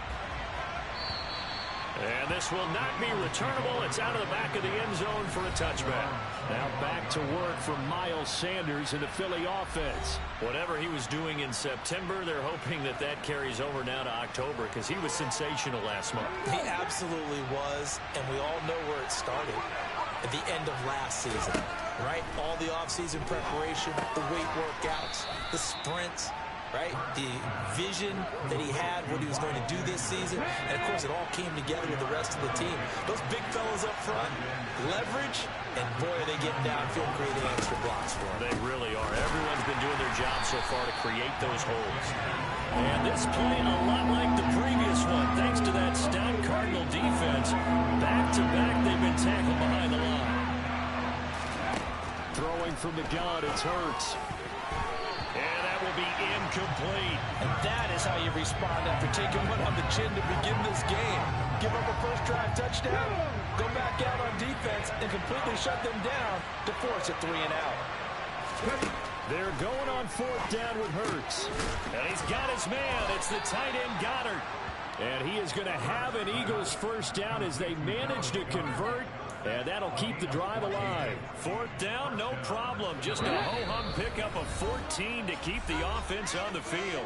And this will not be returnable. It's out of the back of the end zone for a touchback. Now back to work for Miles Sanders in the Philly offense. Whatever he was doing in September, they're hoping that that carries over now to October because he was sensational last month. He absolutely was, and we all know where it started. At the end of last season, right? All the offseason preparation, the weight workouts, the sprints, right? The vision that he had, what he was going to do this season. And, of course, it all came together with the rest of the team. Those big fellas up front, leverage, and, boy, are they getting downfield, creating extra blocks for them. They really are. Everyone's been doing their job so far to create those holes. And this play a lot like the previous one. Thanks to that stout Cardinal defense, back-to-back they've been tackled behind the line. Throwing from the gun. It's Hurts. And that will be incomplete. And that is how you respond after taking one on the chin to begin this game. Give up a first drive touchdown, go back out on defense, and completely shut them down to force a 3 and out. They're going on 4th down with Hurts. And he's got his man. It's the tight end Goddard. And he is going to have an Eagles first down as they manage to convert. And that'll keep the drive alive. 4th down, no problem. Just a ho-hum pickup of 14 to keep the offense on the field.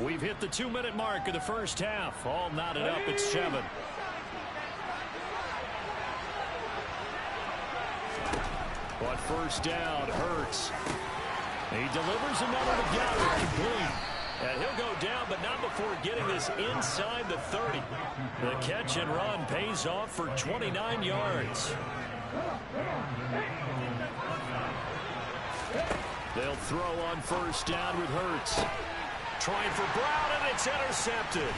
We've hit the 2-minute mark of the first half. All knotted up at 7. On first down, Hurts. He delivers another to Goddard, complete. And he'll go down, but not before getting this inside the 30. The catch and run pays off for 29 yards. They'll throw on first down with Hurts. Trying for Brown, and it's intercepted.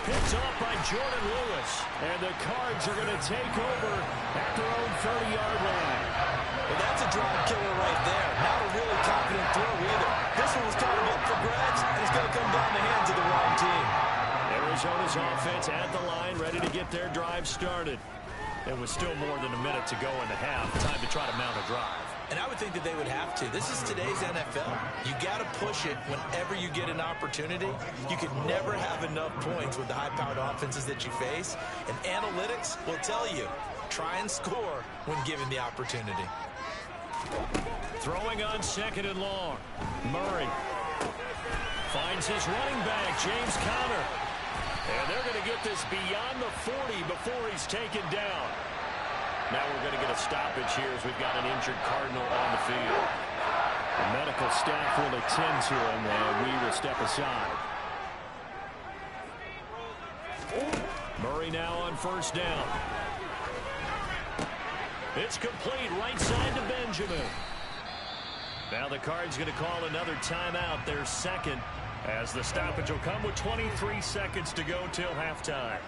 Picked off by Jordan Lewis. And the Cards are going to take over at their own 30-yard line. Well, that's a drive killer right there. Not a really confident throw either. This one was kind of up for grabs, and it's going to come down the hands of the wrong team. Arizona's offense at the line, ready to get their drive started. It was still more than a minute to go in the half. Time to try to mount a drive. And I would think that they would have to. This is today's NFL. You got to push it whenever you get an opportunity. You can never have enough points with the high-powered offenses that you face. And analytics will tell you, try and score when given the opportunity. Throwing on 2nd and long. Murray finds his running back, James Conner. And they're going to get this beyond the 40 before he's taken down. Now we're going to get a stoppage here as we've got an injured Cardinal on the field. The medical staff will attend to him, and we will step aside. Murray now on first down. It's complete right side to Benjamin. Now the Cards going to call another timeout, their second, as the stoppage will come with 23 seconds to go till halftime.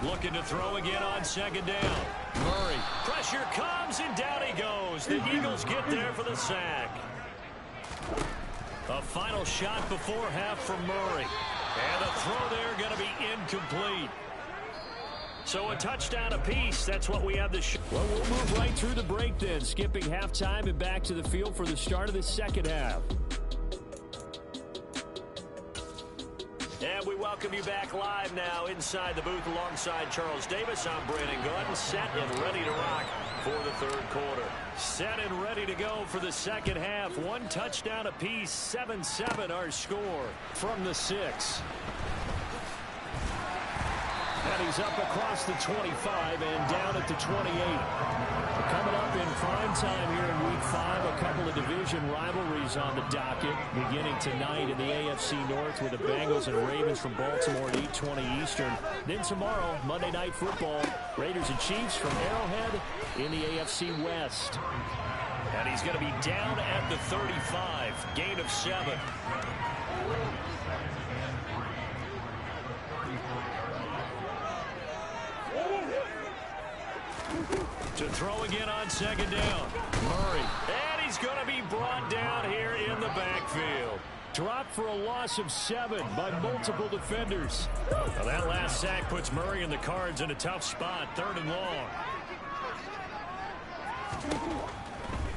Looking to throw again on 2nd down. Murray. Pressure comes, and down he goes. The Eagles get there for the sack. A final shot before half from Murray. And the throw there going to be incomplete. So a touchdown apiece. That's what we have to show. Well, we'll move right through the break then, skipping halftime and back to the field for the start of the second half. And we welcome you back live now inside the booth alongside Charles Davis. I'm Brandon Gordon, set and ready to rock for the 3rd quarter. Set and ready to go for the second half. 1 touchdown apiece, 7-7 our score from the 6. And he's up across the 25 and down at the 28. Coming up in prime time here in Week 5, a couple of division rivalries on the docket. Beginning tonight in the AFC North with the Bengals and Ravens from Baltimore at 8:20 Eastern. Then tomorrow, Monday Night Football, Raiders and Chiefs from Arrowhead in the AFC West. And he's going to be down at the 35, gain of 7. To throw again on 2nd down. Murray. And he's going to be brought down here in the backfield. Dropped for a loss of 7 by multiple defenders. Well, that last sack puts Murray and the Cards in a tough spot. 3rd and long.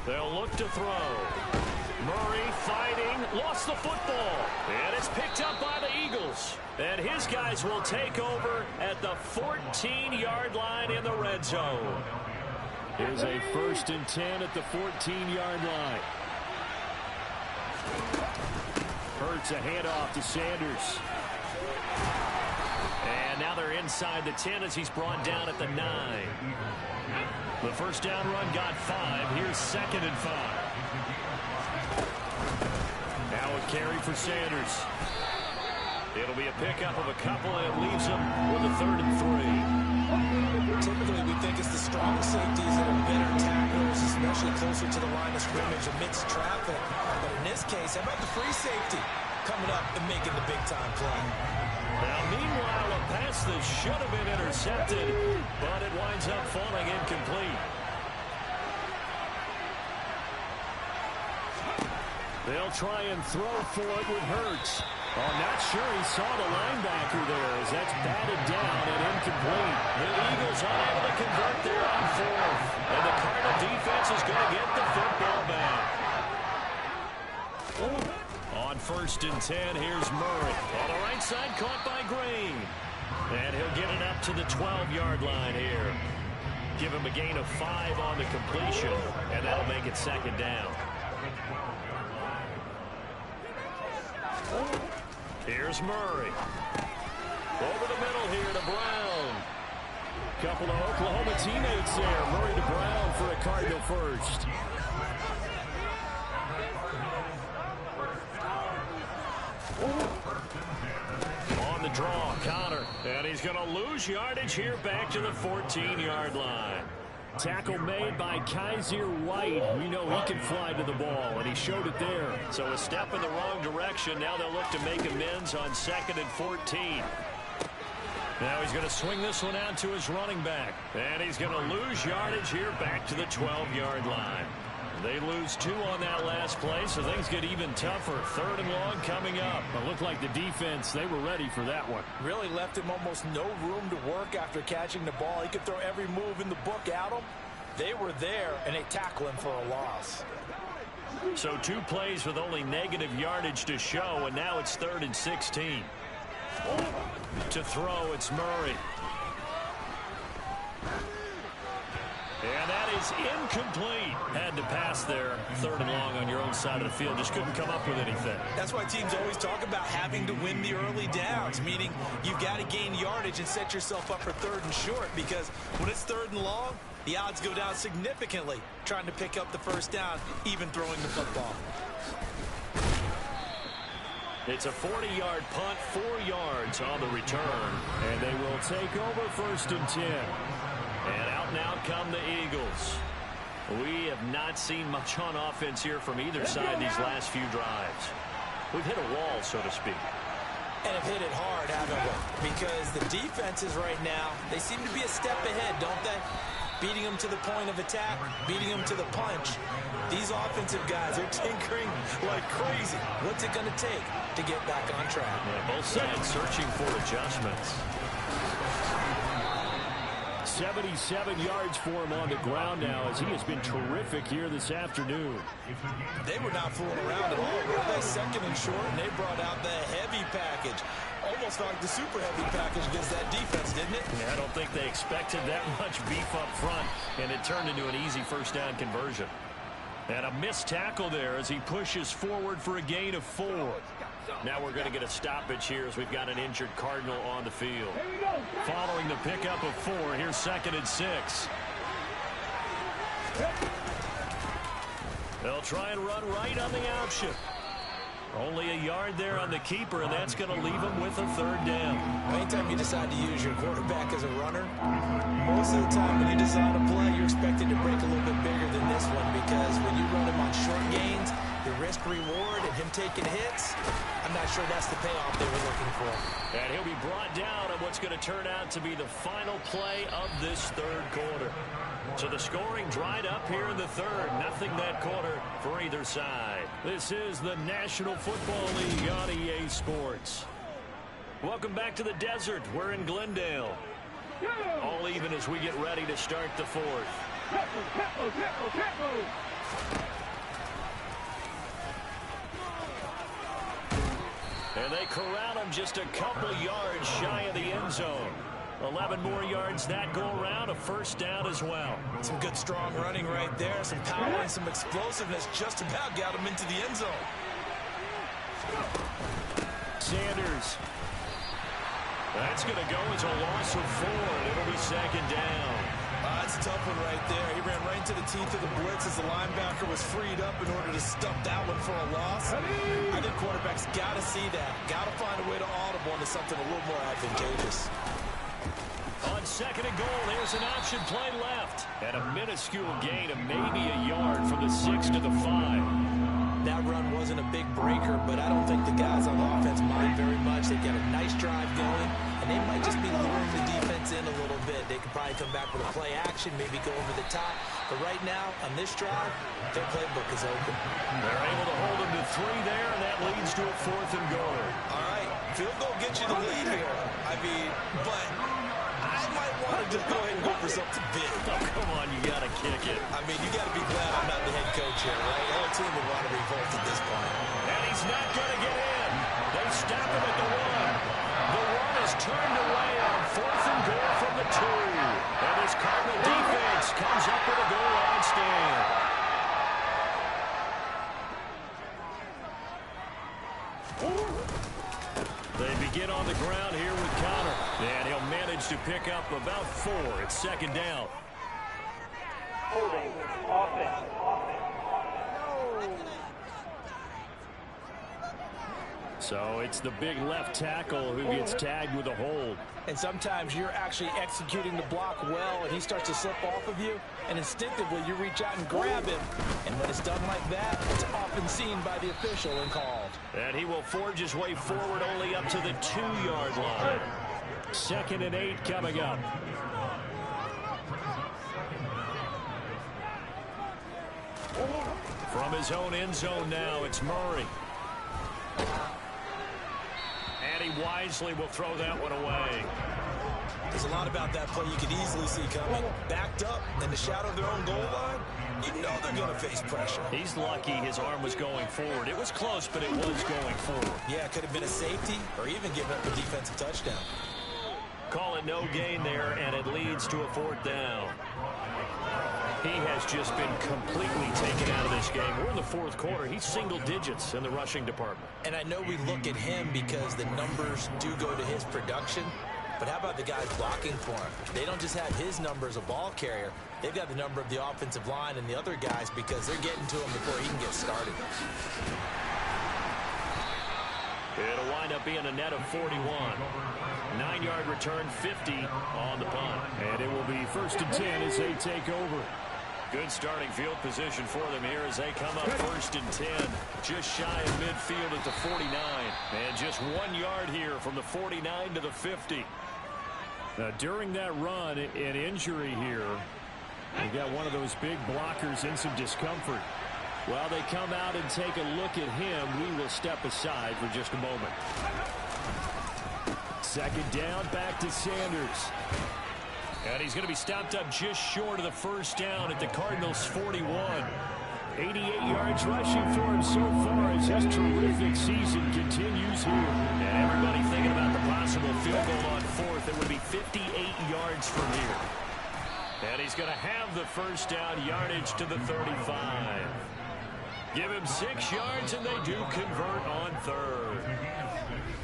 They'll look to throw. Murray fighting. Lost the football. And it's picked up by the Eagles. And his guys will take over at the 14-yard line in the red zone. Is a 1st and 10 at the 14-yard line. Hurts a handoff to Sanders. And now they're inside the 10 as he's brought down at the 9. The first down run got 5. Here's 2nd and 5. Now a carry for Sanders. It'll be a pickup of a couple, and it leaves him with a 3rd and 3. Typically, we think it's the strong safeties that are better tacklers, especially closer to the line of scrimmage amidst traffic. But in this case, how about the free safety coming up and making the big-time play? Now, meanwhile, a pass that should have been intercepted, but it winds up falling incomplete. They'll try and throw for it with Hurts. Oh, not sure he saw the linebacker there as that's batted down and incomplete. The Eagles unable to convert there on fourth. And the Cardinal defense is going to get the football back. On 1st and 10, here's Murray. On the right side, caught by Green. And he'll get it up to the 12-yard line here. Give him a gain of 5 on the completion, and that'll make it 2nd down. Here's Murray. Over the middle here to Brown. Couple of Oklahoma teammates there. Murray to Brown for a Cardinal first. On the draw, Connor. And he's going to lose yardage here back to the 14-yard line. Tackle made by Kaiser White. We know he can fly to the ball, and he showed it there. So a step in the wrong direction. Now they'll look to make amends on 2nd and 14. Now he's going to swing this one out to his running back. And he's going to lose yardage here back to the 12-yard line. They lose 2 on that last play, so things get even tougher. 3rd and long coming up. It looked like the defense, they were ready for that one. Really left him almost no room to work after catching the ball. He could throw every move in the book at him. They were there, and they tackle him for a loss. So 2 plays with only negative yardage to show, and now it's 3rd and 16. To throw, it's Murray. And that is incomplete. Had to pass there. 3rd and long on your own side of the field. Just couldn't come up with anything. That's why teams always talk about having to win the early downs, meaning you've got to gain yardage and set yourself up for 3rd and short, because when it's 3rd and long, the odds go down significantly trying to pick up the first down, even throwing the football. It's a 40-yard punt, 4 yards on the return. And they will take over 1st and 10. And out now come the Eagles. We have not seen much on offense here from either side these last few drives. We've hit a wall, so to speak. And have hit it hard, haven't we? Because the defenses right now, they seem to be a step ahead, don't they? Beating them to the point of attack, beating them to the punch. These offensive guys are tinkering like crazy. What's it going to take to get back on track? Yeah, both sides searching for adjustments. 77 yards for him on the ground now, as he has been terrific here this afternoon. They were not fooling around at all, were they? 2nd and short, and they brought out the heavy package. Almost like the super heavy package against that defense, didn't it? Yeah, I don't think they expected that much beef up front, and it turned into an easy 1st down conversion. And a missed tackle there as he pushes forward for a gain of 4. Now we're going to get a stoppage here as we've got an injured Cardinal on the field. Following the pickup of 4, here's 2nd and 6. They'll try and run right on the option. Only a yard there on the keeper, and that's going to leave him with a 3rd down. Anytime you decide to use your quarterback as a runner, most of the time when you design a play, you're expected to break a little bit bigger than this one, because when you run him on short gains, the risk-reward and him taking hits, I'm not sure that's the payoff they were looking for. And he'll be brought down on what's going to turn out to be the final play of this 3rd quarter. So the scoring dried up here in the 3rd. Nothing that quarter for either side. This is the National Football League on EA Sports. Welcome back to the desert. We're in Glendale. All even as we get ready to start the 4th. And they corral him just a couple yards shy of the end zone. 11 more yards that go around, a 1st down as well. Some good strong running right there, some power and some explosiveness just about got him into the end zone. Sanders. That's going to go as a loss of 4, and it'll be 2nd down. That's a tough one right there. He ran right into the teeth of the blitz as the linebacker was freed up in order to stuff that one for a loss. I think quarterbacks got to see that. Got to find a way to audible into something a little more advantageous. On 2nd and goal, there's an option play left. And a minuscule gain of maybe a yard from the 6 to the 5. That run wasn't a big breaker, but I don't think the guys on offense mind very much. They got a nice drive going, and they might just be luring the defense in a little bit. They could probably come back with a play action, maybe go over the top. But right now, on this drive, their playbook is open. They're able to hold them to 3 there, and that leads to a 4th and goal. All right, field goal gets you the lead here. I mean, but I might want to just go ahead and go for something big. Oh, come on, you got to kick it. I mean, you got to be glad I'm not the head coach here, right? The whole team would want to revolt at this point. And he's not going to get in. They stop him at the 1. The 1 is turned away on 4th and goal from the 2. And this Cardinal defense comes up with a goal line stand. They begin on the ground here with Connor. And he'll manage to pick up about 4. It's 2nd down. Holding. Offense. So it's the big left tackle who gets tagged with a hold. And sometimes you're actually executing the block well, and he starts to slip off of you, and instinctively you reach out and grab him. And when it's done like that, it's often seen by the official and called. And he will forge his way forward only up to the 2-yard line. 2nd and 8 coming up. From his own end zone now, it's Murray. And he wisely will throw that one away. There's a lot about that play you could easily see coming. Backed up in the shadow of their own goal line, you know they're going to face pressure. He's lucky his arm was going forward. It was close, but it was going forward. Yeah, it could have been a safety or even given up a defensive touchdown. Call it no gain there, and it leads to a 4th down. He has just been completely taken out of this game. We're in the 4th quarter. He's single digits in the rushing department. And I know we look at him because the numbers do go to his production. But how about the guys blocking for him? They don't just have his number as a ball carrier. They've got the number of the offensive line and the other guys because they're getting to him before he can get started. It'll wind up being a net of 41. 9-yard return, 50 on the punt. And it will be 1st and 10 as they take over. Good starting field position for them here as they come up 1st and 10. Just shy of midfield at the 49. And just 1 yard here from the 49 to the 50. Now, during that run, an injury here. We've got one of those big blockers in some discomfort. While they come out and take a look at him, we will step aside for just a moment. 2nd down, back to Sanders. And he's going to be stopped up just short of the 1st down at the Cardinals' 41. 88 yards rushing for him so far as his terrific season continues here. And everybody thinking about the possible field goal on 4th. It would be 58 yards from here. And he's going to have the 1st down, yardage to the 35. Give him 6 yards, and they do convert on 3rd.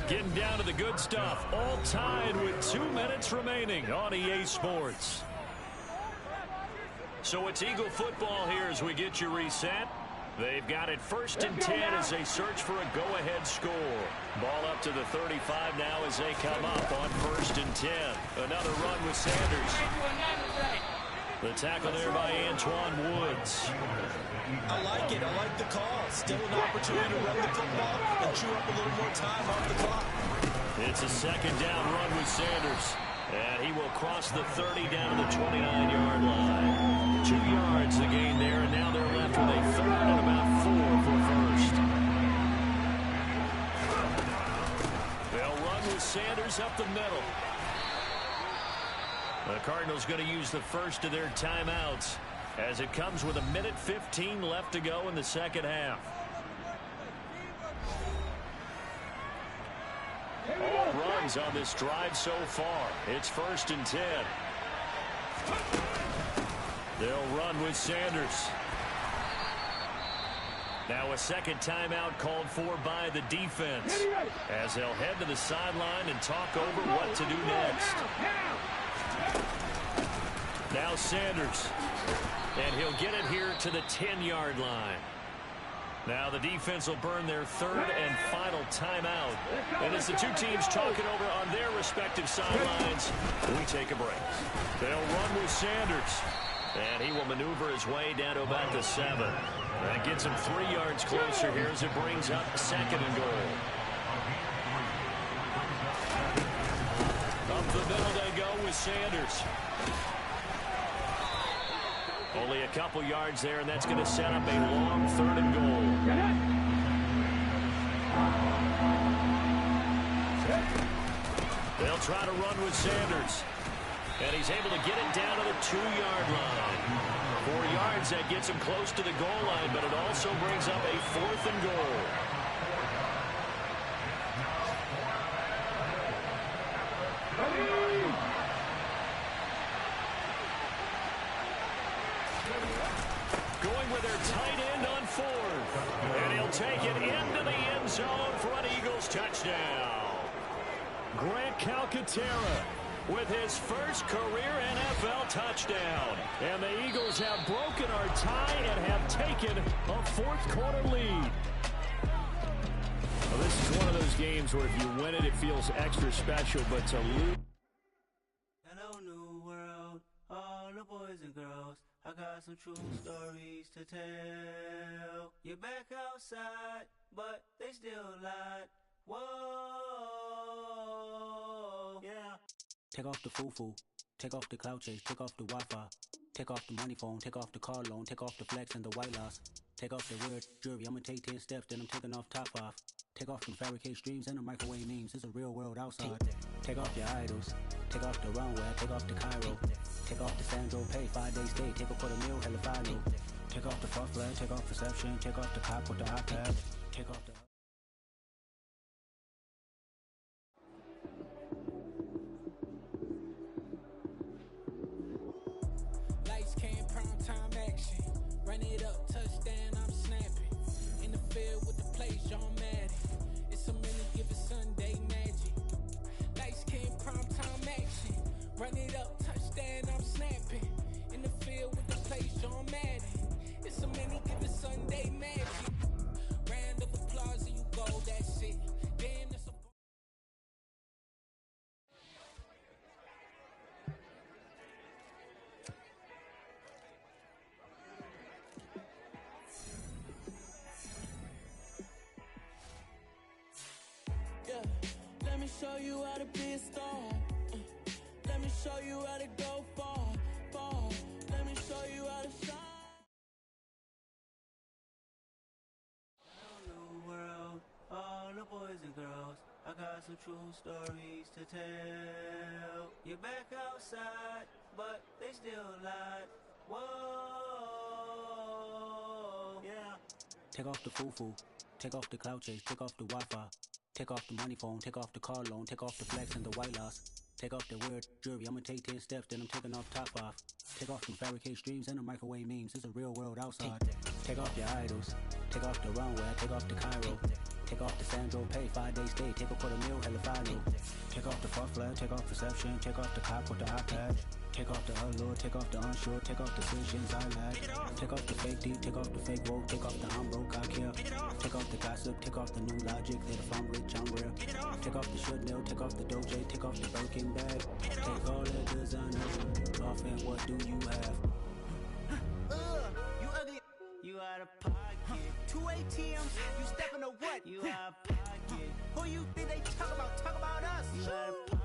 Getting down to the good stuff, all tied with 2 minutes remaining on EA Sports. So it's Eagle football here as we get you reset. They've got it 1st and 10 as they search for a go-ahead score. Ball up to the 35 now as they come up on 1st and 10. Another run with Sanders. The tackle there by Antoine Woods. I like it. I like the call. Still an opportunity to run the football and chew up a little more time off the clock. It's a 2nd down run with Sanders. And he will cross the 30 down to the 29-yard line. 2 yards the gain there, and now they're left with a 3rd and about 4 for 1st. They'll run with Sanders up the middle. The Cardinals going to use the first of their timeouts as it comes with 1:15 left to go in the 2nd half. All runs on this drive so far. It's 1st and 10. They'll run with Sanders. Now a 2nd timeout called for by the defense as they'll head to the sideline and talk over what to do next. Now Sanders, and he'll get it here to the 10-yard line. Now the defense will burn their 3rd and final timeout. And as the two teams talk it over on their respective sidelines, we take a break. They'll run with Sanders, and he will maneuver his way down to about the 7. That gets him 3 yards closer here as it brings up 2nd and goal. with Sanders. Only a couple yards there, and that's going to set up a long 3rd and goal. They'll try to run with Sanders. And he's able to get it down to the 2-yard line. 4 yards, that gets him close to the goal line, but it also brings up a 4th and goal. Going with their tight end on 4th. And he'll take it into the end zone for an Eagles touchdown. Grant Calcaterra with his first career NFL touchdown. And the Eagles have broken our tie and have taken a 4th quarter lead. Well, this is one of those games where if you win it, it feels extra special, but to lose... Hello, new world, all the boys and girls. I got some true stories to tell. You're back outside, but they still lied. Whoa, yeah. Take off the foo-foo, take off the cloud chase, take off the Wi-Fi, take off the money phone, take off the car loan, take off the flex and the white loss, take off the weird jewelry. I'ma take 10 steps, then I'm taking off top off. Take off them fabricate streams and the microwave memes. It's a real world outside. Take off your idols, take off the runway, take off the Cairo, take off the Sandro Pay, 5-day stay, take a $250,000 hella final. Take off the fuck flag, take off perception, take off the cop with the iPad, take off the... Lights came, prime time action. Run it up, touchdown, I'm snapping. In the field with the plays, John Madden. It's a minute, give it Sunday magic. Lights came, prime time action. Run it up, touchdown, I'm snapping. In the field with the plays, John Madden. It's a minute, give it Sunday magic. Round of applause and you go, that's it. Damn, that's a... Let me show you how to be a star. Let me show you how to go far, far. Let me show you how to shine. Hello, new world, all the boys and girls. I got some true stories to tell. You're back outside, but they still lied. Whoa, yeah. Take off the foo-foo, take off the cloud chase, take off the Wi-Fi. Take off the money phone, take off the car loan, take off the flex and the white loss. Take off the weird jewelry. I'ma take 10 steps, then I'm taking off top off. Take off them fabricate streams and the microwave memes. It's a real world outside. Take off your idols, take off the runway, take off the Cairo, take off the Sandro Pay, 5-day stay, take a $250,000 hella final. Take off the fuck flag, take off perception, take off the cop with the iPad. Take off the allure, take off the unsure, take off decisions I lack. Take off the fake deep, take off the fake woke, take off the I'm broke, I care. Take off the gossip, take off the new logic that if I'm rich, I'm real. Take off the should know, take off the doje, take off the Birkin bag. Take all that designer off and what do you have? You ugly. You out of pocket. 2 ATMs, you stepping to what? You out of pocket. Who you think they talk about? Talk about us. You out of pocket.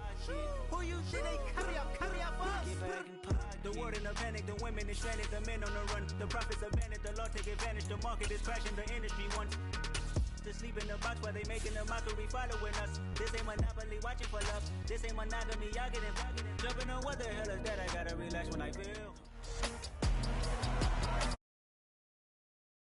Who you think they carry up us? Get back in pocket. The world in a panic, the women is stranded, the men on the run. The profits abandoned, the law take advantage. The market is crashing, the industry wants to sleep in the box while they making a mockery following us. This ain't Monopoly, watching for love. This ain't monogamy, y'all getting jumping on what the hell is that? I gotta relax when I feel.